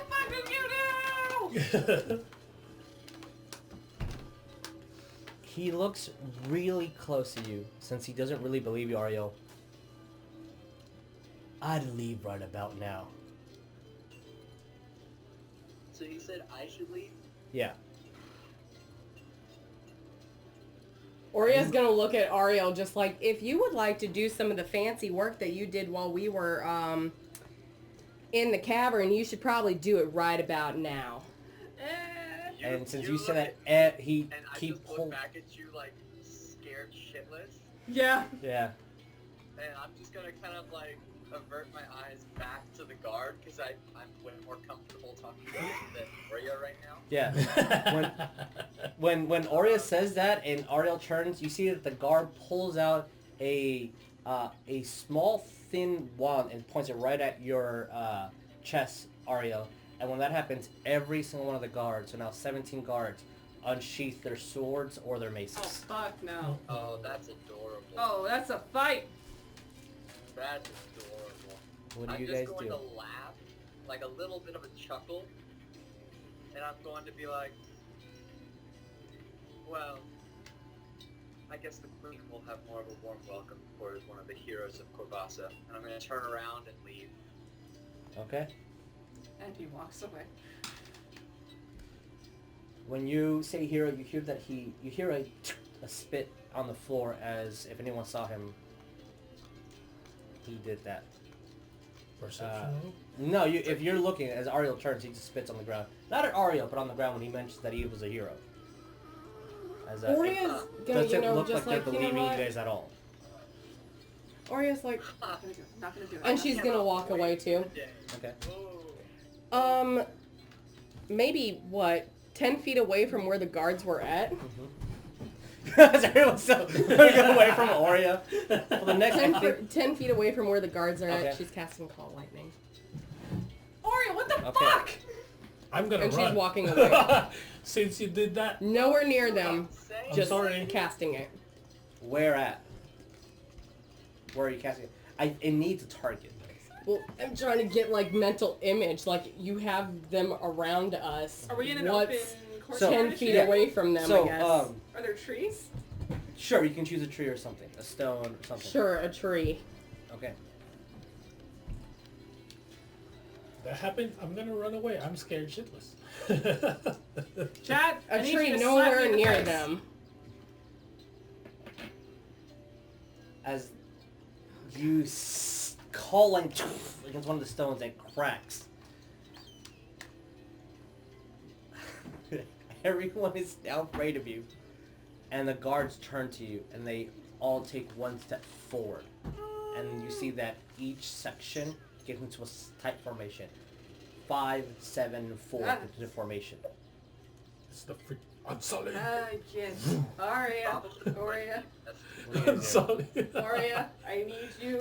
fuck did you do? He looks really close to you, since he doesn't really believe you, Ariel. I'd leave right about now. So he said I should leave? Yeah. Oria's gonna look at Ariel just like, if you would like to do some of the fancy work that you did while we were in the cavern, you should probably do it right about now. And since you look said at that, me, he and I keep just look pull. back at you like scared shitless, Yeah. Yeah. and I'm just gonna kind of like avert my eyes back to the guard because I'm way more comfortable talking to him than Oria right now. Yeah. when Oria says that and Ariel turns, you see that the guard pulls out a small thin wand and points it right at your chest, Ariel. And when that happens, every single one of the guards, so now 17 guards, unsheath their swords or their Oh maces. fuck no. Oh, that's adorable. Oh, that's a fight. That's adorable. What do I'm you just guys going do? to laugh, like a little bit of a chuckle, and I'm going to be like, well, I guess the queen will have more of a warm welcome for one of the heroes of Corvassa, and I'm going to turn around and leave. Okay. And he walks away. When you say hero, you hear that you hear a spit on the floor, as if anyone saw him, he did that. Perception roll? No, if you're looking, as Ariel turns, he just spits on the ground. Not at Ariel, but on the ground when he mentions that he was a hero. As Oria's gonna, doesn't look just like they're like, believing you what? guys at all. Oria's like, Not gonna do it. Not gonna do it. and she's gonna walk away too. Okay. Maybe, 10 feet away from where the guards were at? Because everyone's so go away from Oria. For the next 10 feet away from where the guards are Okay. at, she's casting Call Lightning. Oria, what the Okay. fuck? I'm gonna And run. she's walking away. Since you did that, Nowhere near them, I'm just sorry. casting it. Where at? Where are you casting it? It needs a target. Well, I'm trying to get like mental image. Like you have them around us. Are we in an What's open courtyard? So- 10 feet Yeah. away from them, So, I guess. Are there trees? Sure, you can choose a tree or something. A stone or something. Sure, a tree. Okay. That happened, I'm gonna run away. I'm scared shitless. Chad, I A need tree you to slap me nowhere in the near face. them. As you calling against one of the stones and cracks. Everyone is now afraid of you. And the guards turn to you and they all take one step forward. And you see that each section gets into a tight formation. 5, 7, 4 Ah. into formation. It's the freak. I'm solid. Yes. Aria. Oria. What are you gonna I'm do? solid. Oria, I need you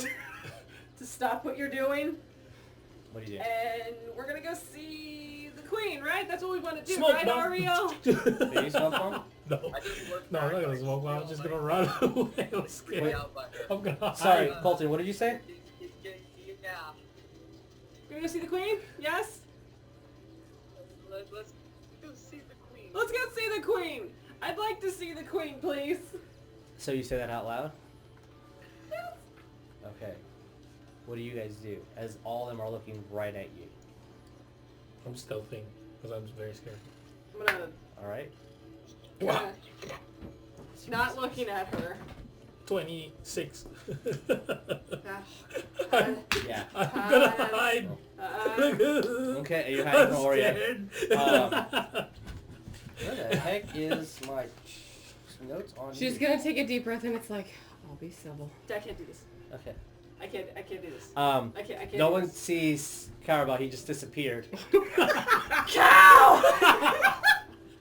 to stop what you're doing. What do you do? And we're gonna go see the queen, right? That's what we want to do, Smoke right, bomb. Ariell? Do you smoke bomb? No. I just work No, I'm back, not gonna like, smoke one. I'm real, just like, gonna run away. I'm way scared. out by her. I'm gonna Sorry, hide. Coleton, what did you say? Yeah. We're gonna go see the queen? Yes? Let's go see the queen. Let's go see the queen! I'd like to see the queen, please. So you say that out loud? Okay. What do you guys do? As all of them are looking right at you. I'm stealthing because I'm very scared. I'm gonna, Alright? gonna not looking at her. 26. Ah, Yeah. I'm gonna hide. Okay, are you hiding from Oria? Scared. Where the heck is my notes on She's you? gonna take a deep breath and it's like, I'll be civil. I can't do this. Okay. I can't do this. I can't No do one this. sees Cowrabao, he just disappeared. Cow!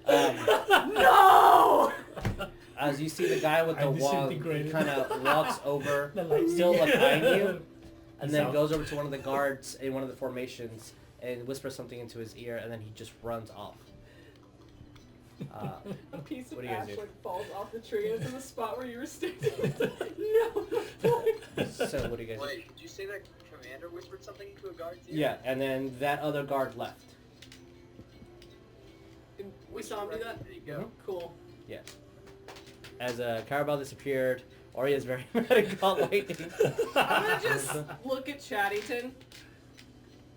No! As you see the guy with the I wand disintegrated. kind of walks over, The lightning. still behind you, and He's then out. goes over to one of the guards in one of the formations and whispers something into his ear, and then he just runs off. A piece of What do you guys ash do? like falls off the tree and it's in the spot where you were standing. No. So what do you guys do? Wait, did you say that commander whispered something to a guard's ear? Yeah, and then that other guard left. We saw him do that? There you go. Cool. Yeah. As Cowrabao disappeared, Oria is very mad at God Lightning. I'm gonna just look at Chattyton.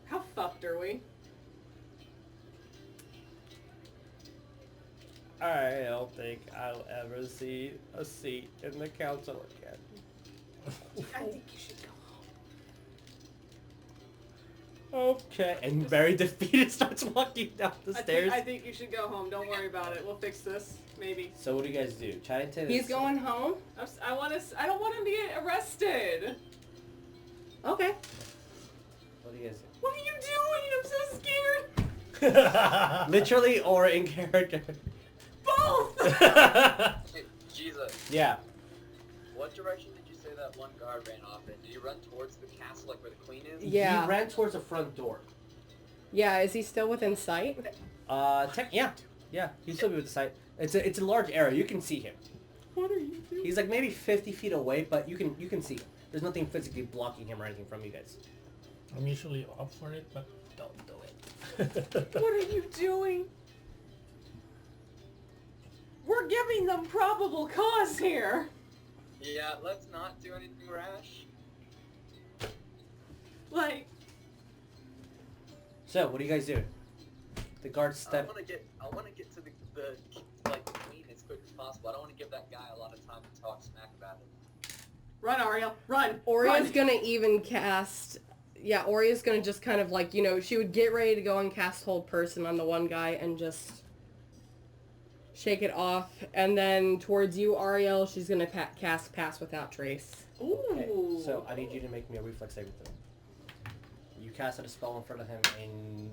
How fucked are we? I don't think I'll ever see a seat in the council again. I think you should go home. Okay. And very defeated starts walking down the stairs. I think you should go home. Don't worry about it. We'll fix this. Maybe. So what do you guys do? Chaddington He's is... going home? I don't want him to get arrested. Okay. What do you guys do? What are you doing? I'm so scared. Literally or in character? Both! Hey, Jesus. Yeah. What direction did you say that one guard ran off in? Did he run towards the castle, like where the queen is? Yeah. He ran towards the front door. Yeah, is he still within sight? Yeah. Yeah, he's still be with the sight. It's a large area. You can see him. What are you doing? He's like maybe 50 feet away, but you can see him. There's nothing physically blocking him or anything from you guys. I'm usually up for it, but Don't do it. What are you doing? We're giving them probable cause here. Yeah, let's not do anything rash. Like, So, what do you guys do? The guards I step... want to get to the queen as quick as possible. I don't want to give that guy a lot of time to talk smack about it. run, Ariel, run. Oria's run. gonna even cast... Yeah, Oria's gonna just kind of like, she would get ready to go and cast Hold Person on the one guy and just shake it off. And then towards you, Ariel, she's gonna cast Pass Without Trace. Ooh. Okay, so I need you to make me a reflex saving throw. You casted a spell in front of him in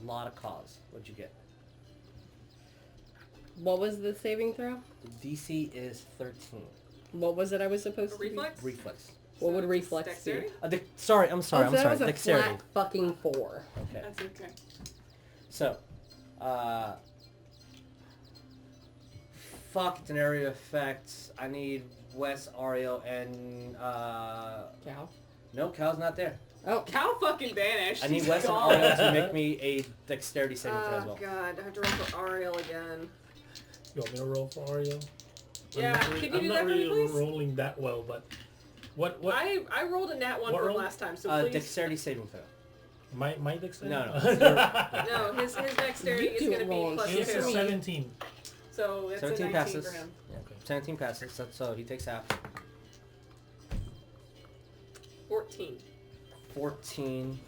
a lot of cause. What'd you get? What was the saving throw? The DC is 13. What was it I was supposed to Reflex? Reflex. What would reflex Dexterity? do? Sorry, I'm sorry. That was a Dexterity. flat fucking 4. Okay. That's okay. So, fuck, it's an area effect. I need Wes, Ariell, and Cow? No, Cal's not there. Oh, Cow fucking vanished. I need He's Wes and gone. Ariell to make me a dexterity saving throw as well. Oh god, I have to roll for Ariel again. You want me to roll for Ariel? Yeah, can you do that for me, really please? rolling that well, but what? I rolled a nat 1 What from roll? last time, so please. Dexterity saving throw. My dexterity? No. No, his dexterity You is do going to be roll plus It's a 2. 17. So that's 17 a 19 passes. for him. Okay. 17 passes, so he takes half. 14. 14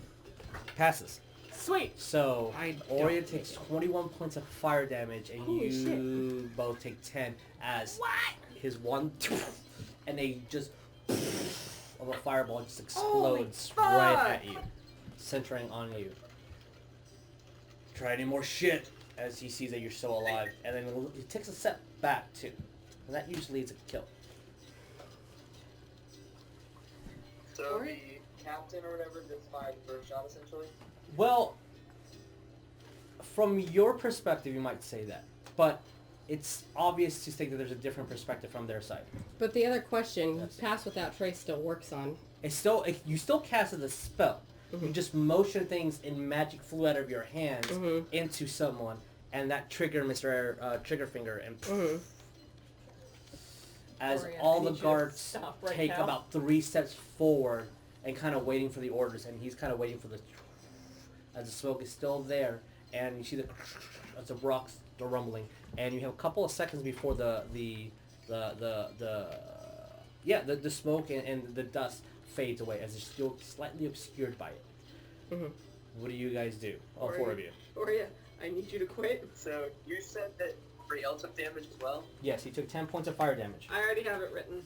passes. Sweet. So, I Oria don't takes 21 points of fire damage, and Holy you both take 10 as his one, and they just, of a fireball just explodes Holy right fuck. at you, centering on you. Try any more shit, as he sees that you're still alive, and then he takes a step back too, and that usually is a kill. So the captain or whatever gets fired first shot, essentially? Well, from your perspective, you might say that, but it's obvious to state that there's a different perspective from their side. but the other question, Yes. Pass Without Trace still works on. You still casted the spell. You just motion things in magic flew out of your hands into someone, and that triggered Mr. Triggerfinger, and as Oria, all I the need you to guards stop right take now. about 3 steps forward and kind of waiting for the orders, and he's kind of waiting for the as the smoke is still there, and you see as the rocks are rumbling, and you have a couple of seconds before the smoke and the dust fades away as it's still slightly obscured by it. What do you guys do? All 4 of you. Oria, I need you to quit. So you said that Ariel took damage as well? Yes, he took 10 points of fire damage. I already have it written.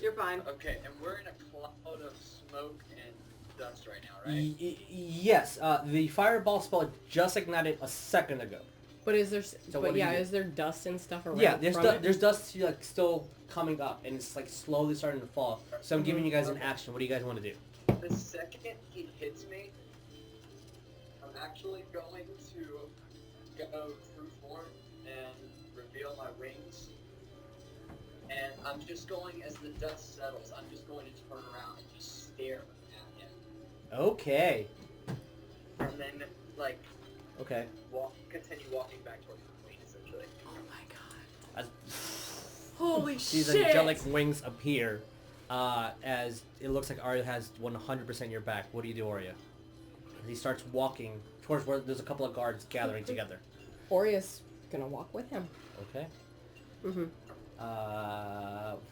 You're fine. Okay, and we're in a cloud of smoke and dust right now, right? Yes, the fireball spell just ignited a second ago. But is there? what But do you yeah, do? is there dust and stuff around? Yeah, there's from it? there's dust like still coming up, and it's like slowly starting to fall. So I'm giving you guys an action. What do you guys want to do? The second he hits me, I'm actually going to go true form and reveal my wings. And I'm just going, as the dust settles, I'm just going to turn around and just stare at him. Okay. And then, like, Okay. continue walking back towards the queen, essentially. Oh my god. As Holy these shit. angelic wings appear, as it looks like Ariel has 100% your back. What do you do, Oria? He starts walking towards where there's a couple of guards gathering together. Oria's gonna walk with him. Okay.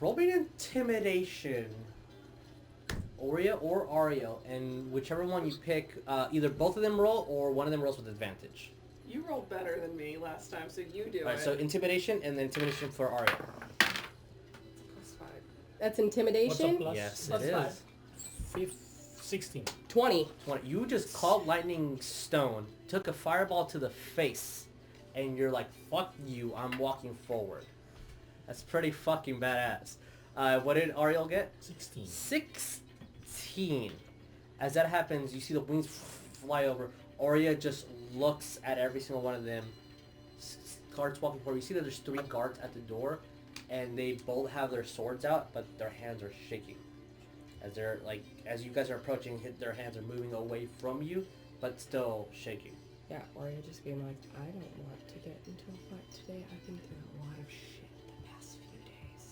Roll me an intimidation, Oria or Ariel, and whichever one you pick, either both of them roll or one of them rolls with advantage. You rolled better than me last time, so you do Alright, it. so intimidation and then intimidation for Ariel. Plus 5. That's What's a intimidation. plus? Yes, Plus it 5. is. 16. 20. 20. You just called lightning stone, took a fireball to the face, and you're like, fuck you, I'm walking forward. That's pretty fucking badass. What did Ariel get? 16. 16. As that happens, you see the wings fly over. Oria just looks at every single one of them. Guards walking forward. You see that there's 3 guards at the door, and they both have their swords out, but their hands are shaking. As they're like, as you guys are approaching, their hands are moving away from you, but still shaking. Yeah, Oria just being like, I don't want to get into a fight today. I've been through a lot of shit the past few days.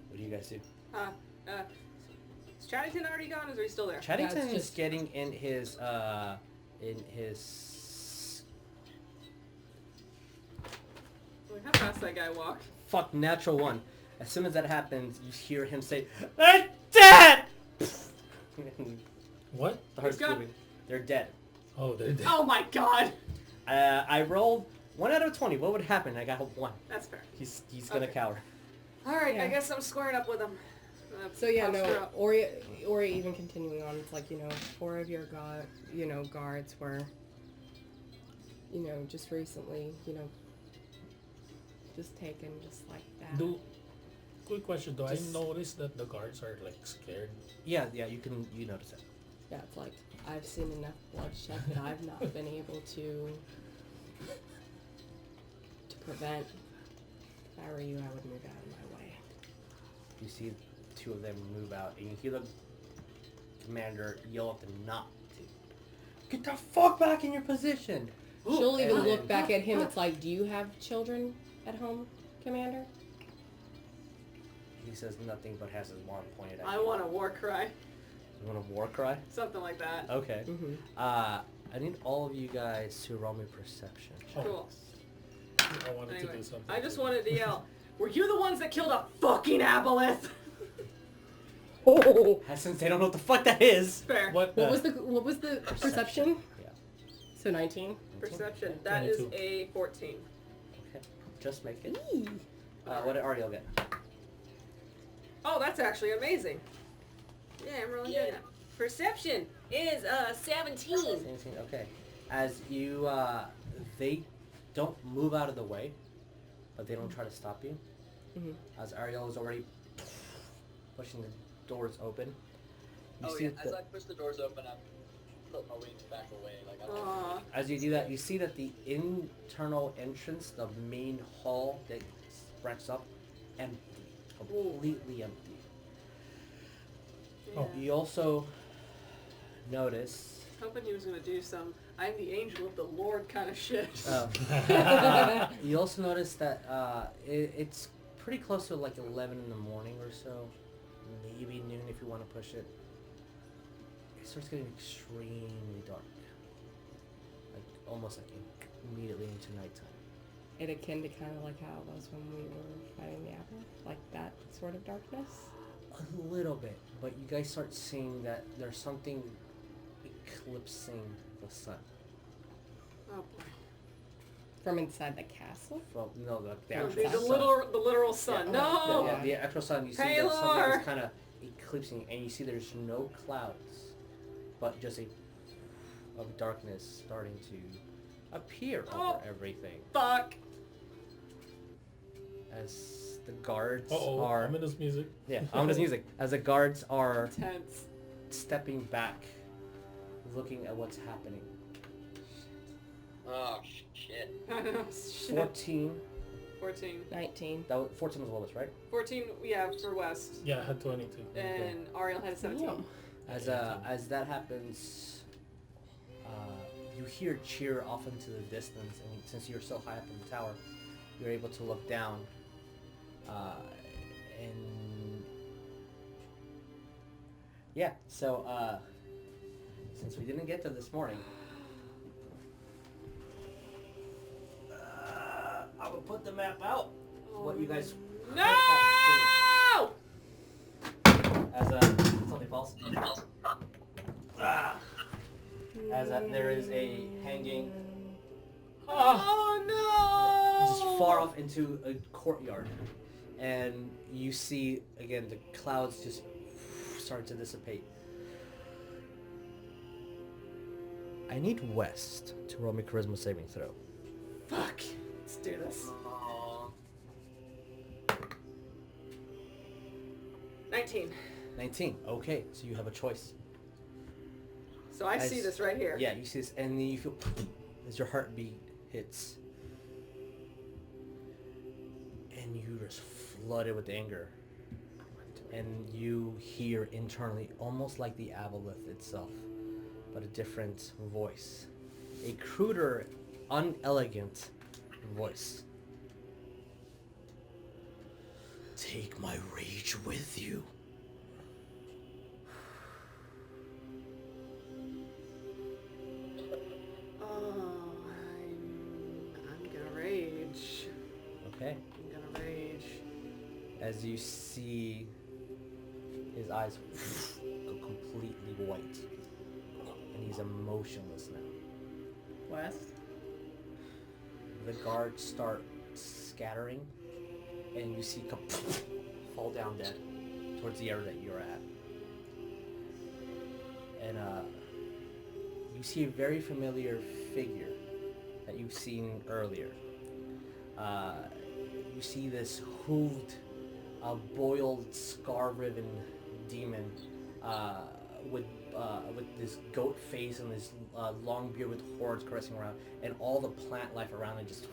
What do you guys do? Is Chaddington already gone, or is he still there? Chaddington is just- getting in his Like, how fast that guy walked? fuck natural 1. As soon as that happens, you hear him say, "They're dead!" What? The heart's He's gone. moving. They're dead. Oh, they're dead. Oh my god! I rolled 1 out of 20. What would happen? I got 1. That's fair. He's gonna Okay. cower. Alright, Yeah. I guess I'm squaring up with him. So yeah, Posture no, up. Oria even continuing on, it's like, 4 of your guards were, just recently, just taken just like that. Quick question though, Just- I noticed that the guards are like scared. Yeah, you notice it. Yeah, it's like, I've seen enough bloodshed that I've not been able to prevent. If I were you, I would move out of my way. You see two of them move out, and you hear the commander yell at them not to. Get the fuck back in your position! She'll even And- look back at him. It's like, do you have children at home, Commander? He says nothing but has his wand pointed at I you. want a war cry. You want a war cry? Something like that. Okay. Mm-hmm. I need all of you guys to roll me perception. Cool. I wanted to Anyway, do something. I just wanted to yell, were you the ones that killed a fucking aboleth? Oh. Since they don't know what the fuck that is. Fair. What What was the perception? Yeah. So 19. Perception. That is 22. a 14. Okay. Just make it. What did Ariell get? Oh, that's actually amazing. Yeah, I'm rolling good. Perception is 17. 17, okay. As you, they don't move out of the way, but they don't try to stop you. Mm-hmm. As Ariell is already pushing the doors open. You Oh see yeah, that as I push the doors open, I'm putting my wings back away. Like I don't Aw. as you do that, you see that the internal entrance, the main hall that branches up, empty. Completely empty. Oh. You also notice Hoping he was going to do some I'm the angel of the Lord kind of shit. you also notice that it's pretty close to like 11 in the morning or so, maybe noon if you want to push it. It starts getting extremely dark, like almost like immediately into nighttime. It akin to kind of like how it was when we were fighting the apple, like that sort of darkness. A little bit, but you guys start seeing that there's something eclipsing the sun. Oh boy. From inside the castle. Well, no, the Oh, actual the sun. literal sun. Yeah. No! Yeah, the actual sun. You see Paylor! that something is kind of eclipsing, and you see there's no clouds, but just of darkness starting to appear over everything. Fuck! As the guards Uh-oh, are, ominous music. yeah, ominous music. As the guards are Tense. stepping back, looking at what's happening. Oh shit. I know. Shit. 14. 14. 19. That was, 14 was the lowest, right? 14, yeah, for West. Yeah, I had 22. And Ariell had a 17. As that happens, you hear cheer off into the distance, and since you're so high up in the tower, you're able to look down, and yeah. So since we didn't get to this morning, I will put the map out. What you guys? No! As something falls. As there is a hanging Oh no! just far off into a courtyard, and you see again the clouds just start to dissipate. I need West to roll me charisma saving throw. Fuck. Let's do this. 19. 19. Okay, so you have a choice. So I see this right here. Yeah, you see this, and then you feel as your heartbeat hits, and you just flooded with anger, and you hear internally, almost like the aboleth itself, but a different voice, a cruder, unelegant voice. Take my rage with you. Oh, I'm gonna rage. Okay. I'm gonna rage. As you see his eyes go completely white, and he's emotionless now. West. The guards start scattering, and you see fall down dead towards the area that you're at. And you see a very familiar figure that you've seen earlier. you see this hooved, boiled, scar-riven demon with this goat face and this long beard with horns caressing around, and all the plant life around it just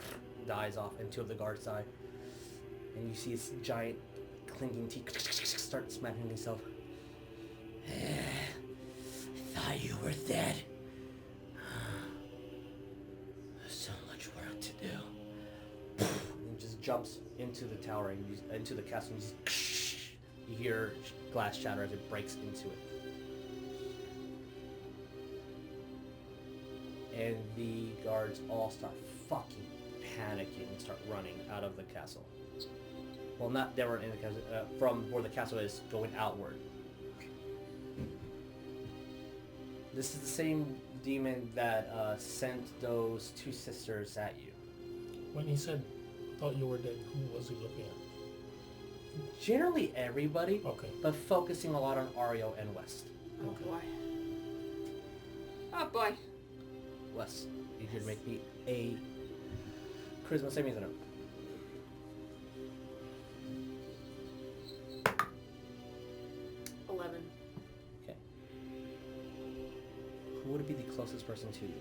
dies off, and two of the guards die. And you see this giant clinging teeth start smacking himself. I thought you were dead. So much work to do. And just jumps into the tower and into the castle. And you hear glass shatter as it breaks into it. And the guards all start fucking panicking and start running out of the castle. Well, not they weren't in the castle, from where the castle is, going outward. This is the same demon that sent those two sisters at you. When he said, I thought you were dead, who was he looking at? Generally everybody, Okay. but focusing a lot on Ariell and West. Oh boy. Oh boy. West, you could make me a charisma saving throw. Okay. Who would be the closest person to you?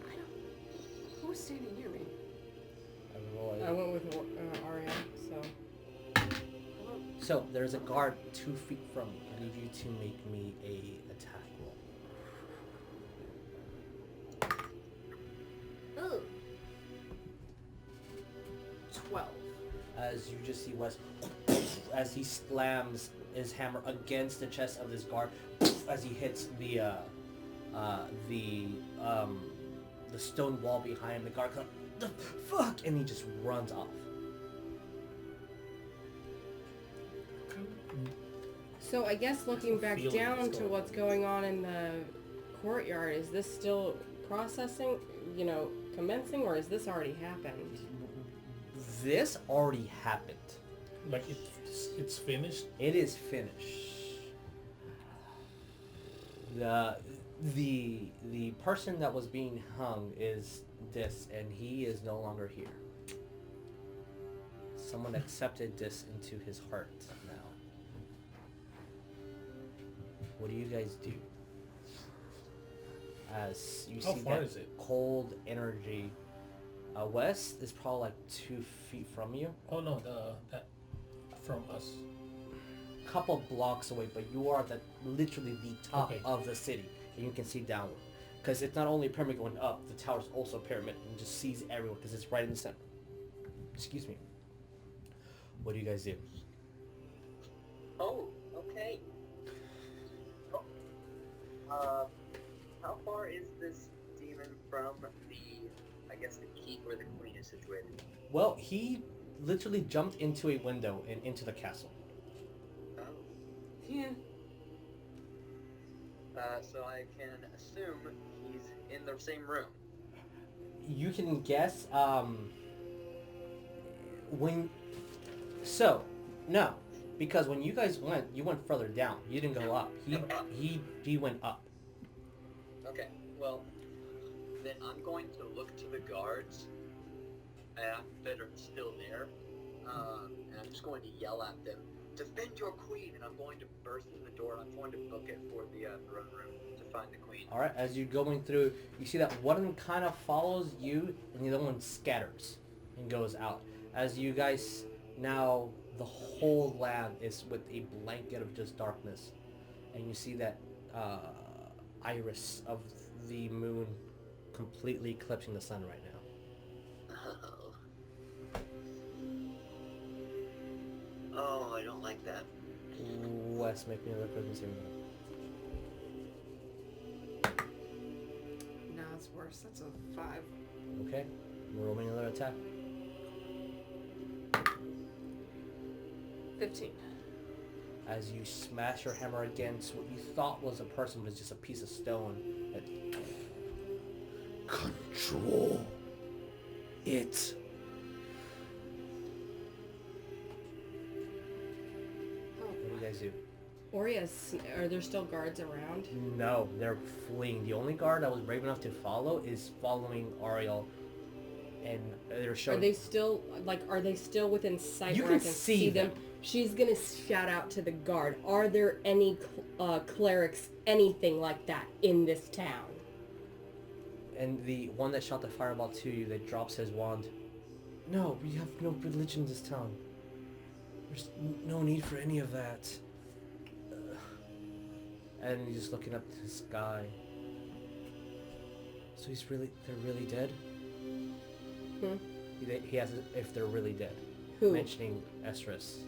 I don't. Who's standing near me? I went with Aria, so. So there's a guard 2 feet from you. I need you to make me a attack roll. Ooh. 12. As you just see Wes, as he slams his hammer against the chest of this guard, as he hits the stone wall behind him. The guard goes, "The fuck!" and he just runs off. So I guess looking back down to what's going on in the courtyard, is this still processing, commencing, or has this already happened? This already happened. Like it's finished? It is finished. The person that was being hung is this, and he is no longer here. Someone accepted this into his heart now. What do you guys do? As you How see far that is it? cold energy. West is probably like 2 feet from you. Oh no, that from us. Couple blocks away, but you are literally the top Okay. of the city, and you can see downward. Because it's not only a pyramid going up, the tower's also a pyramid, and just sees everyone because it's right in the center. Excuse me. What do you guys do? Oh, okay. How far is this demon from the keep where the queen is situated? Well, he literally jumped into a window and into the castle. Oh. Yeah. So I can assume he's in the same room. You can guess, no, because when you guys went, you went further down. You didn't go up. He went up. Okay, well, then I'm going to look to the guards that are still there, and I'm just going to yell at them, "Defend your queen!" And I'm going to burst in the door, and I'm going to book it for the throne room to find the queen. Alright, as you're going through, you see that one of them kind of follows you, and the other one scatters and goes out. As you guys, now the whole land is with a blanket of just darkness. And you see that iris of the moon completely eclipsing the sun right now. Oh, I don't like that. Wes, make me another charisma saving throw. No, it's worse. That's a 5. Okay, we're rolling another attack. 15. As you smash your hammer against what you thought was a person, but it's just a piece of stone. Control it. What do you guys do? Are there still guards around? No, they're fleeing. The only guard that was brave enough to follow is following Ariell and they're showing. Are they still within sight You where I can can see see them? them. She's gonna shout out to the guard. Are there any clerics, anything like that in this town? And the one that shot the fireball to you, that drops his wand. No, we have no religion in this town. There's no need for any of that. And he's just looking up to the sky. So they're really dead? He has if they're really dead. Who? Mentioning Estrus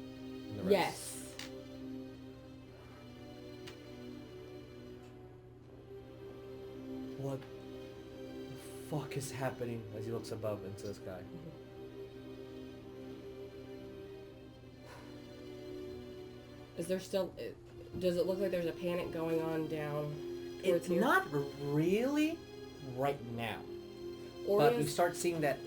and the rest. Yes. What the fuck is happening as he looks above into the sky? Is there still? Does it look like there's a panic going on down towards It's here? not really right now. But we start seeing that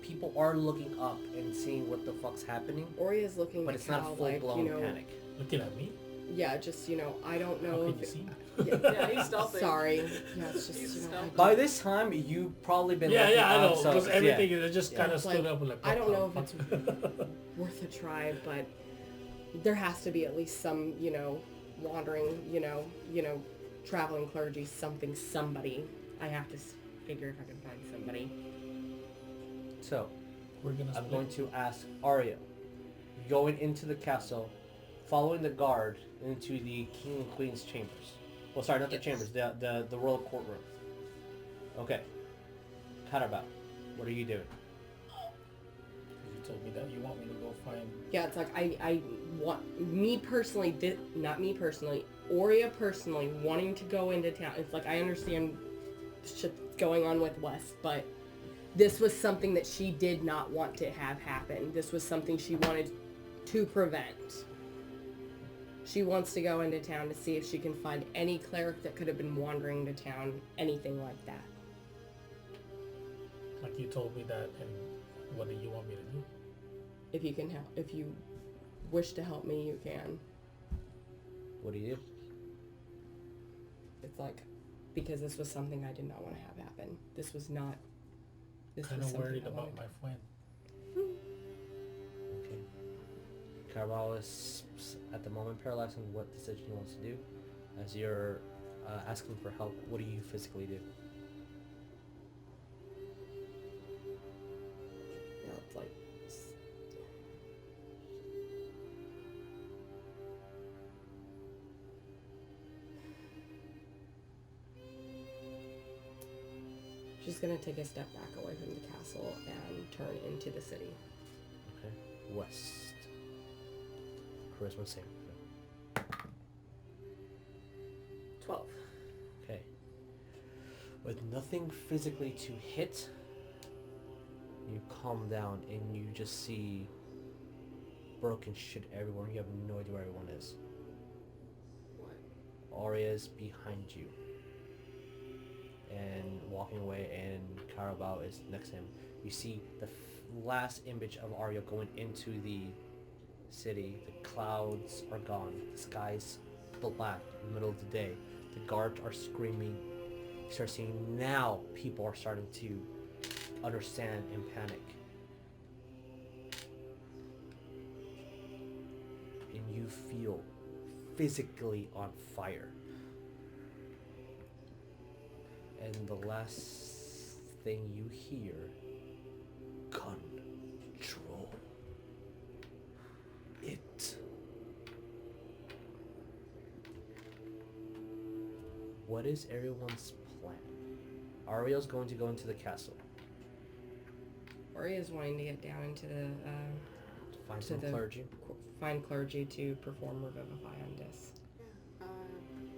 people are looking up and seeing what the fuck's happening. Oria's looking But at it's not Cal, full-blown like, panic. Looking at me? Yeah, just, I don't know How can if... you see me? Yeah, he's stealthing. Sorry. Yeah, it's just, He's stealthing. By this time, you've probably been Yeah, looking I up, know. so, Because everything yeah. is just kind of It's stood like, up and like. I don't know if it's. worth a try, but there has to be at least some, wandering, traveling clergy, somebody. I have to figure if I can find somebody. So, We're gonna. I'm going to ask Ariell, going into the castle, following the guard into the king and queen's chambers. Well, sorry, not the chambers, the royal courtroom. Okay. Cowrabao, what are you doing? You told me that you want me to go find. Yeah, it's like I want me personally, not me personally, Oria personally wanting to go into town. It's like I understand shit going on with Wes, but this was something that she did not want to have happen. This was something she wanted to prevent. She wants to go into town to see if she can find any cleric that could have been wandering to town, anything like that. Like you told me that, and what do you want me to do? If you can help, if you wish to help me, you can. What do you do? It's like, because this was something I did not want to have happen. This was not. This Kind was of something worried I about wanted. my friend. Okay. Cowrabao is at the moment paralyzed on what decision he wants to do. As you're asking for help, what do you physically do? Yeah, it's like. She's gonna take a step back away from the castle and turn into the city. Okay. West. Charisma save. 12. Okay. With nothing physically to hit, you calm down and you just see broken shit everywhere. You have no idea where everyone is. What? Oria's behind you. And walking away, and Cowrabao is next to him. You see the last image of Ariell going into the city. The clouds are gone. The sky's black in the middle of the day. The guards are screaming. You start seeing now people are starting to understand and panic. And you feel physically on fire. And the last thing you hear, control it. What is everyone's plan? Ariel's going to go into the castle. Oria's wanting to get down into the Find to some the clergy. find clergy to perform Revivify on Dis.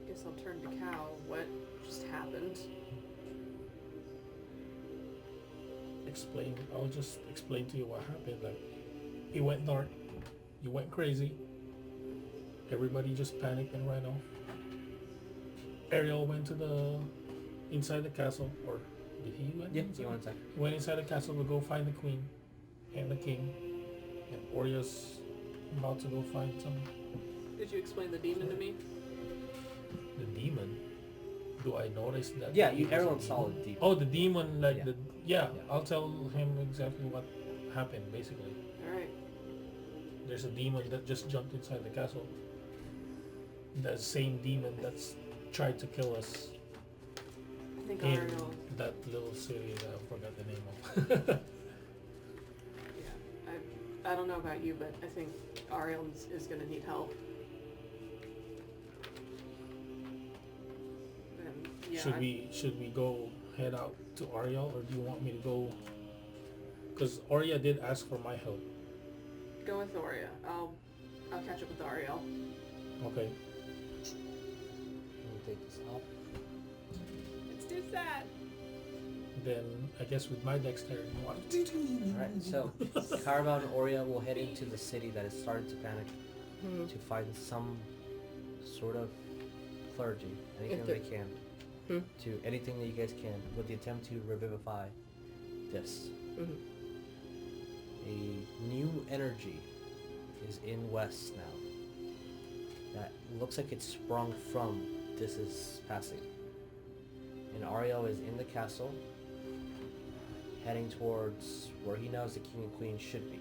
Guess I'll turn to Cal. What just happened? I'll just explain to you what happened. Like, it went dark. You went crazy. Everybody just panicked and ran off. Ariell went to inside the castle, or did he went? Yeah, inside? you want to He went inside the castle to go find the queen and the king. And Oria's about to go find some. Did you explain the demon to me? The demon? Do I notice that? Yeah, he was a everyone demon? saw the demon. Oh, the demon, like Yeah. Yeah, I'll tell him exactly what happened, basically. Alright. There's a demon that just jumped inside the castle. The same demon that's tried to kill us I think in Ariell. that little city that I forgot the name of. Yeah. I don't know about you, but I think Ariell is gonna need help. And, yeah, Should we go head out to Ariell, or do you want me to go? Because Oria did ask for my help. Go with Oria. I'll catch up with Ariell. Okay. Let me take this off. It's too sad. Then I guess with my dexterity. Alright, so Cowrabao and Oria will head into the city that is starting to panic to find some sort of clergy, anything they can, to anything that you guys can, with the attempt to revivify this. A new energy is in West now that looks like it's sprung from this is passing. And Ariell is in the castle, heading towards where he knows the king and queen should be,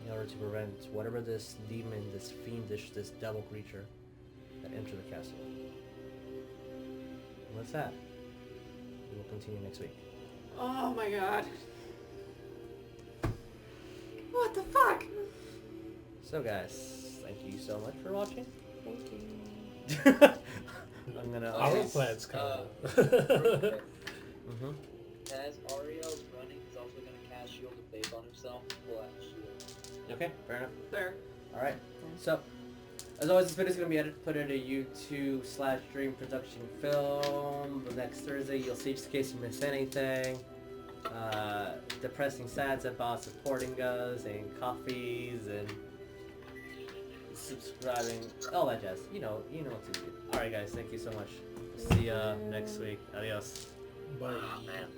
in order to prevent whatever this demon, this fiendish, this devil creature that entered the castle. And with that, we will continue next week. Oh my god. What the fuck? So guys, thank you so much for watching. Thank you. I'm gonna... Our plans come. As Ariell's running, he's also going to cast Shield of Faith on himself. Pull out the shield. Okay, fair enough. There. Alright, so, as always, this video is going to be put into YouTube/Dream Production Film. The next Thursday, you'll see, just in case you miss anything. Depressing sads about supporting us, and coffees, and subscribing, all that jazz. You know what to do. Alright guys, thank you so much. See ya next week. Adios. Bye. Oh man.